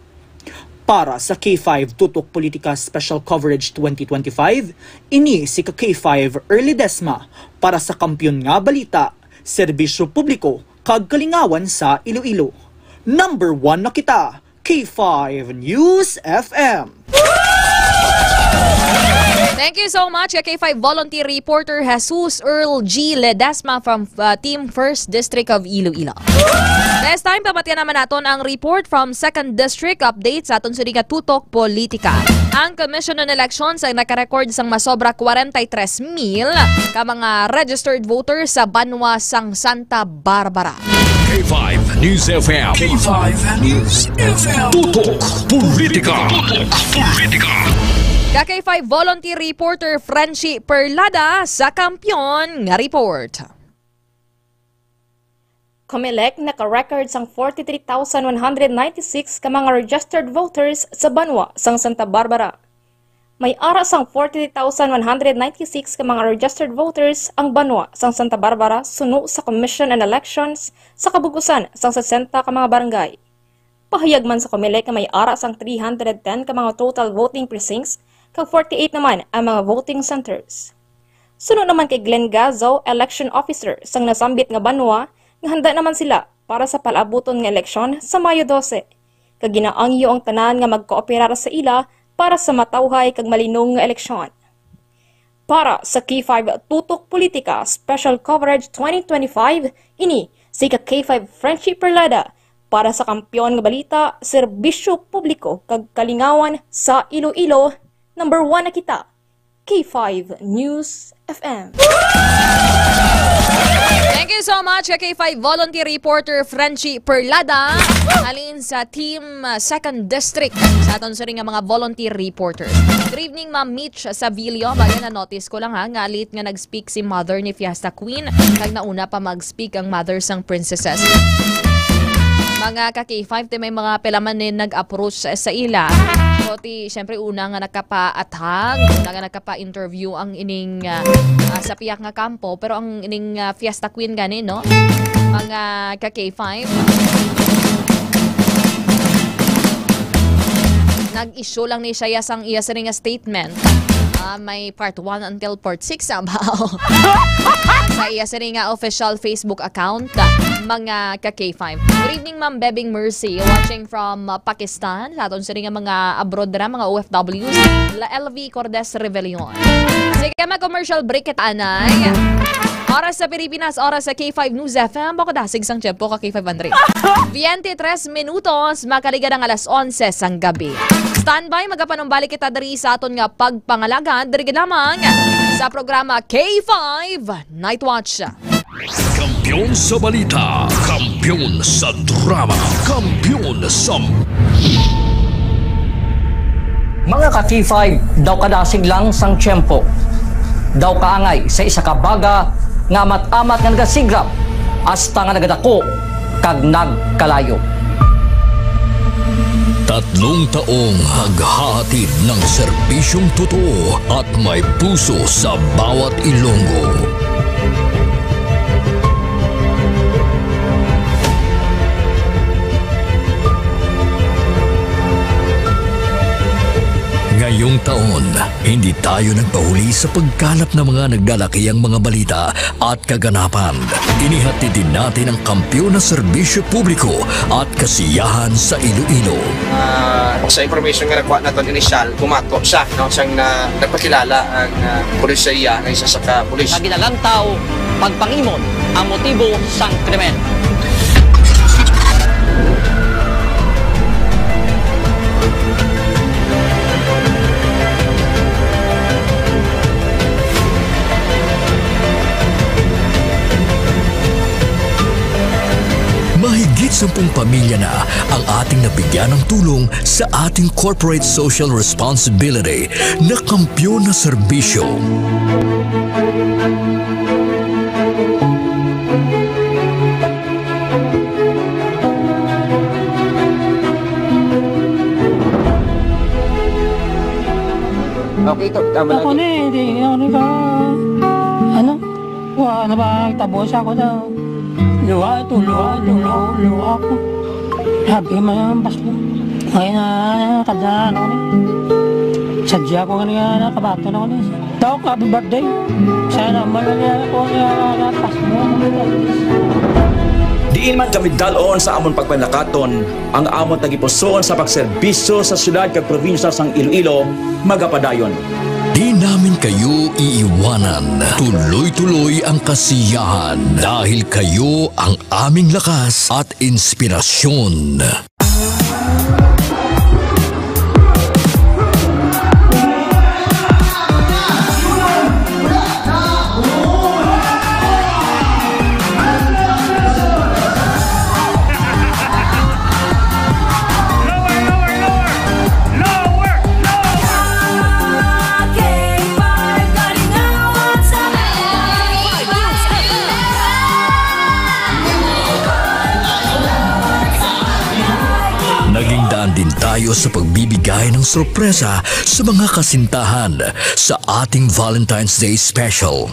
S16: Para sa K5 Tutok Politika Special Coverage 2025, ini si K5 Early Desma para sa Kampiyon nga Balita, Serbisyo Publiko, kag Kalingawan sa Iloilo. Number 1 na kita, K5 News FM.
S1: Thank you so much, K5 Volunteer Reporter Jesus Earl G. Ledesma from Team 1st District of Iloilo. This time, pamatian naman natin ang report from 2nd District update sa aton suri nga Tutok Politika. Ang Commission on Elections ay nakarecord sang masobra 43,000 ka mga registered voters sa Banwa sang Santa Barbara.
S2: K5 News FM. K5 News FM. Tutok Politika. Tutok Politika.
S1: K5 Volunteer Reporter Frenchie Perlada sa Kampiyon nga report.
S17: COMELEC naka-record sang 43,196 ka mga registered voters sa Banwa sang Santa Barbara. May ara sang 43,196 ka mga registered voters ang Banwa sang Santa Barbara suno sa Commission on Elections sa kabugusan sang 60 ka mga barangay. Pahayag man sa COMELEC na may ara sang 310 ka mga total voting precincts kag 48 naman ang mga voting centers. Sunod naman kay Glenn Gazo, Election Officer sang nasambit nga Banwa, nga handa naman sila para sa palabuton nga eleksyon sa Mayo 12. Kag ginaangyo ang tanan nga magkooperar sa ila para sa matawhay kag malinong nga eleksyon. Para sa K5 Tutok Politika Special Coverage 2025, ini si K5 Frenchie Perlada para sa Kampiyon nga Balita, Serbisyo Publiko kag Kalingawan sa Iloilo. Number 1 na kita, K5 News FM.
S1: Thank you so much K5 volunteer reporter Frenchie Perlada. Halin sa Team 2nd District sa aton sa ring nga mga volunteer reporters. Good evening, Ma'am Mitch Savilio. Bayan na notice ko lang ha, nga lit nga nag-speak si mother ni Fiesta Queen. Kag nauna pa mag-speak ang mother sang princesses. Mga ka-K5, may mga pelamanin nag-approach sa ila. So, syempre, una nga nakapa-athag, una nga nakapa-interview ang ining sa piyak nga kampo. Pero ang ining Fiesta Queen gani, no? Mga ka-K5. Nag-issue lang ni siya sang iya sa ring statement. May part 1 until part 6 somehow. Sa iya sa ring official Facebook account, mga ka-K5. Good evening, Ma'am Bebing Mercy, watching from Pakistan. Sa aton sa ring mga abroad na mga OFWs, La LV Cordes Rebellion. Sige, mag-commercial break at anay. Oras sa Pilipinas, oras sa K5 News FM. Baka dasig sang tiyempo ka K5 Andre. 23 minutos, makaliga ng alas 11 sang gabi. Standby, magapanumbalik kita dari sa aton nga pagpangalaga. Dari lamang sa programa K5 Night Watch.
S2: Kampiyon sa balita, kampiyon sa drama, kampiyon sa...
S18: Mga ka-K5, daw kadasig lang sang tiyempo. Daw kaangay sa isa ka baga nga amat-amat nga nagasigrap hasta nga nagadako kag nagkalayo.
S2: 3 taong haghahatid ng serbisyong totoo at may puso sa bawat Ilonggo. Ngayong taon, hindi tayo nagpahuli sa pagkalap ng mga naglalakihang mga balita at kaganapan. Inihatid din natin ang kampiyon na serbisyo publiko at kasiyahan sa Iloilo.
S19: Sa information nga nakuha natin initial, pumato siya. Siyang nagpakilala ang pulis sa iya na isa sa ka-pulis.
S18: Naginalantaw, pagpangimon ang motibo sang krimen.
S2: Mahigit 10 pamilya na ang ating nabigyan ng tulong sa ating corporate social responsibility na kampiyon na serbisyo.
S19: Okay, ito. Tama lagi.
S20: Ako na eh. Ano ka? Ano? Wala ba? Tabos ako daw. Luha ito, luha ako. Sabi mo yung basko. Ngayon na, kadaan ako na. Sadya ko nga nakabato na ako na. Daw, happy birthday. Sana malala ko nga pasko mo.
S21: Diin man kami dalon sa amon pagpanakaton, ang amon nagipusoon sa pagserbisyo sa syudad kag probinsya sang Iloilo, magapadayon.
S2: Di namin kayo iiwanan. Tuloy-tuloy ang kasiyahan dahil kayo ang aming lakas at inspirasyon. Din tayo sa pagbibigay ng sorpresa sa mga kasintahan sa ating Valentine's Day Special.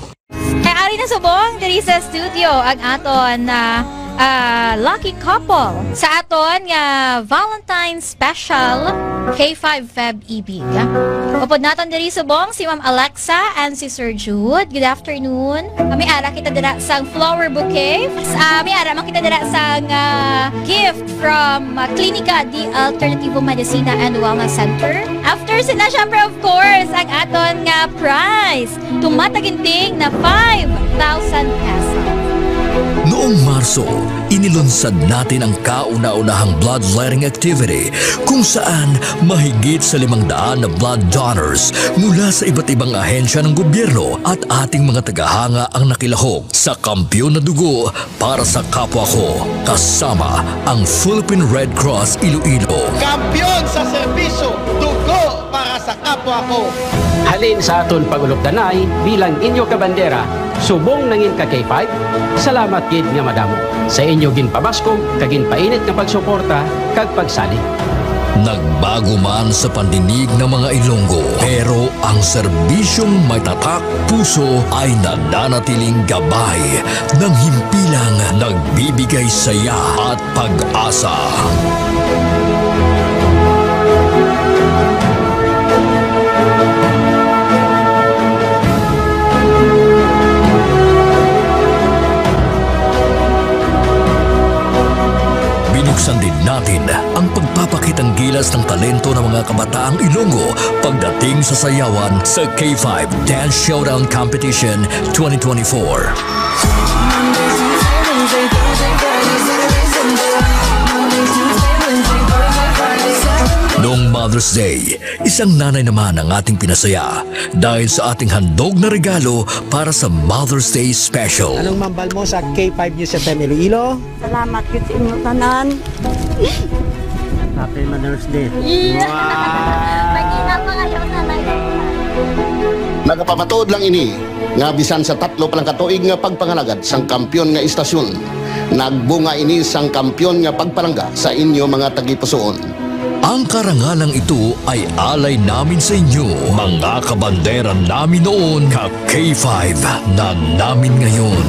S22: Ari na subong diri sa studio ang aton na lucky couple sa aton nga Valentine's Special K5 Feb Ibig. Upod naton diri subong si Ma'am Alexa and si Sir Jude. Good afternoon. May ara kita dira sang flower bouquet. May ara man kita dira sang gift from Klinika di Alternativo Medicina and Wellness Center. After sina syempre of course ang aton nga prize. Tumataginting na 5,000 pesos.
S2: Noong Marso, inilunsad natin ang kauna-unahang bloodletting activity kung saan mahigit sa 500 na blood donors mula sa iba't ibang ahensya ng gobyerno at ating mga tagahanga ang nakilahok sa Kampiyon na Dugo para sa kapwa ko, kasama ang Philippine Red Cross Iloilo.
S6: Kampiyon sa serbisyo, dugo para sa kapwa ko.
S7: Halin sa aton pagulok-danay bilang inyo kabandera, subong nangin ka K5, salamat gid nga madamo. Sa inyo ginpabaskog, kaginpainit nga pagsuporta, kag pagsali.
S2: Nagbago man sa pandinig ng mga Ilonggo, pero ang serbisyong may tatak puso ay nananatiling gabay ng himpilang nagbibigay saya at pag-asa. Binuksan din natin ang pagpapakitang gilas ng talento ng mga kabataang Ilonggo pagdating sa sayawan sa K5 Dance Showdown Competition 2024. Noong Mother's Day, isang nanay naman ang ating pinasaya dahil sa ating handog na regalo para sa Mother's Day Special.
S23: Anong mambal mo sa K5 News FM Iloilo?
S24: Salamat yun sa inyo tanan.
S23: Happy Mother's Day.
S24: Yeah. Magina pa kayo nanay.
S25: Nagapamatuod lang ini nga bisan sa 3 palang katuig nga pagpangalagad sang kampiyon nga istasyon. Nagbunga ini sang kampiyon nga pagpalangga sa inyo mga tagipusoon.
S2: Ang karangalang ito ay alay namin sa inyo, mga kabandera namin noon, ka K5 na namin ngayon.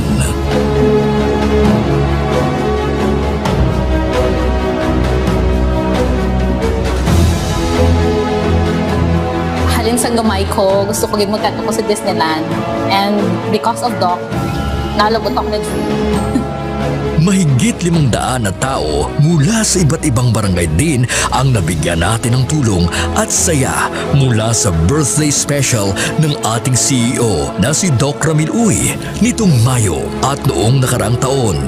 S26: Halin sa gamay ko, gusto ko magkanta ko sa Disneyland. And because of Doc, nalabot ako na
S2: Mahigit 500 na tao mula sa iba't ibang barangay din ang nabigyan natin ng tulong at saya mula sa birthday special ng ating CEO na si Doc Ramil Uy nitong Mayo at noong nakaraang taon.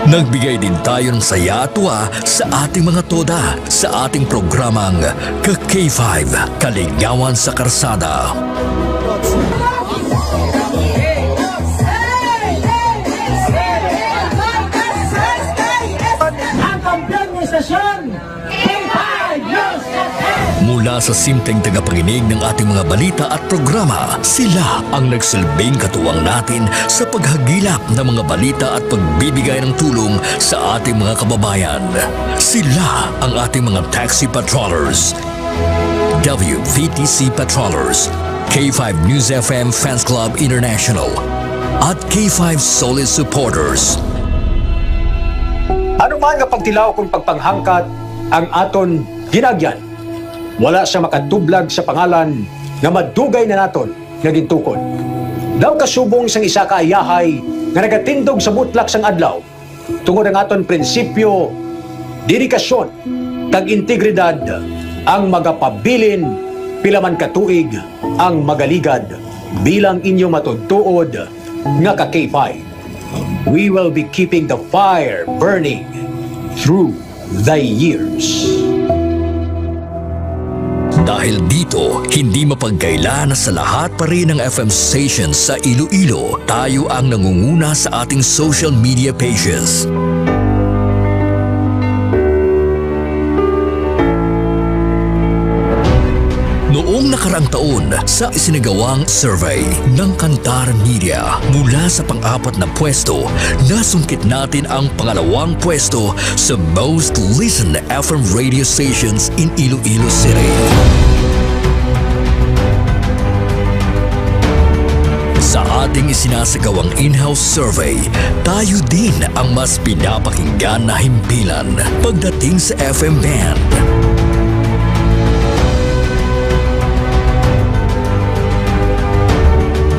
S2: Nagbigay din tayo ng saya at tuwa sa ating mga toda sa ating programang Ka-K5, Kaligawan sa Karsada.
S23: Ang kampiyon ng istasyon, K5 News FM!
S2: Mula sa simpleng tagapakinig ng ating mga balita at programa, sila ang nagsilbing katuwang natin sa paghagilap ng mga balita at pagbibigay ng tulong sa ating mga kababayan. Sila ang ating mga taxi patrollers, WVTC patrollers, K5 News FM Fans Club International, at K5 Solid supporters.
S10: Ano man nga pagtilaw kung pagpanghangkat ang aton ginagyan, wala siya makatublag sa pangalan nga madugay na naton nga gintukod. Daw kasubong sang isa ka ayahay nga nagatindog sa mutlak sang adlaw tungod ang aton prinsipyo, dedikasyon, kag integridad ang magapabilin pila man katuig ang magaligad bilang inyo matudtuod nga ka K5. We will be keeping the fire burning through the years.
S2: Dahil dito, hindi mapagkaila na sa lahat pa rin ng FM stations sa Iloilo, tayo ang nangunguna sa ating social media pages. Noong nakaraang taon, sa isinagawang survey ng Kantar Media, mula sa pang-4 na pwesto, nasungkit natin ang pangalawang pwesto sa most listened FM radio stations in Iloilo City. Sa ating isinasagawang in-house survey, tayo din ang mas pinapakinggan na himpilan pagdating sa FM band.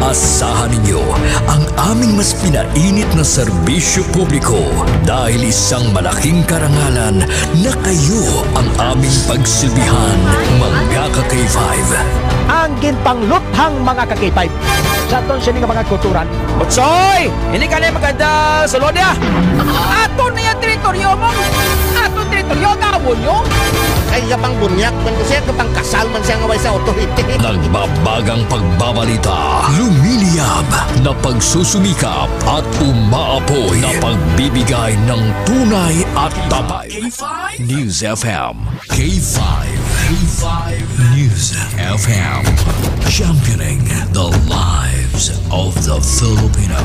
S2: Asahan ninyo ang aming mas pinainit na serbisyo publiko dahil isang malaking karangalan na kayo ang aming pagsilbihan, mga ka-K5.
S3: Ang ginpangluthang mga ka-K5 sa aton sining mga kulturan.
S21: Utsoy! Hindi ka na maganda sa lodya! Ato na yung teritoryo mo! Ato teritoryo, gawon nyo!
S6: Ay kapang bunyak man kasi kapang kasal man siya ngaway sa authority.
S2: Nagbabagang pagbabalita, lumiliyab na pagsusumikap at umaapoy na pagbibigay ng tunay at tapat. News FM. K5. News FM. Championing the lives of the Filipino.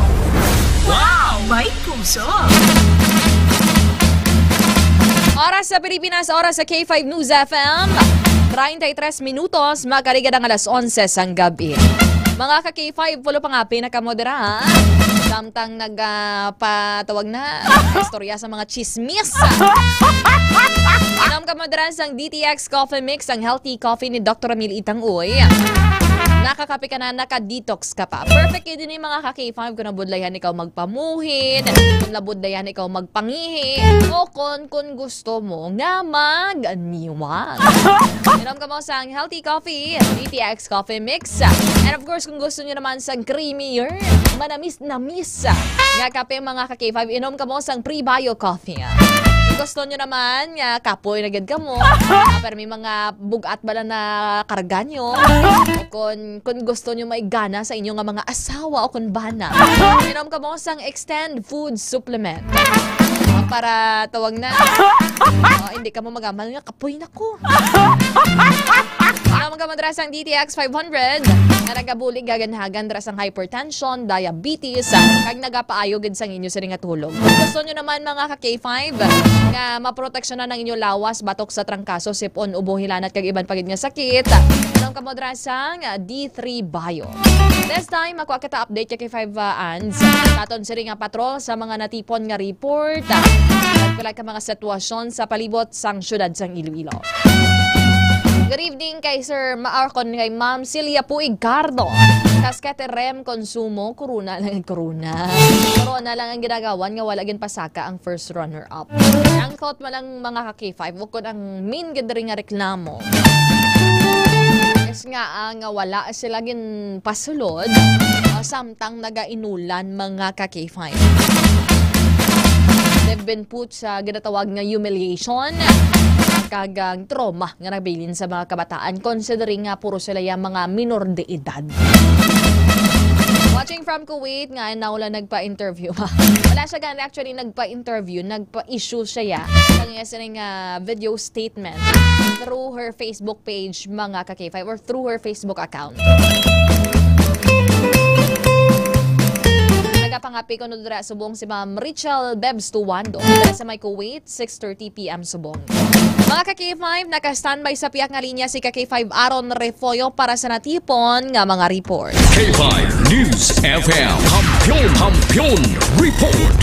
S4: Wow! May puso!
S1: Oras sa Pilipinas, oras sa K5 News FM. 33 minutos, makarigad ang alas 11 sang gabi. Mga ka-K5, pulo pa nga pinakamodera ha. Samtang nagpatawag na istorya sa mga chismis. Inom kamodera sang DTX Coffee Mix, ang healthy coffee ni Dr. Emil Itang-Uy. Nakakape ka na, naka-detox ka pa. Perfect yun din yung mga ka-K5 kung nabudlayan ikaw magpamuhin, kung nabudlayan ikaw magpangihi, o kung gusto mo nga mag-niwag. Inom ka mo sa healthy coffee, DTX Coffee Mix. And of course, kung gusto nyo naman sa creamier, manamis-namis nga kape mga ka-K5, inom ka mo sa pre-bio coffee. Gusto nyo naman, kapoy na gad ka mo, pero may mga bugat bala na karga nyo, kung gusto nyo maigana sa inyo nga mga asawa o kung bana, inom ka mo sang extend food supplement. Para tawag na, hindi ka mo magamal nga, kapoy na ko. Inom ka mo drasang DTX 500, na nagabulig gaganhagan drasang hypertension, diabetes, kag nagapaayogid sang inyo sa ringa tulog. Kung gusto nyo naman mga ka-K5, nga maproteksyonan ng inyo lawas, batok sa trangkaso, sipon, ubo, hilanat, kag iban pagid nga sakit. Inom ka mo drasang D3 Bio. This time, makuha kita update kay K5 Ans. Taton si ringa patrol sa mga natipon nga report. Nagpilay ka mga sitwasyon sa palibot sang syudad sang Iloilo. Good evening kay Sir Maarcon, kay Ma'am Celia Puig Cardo. Kaskete rem konsumo, corona lang ang ginagawan nga wala gin pasaka ang first runner-up. Ang thought mo lang mga ka-K5, wag ang main gandring nga reklamo. Is nga nga wala sila gin pasulod, samtang nagainulan mga ka-K5. They've been put sa ginatawag nga humiliation, kagang trauma nga nabilin sa mga kabataan, considering nga puro sila yung mga minor de edad. Watching from Kuwait nga, wala nagpa-interview. Wala siya gan actually nagpa-interview, nagpa-issue siya kanya sining video statement through her Facebook page mga ka-K5 or through her Facebook account. Nagapangapi ko nudra subong si Ma'am Rachel Bebs Tuwando sa may Kuwait, 6:30 PM subong. Mga ka-K5, naka-standby sa piyak nga linya si ka-K5 Aaron Refoyo para sa natipon nga mga report.
S2: K5 News FM, Kampiyon Report.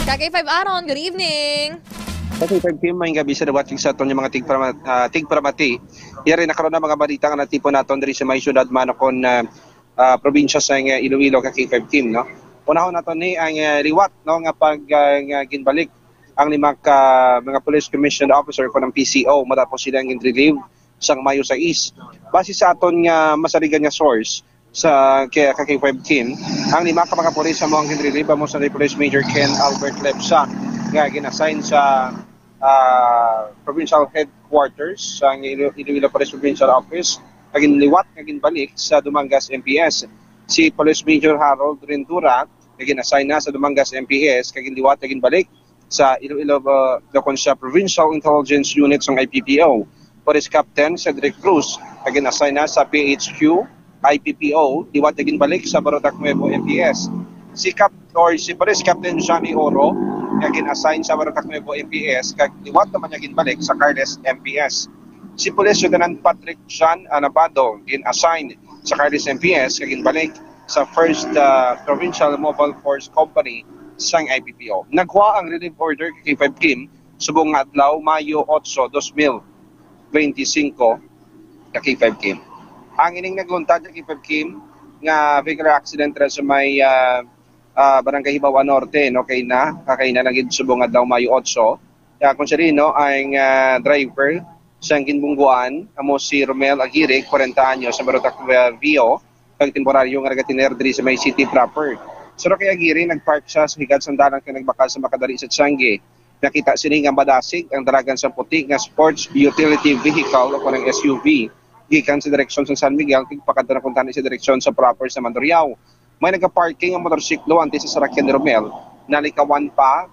S1: Ka-K5 Aaron, good evening.
S19: K5 team, may gabi sa watching sa aton yung mga tigparamati. Yari nakaroon na mga balita nga natipon naton diri sa may syudad manokon probinsya sa Iloilo ka-K5 team, no? Unahon naton ni ang liwat, no, nga pag ginbalik ang limang mga police commissioned officer ko ng PCO matapos silang in-relieve sang Mayo 6. Base sa aton nga masaligan nga source sa ka-K5 team, ang limang mga police sa mga in-relieve mo sa Police Major Ken Albert Lepsa nga ginassign sa provincial headquarters sa Iloilo Police Provincial Office, kaginliwat kaginbalik sa Dumangas MPS. Si Police Major Harold Rendura ginassign na sa Dumangas MPS, kaginliwat kaginbalik sa Iloilo Provincial Intelligence Unit ng IPPO. Police Captain Cedric Cruz ginassign na sa PHQ IPPO, liwat ginbalik sa Barotac Nuevo MPS. Si Police Captain Johnny Oro ginassign sa Barotac Nuevo MPS, kag liwat naman ginbalik sa Carles MPS. Si Police Lieutenant Patrick Jean Anabado gin-assign sa Carles MPS, kag ginbalik sa 1st Provincial Mobile Force Company sang IPPO. Nagkuha ang relief order kay K5 team subong adlaw Mayo 8, 2025 kay K5 team. Ang ining nagluntad kay K5 team nga vehicular accident sa may Barangay Hibawa Norte, no, kay na naging subong adlaw Mayo 8. Kaya kung siya rin, no, ang driver siyang ginbungguan, amo si Romel Aguirre, 40 anyos, sa Barotac Vio, kag temporaryo nga nagatiner diri sa may city proper. So kay Aguirre, nagpark siya sa higad sandalan kay nagbakal sa makadali sa Tiangge. Nakita sini nga badasig ang daragan sa puti nga sports utility vehicle o kanang SUV gikan sa direksyon sa San Miguel kag pakadto na kuntani sa direksyon sa proper sa Mandurriao. May nagka-parking ang motorsiklo antes sa sarakyan ni Romel. Nalikawan pa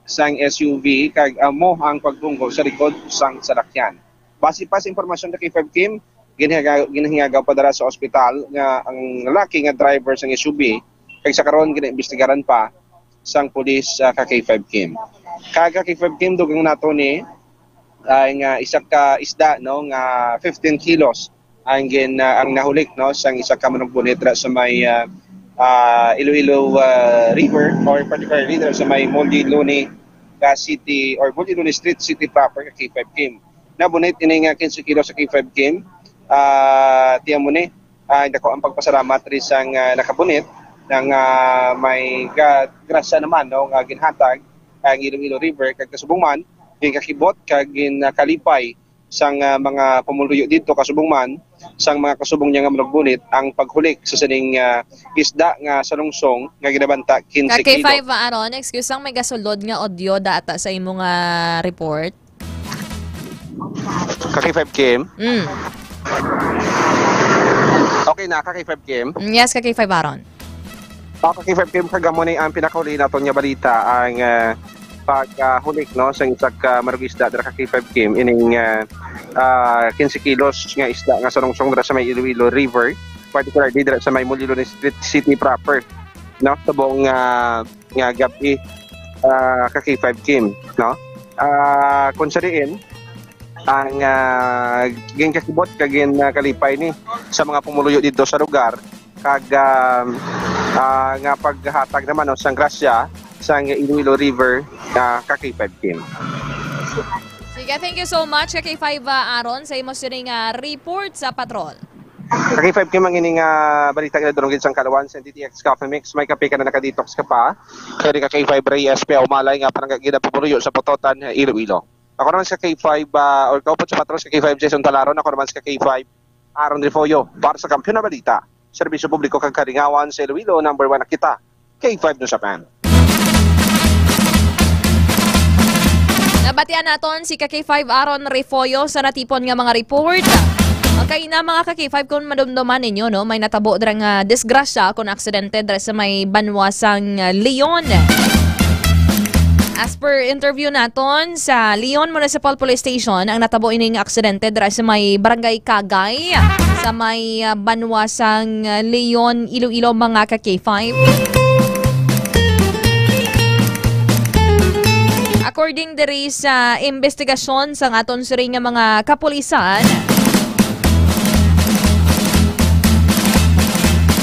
S19: sang SUV kag amo ang pagbunggo sa likod sang sarakyan. Base pa sa impormasyon kay 5 Kim, ginahingagaw pa dara sa ospital nga ang lalaki nga driver sang SUV kag sa karon ginaimbestigaran pa sang pulis kay 5 Kim. Kaga kay 5 Kim dugang nato ni ay nga isa ka isda, no, nga 15 kilos ang nahulik, no, sang isa ka manugbunit sa may Iloilo River, or particularly there sa may Moldiloni City or Moldiloni Street City proper kay 5 Kim. Nabunit ini nga 15 kilos sa kay 5 Kim. Tiyan mo ni dako ang pagpasalamat rin sang nakabunit ng may grasya naman, no, nga ginhatag ang Iloilo River kag kasubong man gikakibot kag ginkalipay sang mga pumuluyo dito kasubong man sang mga kasubong niya nga manugbunit ang paghulik sa sining isda nga salungsong nga ginabanta 15 kilo.
S1: Kay 5 aron, excuse ang may gasulod nga audio data sa imong report.
S19: Kay 5 Kim. Okay na kay 5 Kim.
S1: Yes, kay 5 aron.
S19: Kay 5 Kim kagamo ni ang pinakahuli naton nga balita ang paghulik, no, sa isang marug isda dira kay 5 Kim ining 15 kilos nga isda nga sarungsong dira sa may Iloilo River, particularly dira sa may Moldiloni Street City proper, no, subong nga gabi kay 5 Kim, no. Kung sariin ang ginakibot kag kalipay ni sa mga pumuluyo dito sa lugar kag nga paghatag naman, no, sang grasya sa Iloilo River kay 5 Kim.
S1: Sige, thank you so much kay 5 Aaron sa imo sining report sa patrol.
S19: Kay 5 Kim ang ining balita nga durong sang Kalawan sa DTX Coffee Mix, may kape ka na nakadetox ka pa. Kaya kay 5 Reyes pa umalay nga parang ginapupuloyo sa Pototan, Iloilo. Ako naman sa K5 or kaupot sa patrol sa K5 Jason Talaron, ako naman sa K5 Aaron Rifollo para sa Kampiyon na Balita. Serbisyo publiko kag Kalingawan sa Iloilo, number 1 na kita. K5 no sa pan.
S1: Nabatian naton si K5 Aaron Rifollo sa natipon nga mga report. Okay na mga K5 kung madumduman ninyo, no, may natabo dira nga disgrasya kung aksidente dira sa may banwasang Leon. As per interview naton sa Leon Municipal Police Station, ang natabo ining aksidente dira sa may Barangay Kagay sa may banwasang Leon, Iloilo mga K5. According diri sa investigasyon sa aton suri nga mga kapulisan,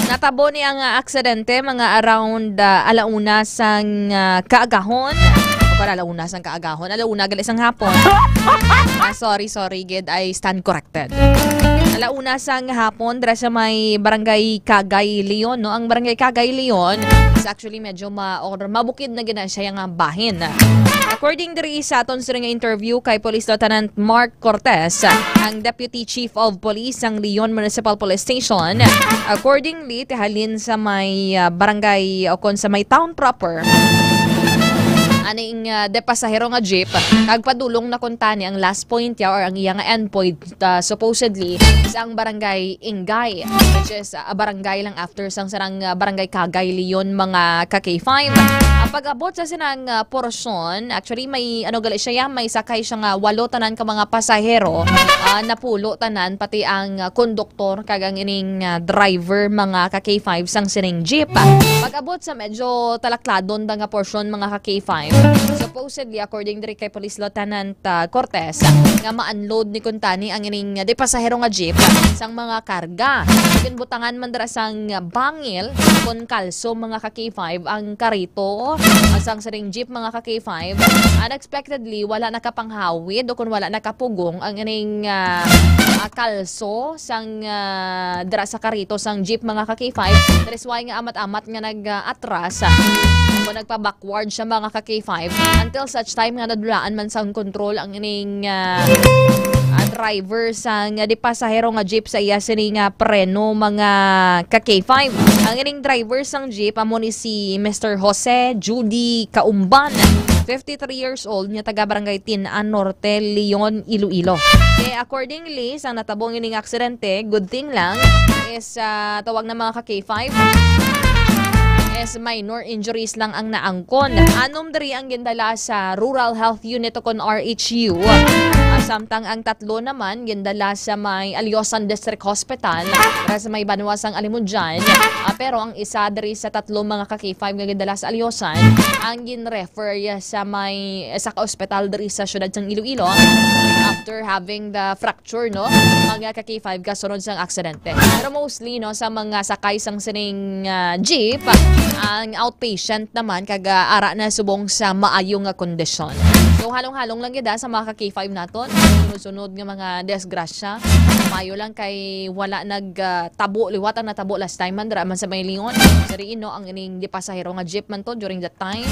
S1: natabo ni ang aksidente mga around alauna sang kaagahon. Para alauna sang kaagahon, alauna gali sang hapon. Sorry, gid, I stand corrected. Alauna sang hapon dira sa may Barangay Kagay Leon, no. Ang Barangay Kagay Leon is actually medyo mabukid na gina siya nga bahin. According diri sa aton sa nga interview kay Police Lieutenant Mark Cortez, ang Deputy Chief of Police ng Leon Municipal Police Station, accordingly tihalin sa may barangay o kon sa may town proper aning de pasahero nga jeep kag padulong na kuntani ang last point ya or ang iya nga end point supposedly sa ang Barangay Ingay, which is a barangay lang after sang sarang Barangay Kagay Leon mga K5. Ang pag-abot sa sinang porsyon, actually may gali siya, may sakay siya nga 8 tanan ka mga pasahero, napulo tanan pati ang konduktor kag ang ining driver mga K5 sang sining jeep. Pag-abot sa medyo talakladon da nga porsyon mga K5, Supposedly, according diri kay Police Lieutenant Cortez, nga ma-unload ni kuntani ang ining di pasahero nga jeep sang mga karga. Butangan man dira sang bangil kon kalso mga ka-K5 ang karito asang saring jeep mga ka-K5. Unexpectedly, wala nakapanghawid o kung wala nakapugong ang ining kalso sang dira sa karito sang jeep mga ka-K5. That is why nga amat-amat nga nag-atras o nagpa-backward siya mga ka-K5 until such time nga nadulaan man sang control ang ining driver sang di pasahero nga jeep sa iya sini nga preno mga ka-K5. Ang ining driver sang jeep amo ni si Mr. Jose Judy Kaumban, 53 years old, niya taga Barangay Tinan Norte, Leon, Iloilo. Kaya accordingly sa natabong ining aksidente, good thing lang is tawag na mga ka-K5 is minor injuries lang ang naangkon. Anom dari ang gindala sa Rural Health Unit o kon RHU. Samtang ang tatlo naman gindala sa may Alyosan District Hospital para sa may Banwasang Alimunjan. Pero ang isa dari sa tatlo mga ka-K5 nga gindala sa Alyosan ang gin-refer sa may sa ka-hospital dari sa syudad sang Iloilo after having the fracture no mga ka-K5 kasunod sang aksidente. Pero mostly no sa mga sakay sang sining jeep ang outpatient naman kaga-ara na subong sa maayong nga kondisyon. So halong-halong lang gid sa mga ka-K5 naton. Sunod-sunod nga mga desgrasya. Mayo lang kay wala nagtabo liwat ang natabo last time man dra man sa may Lingon. Sariin no ang ining di pasahero nga jeep man to during that time.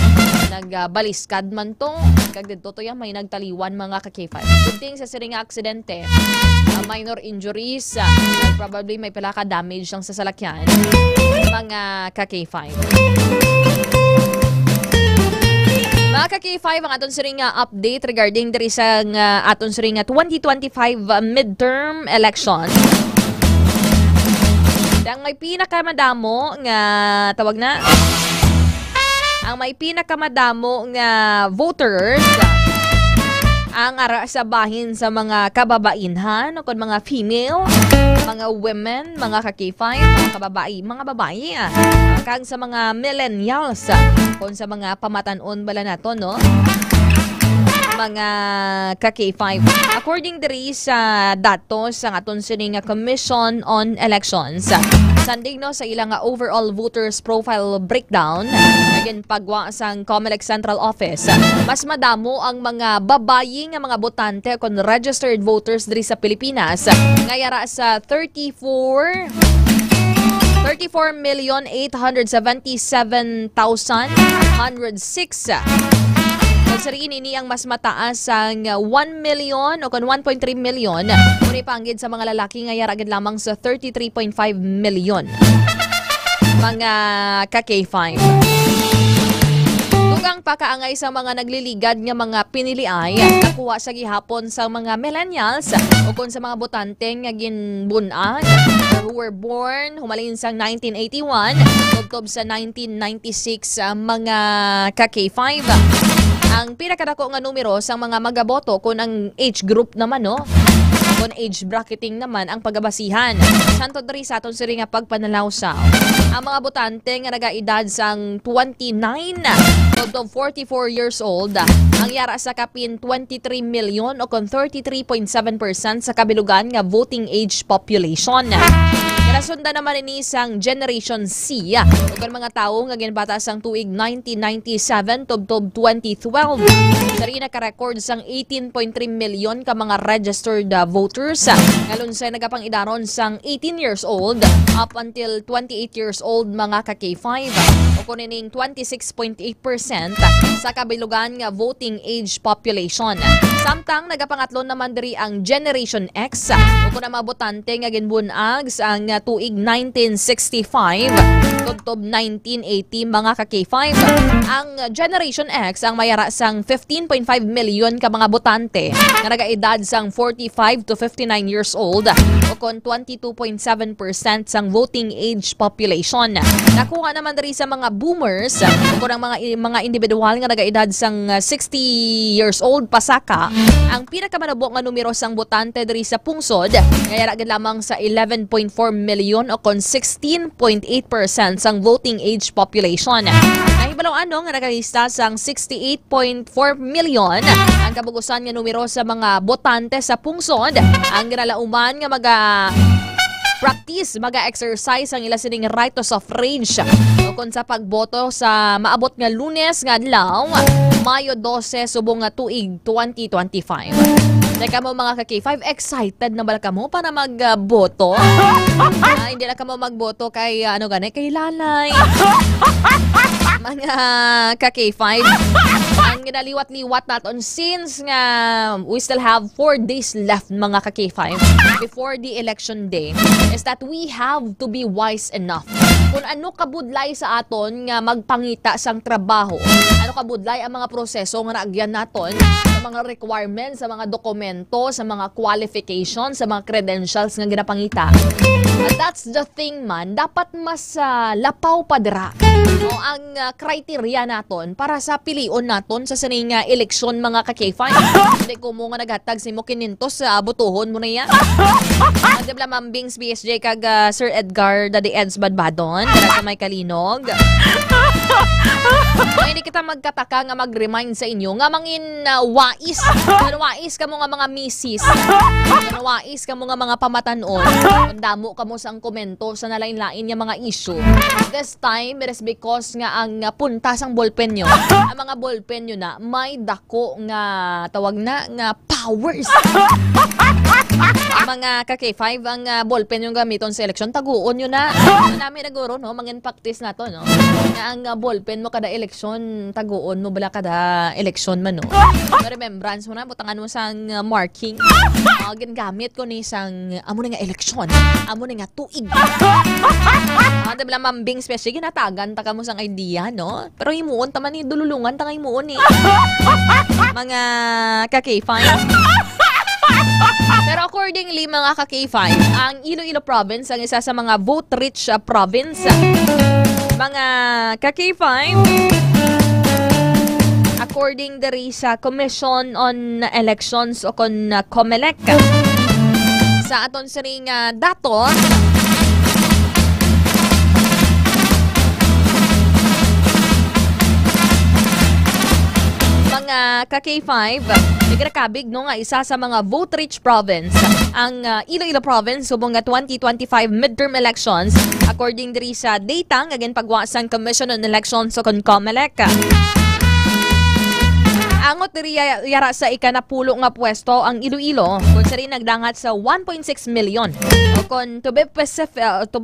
S1: Nagbaliskad man to. Kag didto to yan may nagtaliwan mga ka-K5. Good thing sa siring nga aksidente. Minor injuries. Probably may pala ka damage ang sa salakyan. Mga ka-K5. Mga ka-K5, ang aton siring update regarding diri sa aton siring 2025 midterm election. Ang may pinakamadamo nga tawag na ang may pinakamadamo nga voters ang ara sa bahin sa mga kababainhan o kon mga female, mga women, mga ka-K5, mga babae kag sa mga millennials kon sa mga pamatanon bala nato no mga ka-K5. According diri sa datos sa aton sining Commission on Elections, sandig no sa ilang overall voters profile breakdown again pagwa sang COMELEC Central Office, mas madamo ang mga babayi nga mga botante kon registered voters diri sa Pilipinas ngayara sa 34,877,106. Sariin ini ang mas mataas ang 1 million o kon 1.3 million. Muna panggid sa mga lalaki nga yaragid lamang sa 33.5 million. Mga ka-K5. Dugang pakaangay sa mga nagliligad nga mga piniliay nakuha sa gihapon sa mga millennials o kon sa mga botante nga ginbunag who were born humalin sa 1981 tubtob sa 1996 mga ka-K5. Ang pinakadako nga numero sa mga magaboto kung ang age group naman no, kung age bracketing naman ang pagabasihan. Santo diri sa aton siri nga pagpanalawsaw. Ang mga botante nga nagaedad sang 29 to 44 years old ang yara sa kapin 23 million o kon 33.7% sa kabilugan nga voting age population. Kinasunda naman ini sang Generation C o kon mga tawo nga ginbata sang tuig 1997 tubtob 2012. Dari naka-record sang 18.3 million ka mga registered voters. Ngalon sa nagapang-idaron sang 18 years old up until 28 years old mga ka-K5 o kunining 26.8% sa kabilugan nga voting age population. Samtang nagapangatlo naman diri ang Generation X o kun mga botante nga ginbunag sa tuig 1965 tubtob 1980 mga ka-K5. Ang Generation X ang mayara sang 15.5 million ka mga botante nga nagaedad sang 45 to 59 years old o kon 22.7% sang voting age population. Nakuha naman diri sa mga boomers o kon ang mga individual nga nagaedad sang 60 years old pasaka. Ang pinakamanabo nga numero sang botante diri sa pungsod ngayara gid lamang sa 11.4 million o kon 16.8% sang voting age population. Nahibalaw nga nakalista sang 68.4 million ang kabugusan nga numero sa mga botante sa pungsod. Ang ginalauman nga practice, exercise ang ila sining right to suffrage kung sa pagboto sa maabot nga Lunes nga adlaw, Mayo 12 subong nga tuig 2025. Teka mo mga ka-K5, excited na ba ka mo para magboto? Hindi na ka mo magboto kay kay lalay. Mga ka-K5, ang ginaliwat-liwat natin since nga we still have 4 days left mga ka-K5 before the election day is that we have to be wise enough. Kung ano kabudlay sa aton nga magpangita sang trabaho, ano kabudlay ang mga proseso nga naagyan naton, sa mga requirements, sa mga dokumento, sa mga qualifications, sa mga credentials nga ginapangita. And that's the thing man, dapat mas lapaw padra ang criteria naton para sa pilion naton sa sining eleksyon mga ka-K5. Hindi ko mo nga naghatag si mo kinintos sa butuhon mo na yan. Dibla Mambings BSJ kag Sir Edgar Daddy Eds Badbadon, kaya may kalinog. Hindi kita magkataka nga mag-remind sa inyo nga mangin wais. Wais ka mo nga mga misis. Wais ka mo nga mga pamatanon. Damo ka mo sang komento sa nalain-lain nga mga issue. This time, it is because nga ang puntas ang ballpen nyo. Ang mga ballpen nyo na may dako nga tawag na nga powers. Mga ka-K5 ang ballpen yung gamiton sa eleksyon, taguon yun na. Namin naguro, no? Mangin practice na to, no? Ang ballpen mo kada eleksyon, taguon mo bala kada eleksyon man, no? Remembrance mo na, butangan mo sang marking. Ginagamit ko ni sang amo na nga eleksyon, amo na nga tuig. Dibla Mambing special, ginatagan taka mo sang idea, no? Pero himuon taman ni dululungan, taka himuon ni. Mga ka-K5. Pero accordingly mga ka-K5, ang Iloilo Province ang isa sa mga vote-rich province. Mga ka-K5, according diri sa Commission on Elections o kon COMELEC, sa aton siring datos, mga ka-K5, nagrakabig no nga isa sa mga vote-rich province ang Iloilo Province subong nga 2025 midterm elections according diri sa data nga ginpagwasang Commission on Elections o kon COMELEC. Angot diri yara sa ikanapulo nga pwesto ang Iloilo kung sari nagdangat sa 1.6 million. O kung to be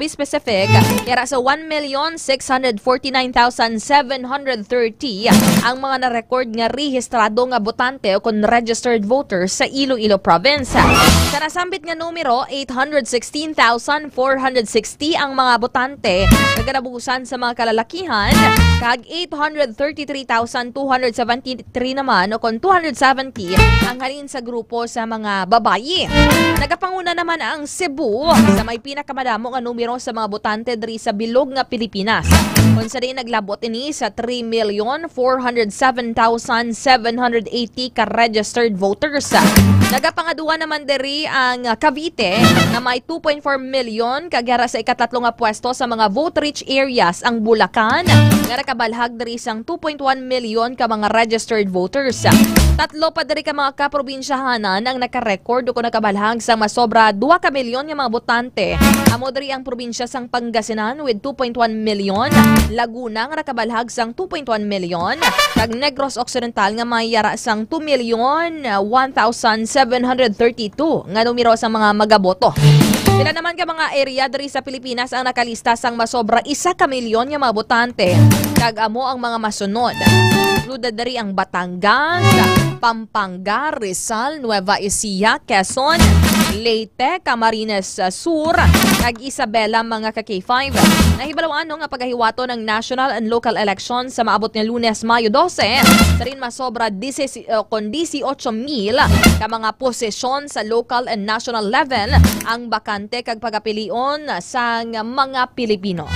S1: specific, yara sa 1,649,730 ang mga na-record nga rehistrado nga botante o kung registered voters sa Iloilo Province. Sa nasambit nga numero, 816,460 ang mga botante na ganabusan sa mga kalalakihan, kag 833,273 naman o kung 270 ang halin sa grupo sa mga babayi. Nagapanguna naman ang Cebu sa may pinakamadamo nga numero sa mga botante diri sa bilog nga Pilipinas. Kung sa rin naglabot ini sa 3,407,780 ka-registered voters. Nagapangaduan naman diri ang Cavite na may 2.4 million kagyara sa ikatatlo nga pwesto sa mga vote-rich areas ang Bulacan nga nakabalhag diri sang 2.1 million ka mga registered voters. Tatlo pa diri ka mga kaprobinsyahanan ang naka-record o kung nakabalhag sa masobra 2 ka milyon nga mga botante. Amo diri ang probinsya sang Pangasinan with 2.1 million, Laguna nga nakabalhag sang 2.1 million, kag Negros Occidental nga may yara sang 2,001,732 nga numero sa mga magaboto. Sila naman ka mga area diri sa Pilipinas ang nakalista sang masobra 1 ka milyon nga mga botante. Kag amo ang mga masunod. Included dari ang Batangas, Pampanga, Rizal, Nueva Ecija, Quezon, Leyte, Camarines Sur, kag Isabela mga ka-K5. Nahibalawan nga pagkahiwato ng national and local elections sa maabot ng Lunes, Mayo 12. Sa rin masobra 18,000 ka mga posisyon sa local and national level ang bakante kag pagapilion sa mga Pilipino.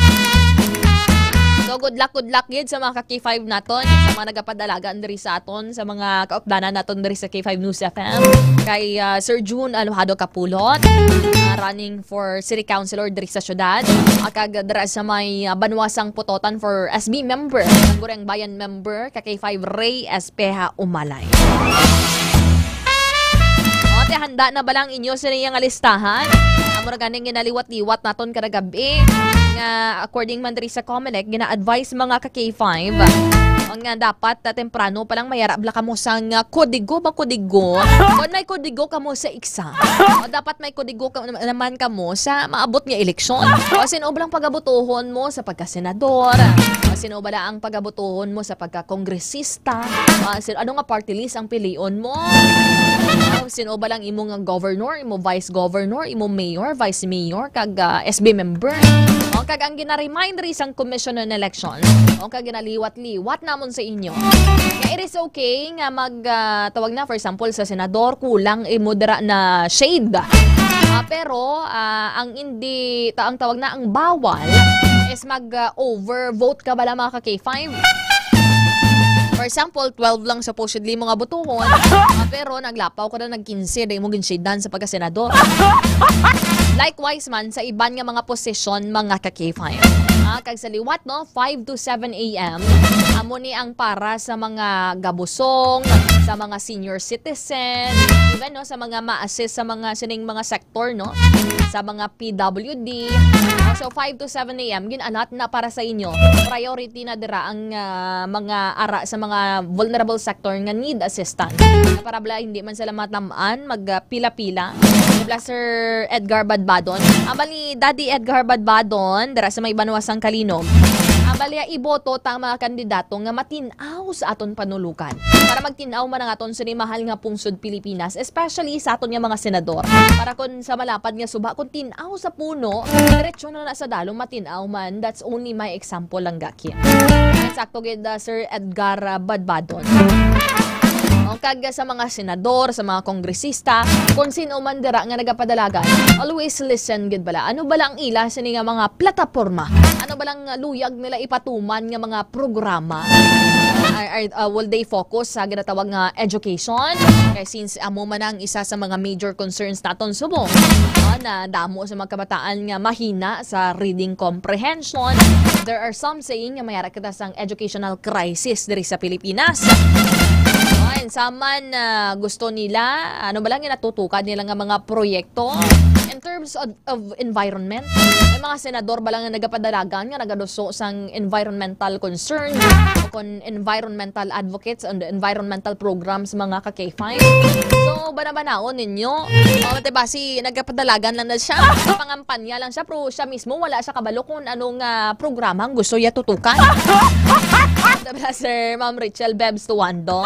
S1: So good luck gid sa mga ka-K5 naton, sa mga nagapadalagaan diri sa aton, sa mga kaupdanan naton diri sa K5 News FM. Kay Sir June Alojado Kapulot, running for City Councilor diri sa syudad. Kag dira sa may banwasang putotan for SB member, Gureng Bayan member, ka-K5 Ray Espeha Umalay. Ote, handa na ba lang inyo sa niyang listahan? Amo na ganing ginaliwat-liwat naton kada gabi nga according man diri sa COMELEC gina-advise mga ka-K5 nga dapat temprano pa lang mayarab la kamo sang kodigo ba kodigo kung may kodigo kamo sa exam o dapat may kodigo naman kamo sa maabot nga eleksyon o sino ba lang pagabutuhon mo sa pagka-senador o sino ba ang pagabutuhon mo sa pagka-kongresista ano nga party list ang pilion mo sino ba lang imo nga governor, imo vice governor, imo mayor, vice mayor, kag SB member. O kag ang gina-remind isang commission on election, o kag ginaliwat-liwat namon sa inyo. Nga it is okay nga tawag na for example sa senador kulang modera na shade. Pero ang hindi ang tawag na ang bawal is overvote ka bala mga ka-K5. For example, 12 lang supposedly mga butuhon, pero naglapaw ka na nag-15, dahil mo ginsidan sa pagka-senador. Likewise man, sa iban nga mga posisyon, mga ka-K5. Kag sa liwat, no, 5 to 7 a.m., amo ni ang para sa mga gabusong, sa mga senior citizen, even no, sa mga ma-assist sa mga sining mga sektor, no, sa mga PWD. So 5 to 7 a.m. ginalat na para sa inyo. Priority na dira ang mga ara sa mga vulnerable sector nga need assistance. Para bala hindi man sila matamaan magpila-pila. Bala Sir Edgar Badbadon. Amali Daddy Edgar Badbadon dira sa may Banwasang Kalinom. Amali iboto tang mga kandidato nga matinaw sa aton panulukan. Para magtinaw man ang aton sa mahal nga pungsod Pilipinas, especially sa aton nga mga senador. Para kun sa malapad nga suba kun tinaw sa puno, diretso na sa dalong matinaw man. That's only my example lang gaki. Sakto gid Sir Edgar Badbadon. Kag sa mga senador, sa mga kongresista, kung sino man dira nga nagapadalagan, always listen gid bala. Ano bala ang ila sa nga mga plataporma? Ano balang luyag nila ipatuman nga mga programa? Will they focus sa ginatawag nga education? Kaya since amo man ang isa sa mga major concerns naton subong, na damo sa mga kabataan nga mahina sa reading comprehension. There are some saying nga mayara kita sang educational crisis diri sa Pilipinas. Saman gusto nila, ano ba lang yung natutukan nila nga mga proyekto in terms of environment. May mga senador ba lang nga nagapadalagan nga nagaduso sang environmental concern o kon environmental advocates on the environmental programs mga ka-K5. So, banabanaon ninyo. Diba si nagapadalagan lang na siya, pangampanya lang siya, pero siya mismo wala siya kabalo kung anong programa ang gusto niya tutukan. Diba Sir Ma'am Rachel Bebs Tuwando?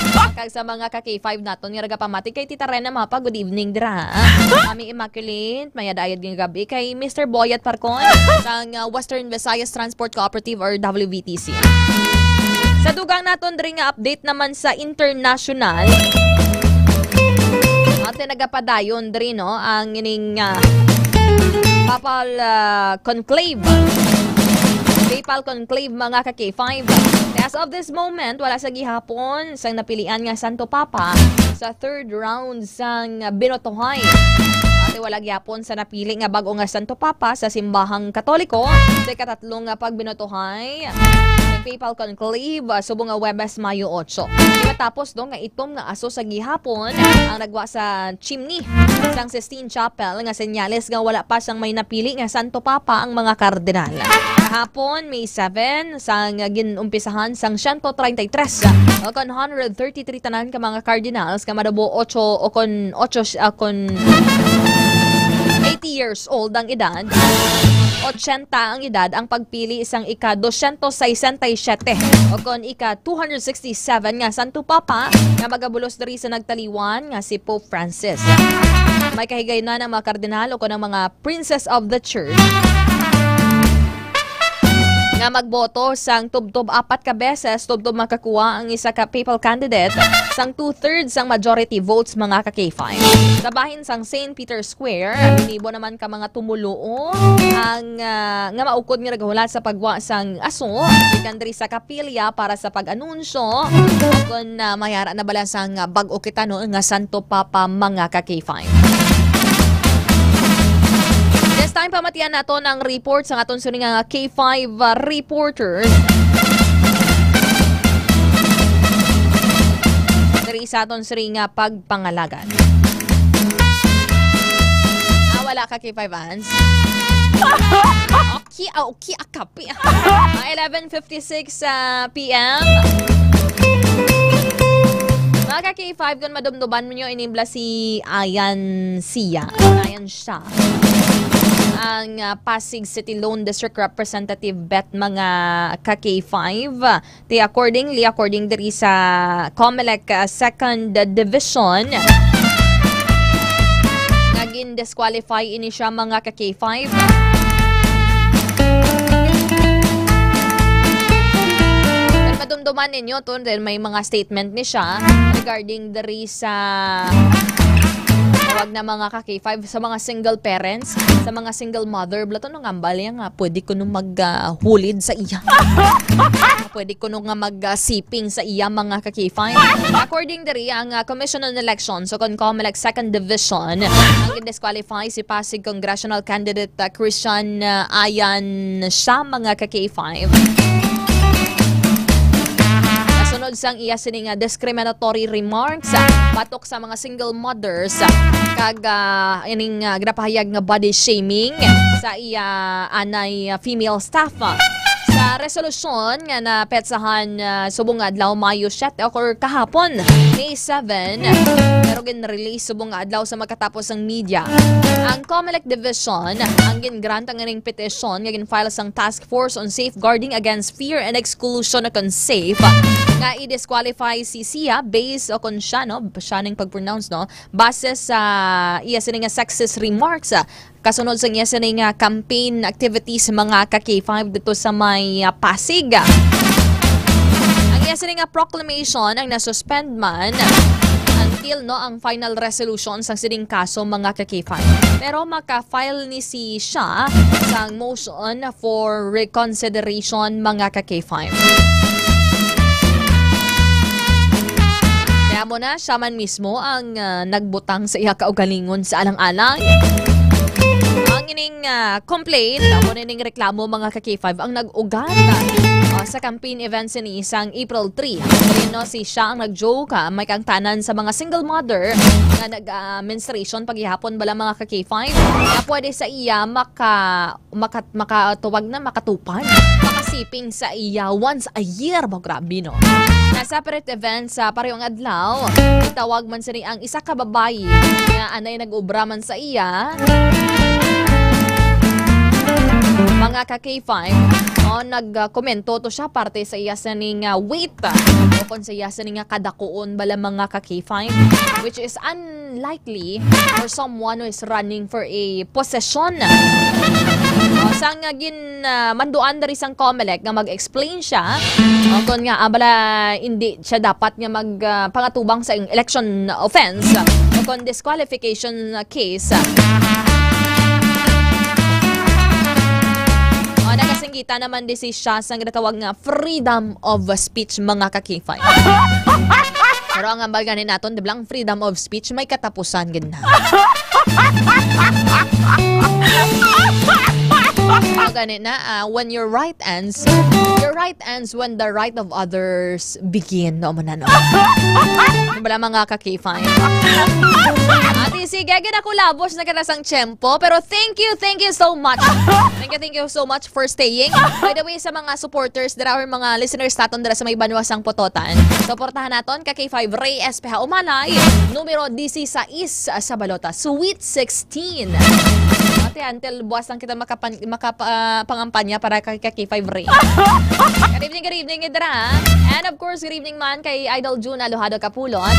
S1: Kag sa mga ka-K5 naton nga nagapamati kay Tita Rena Mapa, good evening dira. Mami Immaculate, mayadayad ng gabi kay Mr. Boyat Parcon sang Western Visayas Transport Cooperative or WVTC. Sa dugang naton diri nga update naman sa international. Ate nagapadayon diri no ang ining Papal Conclave. PayPal Conclave mga ka-K5. As of this moment, wala sa gihapon sang napilian nga Santo Papa sa third round sang binotohay. Ate wala gihapon sa napili nga bag-o nga Santo Papa sa simbahang Katoliko sa ikatatlong pagbinutohay. PayPal Conclave subong nga Webes Mayo 8. Tapos do nga itom nga aso sa gihapon ang nagwa sa chimney sang Sistine Chapel nga senyales nga wala pa sang may napili nga Santo Papa ang mga kardinal. Kahapon May 7 sang ginumpisahan sang 133 o kon 133 tanan ka mga cardinals ka madabo 8 o kon 80 years old ang edad. 80 ang edad ang pagpili isang ika-267 o kon ika-267 nga Santo Papa nga magabulos diri sa nagtaliwan nga si Pope Francis. May kahigay na ng mga kardinal o kon ang mga Princess of the Church nga magboto sang tubtob 4 ka beses tubtob makakuha ang isa ka papal candidate sang 2/3 sang majority votes mga ka K5. Sa bahin sang St. Peter Square, binibo naman ka mga tumuluo ang nga maukod nga naghulat sa pagwa sang aso ikan diri sa kapilya para sa pag-anunsyo kung mayara na bala sang bag-o kita no nga Santo Papa mga ka K5. This time, pamatian nato ng report sa aton suning nga K5 reporters. Dari sa aton suning nga pagpangalagan. Wala ka K5 Ans? Okay, akapi. 11:56 PM. Mga ka K5, kung madumduban mo nyo, inimbla si Ayan siya. Ang Pasig City Lone District Representative bet mga ka-K5. According diri sa COMELEC 2nd Division, naging disqualify ini siya mga ka-K5. Madumduman ninyo to, may mga statement ni siya regarding diri sa tawag na mga ka-K5 sa mga single parents, sa mga single mother. Blato nung ambal yan nga, pwede ko nung maghulid sa iya. Pwede ko nung mag-siping sa iya mga ka-K5. According diri, ang Commission on Elections, so kung COMELEC 2nd Division, ang disqualify si Pasig Congressional Candidate Christian Ayan siya mga ka-K5. Sunod sang iya sining discriminatory remarks batok sa mga single mothers kag ining ginapahayag nga body shaming sa iya anay female staff. Sa resolusyon nga na petsahan subong adlaw Mayo 7 or kahapon May 7 pero gin-release subong adlaw sa magkatapos ng media. Ang COMELEC Division ang gin-grant ang ining petition nga gin-file sang Task Force on Safeguarding Against Fear and Exclusion na safe nga i-disqualify si Sia based o kung siya no siya ning pag-pronounce no base sa iya sining sexist remarks kasunod sa iya sining campaign activities mga ka-K5 dito sa may Pasig. Ang iya sining proclamation ang nasuspend man until no ang final resolution sa sining kaso mga ka-K5. Pero maka-file ni si siya sang motion for reconsideration mga ka-K5. Kaya mo na, siya man mismo ang nagbutang sa iya kaugalingon sa alang-alang. Ang ining complaint, ako nining reklamo mga ka-K5, ang nag-ugat sa campaign events ni isang April 3. No, si siya ang nag-joke, may kang tanan sa mga single mother na nag-menstruation paghihapon bala mga ka-K5 na pwede sa iya makatuwag na makatupan, makasiping sa iya once a year. Grabe no. Na separate events sa parehong adlaw, itawag man sa ang isa ka babae na anay nag-ubra man sa iya. Mga ka-K5, nagkomento to siya parte sa iya sa ning weight o kung sa iya sa ning kadakuon bala mga ka-K5, which is unlikely for someone who is running for a possession. Sang manduan dari sang COMELEC nga mag-explain siya kung nga abala hindi siya dapat nga magpangatubang sa election offense o kung disqualification case. Nakasinggita naman din si siya sa ginatawag nga freedom of speech mga ka-K5. Pero ang ambal ganin natin, di blang freedom of speech may katapusan gina. Ganit na, when your right ends when the right of others begin. No, no. Bala mga ka-K5. Ate, sige, ako labos na kanasang tiyempo. Pero thank you so much. Thank you so much for staying. By the way, sa mga supporters, there are mga listeners natin dara sa may banwasang pototan. Suportahan natin, ka-K5 Ray SPH Umalay, numero 16 sa balota, Sweet 16. Ate, until buwas lang kita makapangampanya para kay K5 Ray. Good evening, Idra. And of course, good evening man kay Idol June Alohado Kapulot.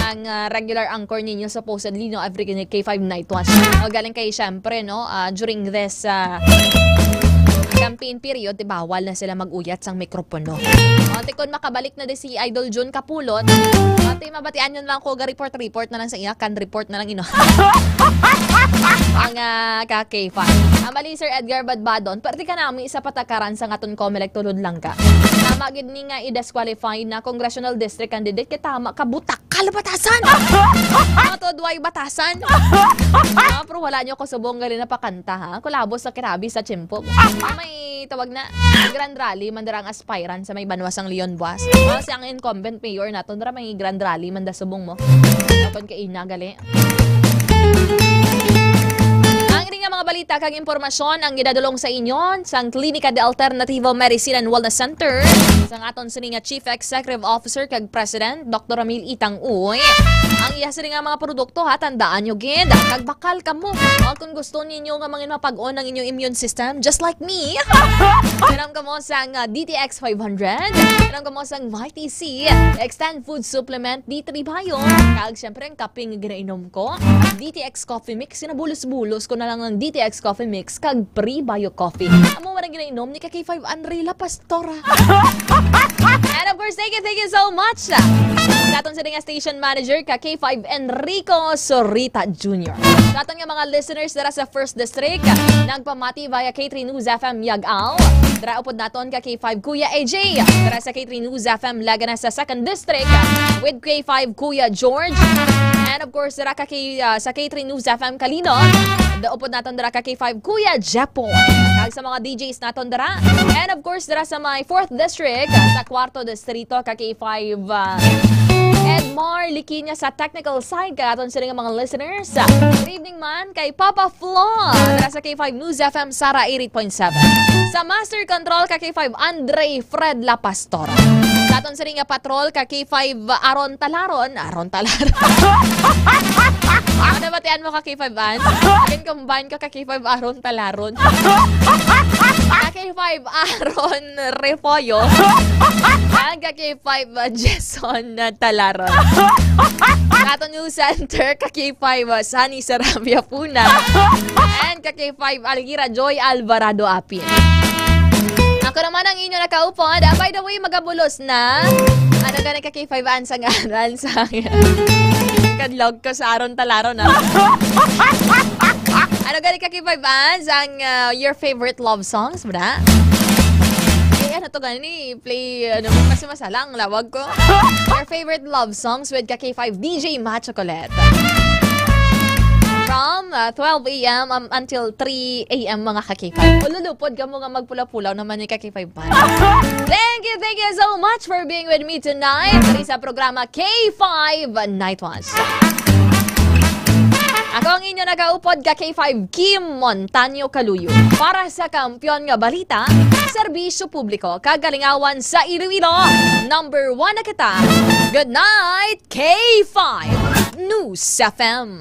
S1: Ang regular anchor ninyo supposedly, no, every K5 Night Watch. Galing kay syempre, no, during this campaign period, bawal na sila mag-uyat sang mikropono. Ate kon makabalik na di si Idol Jun Kapulot, ate mabatian yun lang ko, report na lang sa iya, kan report na lang ino. Ang ka-K5. Mali Sir Edgar Badbadon, pwede ka namin isa patakaran sa ngaton Comelec tulod lang ka. Tama gid ni nga i-disqualify na congressional district candidate kay tama kabutak kalabatasan. Ato duay batasan. Pero wala nyo ko subong gali na pakanta ha. Kulabos sa kirabi sa Chimpo. May tawag na Grand Rally mandarang aspirant sa may banwasang Leon Buas. Kasi ang incumbent mayor nato dara may Grand Rally manda subong mo. Tapon kay ina gali. Mga balita kag impormasyon ang gidadulong sa inyo sang Klinika de Alternativo Medicine and Wellness Center sang aton sini nga Chief Executive Officer kag President Dr. Ramil Itang Uy. Ang iya sini nga mga produkto ha, tandaan nyo gid kag bakal kamo kung gusto ninyo nga mangin mapag-on ang inyong immune system just like me. Meron kamo sang DTX 500, meron kamo sang Mighty C Extend Food Supplement D3 Bio kag syempre ang kaping ginainom ko DTX Coffee Mix, sinabulos-bulos ko na lang ng DTX Coffee Mix kag Pre-Bio Coffee. Amo man ang ginainom ni K5 Andrela Pastora. And of course, thank you so much sa aton sa nga station manager K5 Enrico Sorita Jr. Sa aton nga mga listeners dara sa First District, nagpamati via K3 News FM Yag-Aw. Dara upod naton K5 Kuya AJ. Dara sa K3 News FM Lagana sa Second District with K5 Kuya George. And of course, dara sa K3 News FM Kalino. Daupod naton dara K5 Kuya Japon. Kag sa mga DJs naton dara. And of course, dara sa my 4th District sa Cuarto Distrito K5 Edmar Likinya sa technical side ka aton sila nga mga listeners. Good evening man kay Papa Flo dara sa K5 News FM Sara 88.7. Sa Master Control K5 Andre Fred La Pastora. Sa aton sila nga patrol K5 Aron Talaron. Ano ba tiyan mo K5 An? Akin combine ka K5 Aron Talaron. K5 Aron Refoyo. Ang K5 Jason Talaron. Aton News Center K5 Sunny Sarabia Puna. And K5 Algira Joy Alvarado Apin. Ako naman ang inyo nakaupod. By the way, magabulos na. Ano ka na K5 An sa ngaran sa kadlog ko sa Aron Talaron. Ano ka na K5 An sa your favorite love songs, bra? Ano to gani? Play, kasi masalang lawag ko. Your favorite love songs with K5 DJ Ma Chocolate. From 12 a.m. Until 3 a.m. mga K5. Ululupod ka mo nga magpula-pulaw naman yung K5 Band. Thank you so much for being with me tonight. Sa programa K5 Night Watch. Ako ang inyo nagaupod K5 Kim Montaño Caluyo para sa Kampiyon nga Balita, Serbisyo Publiko, Kagalingawan sa Iloilo. Number 1 na kita. Good night, K5 News FM.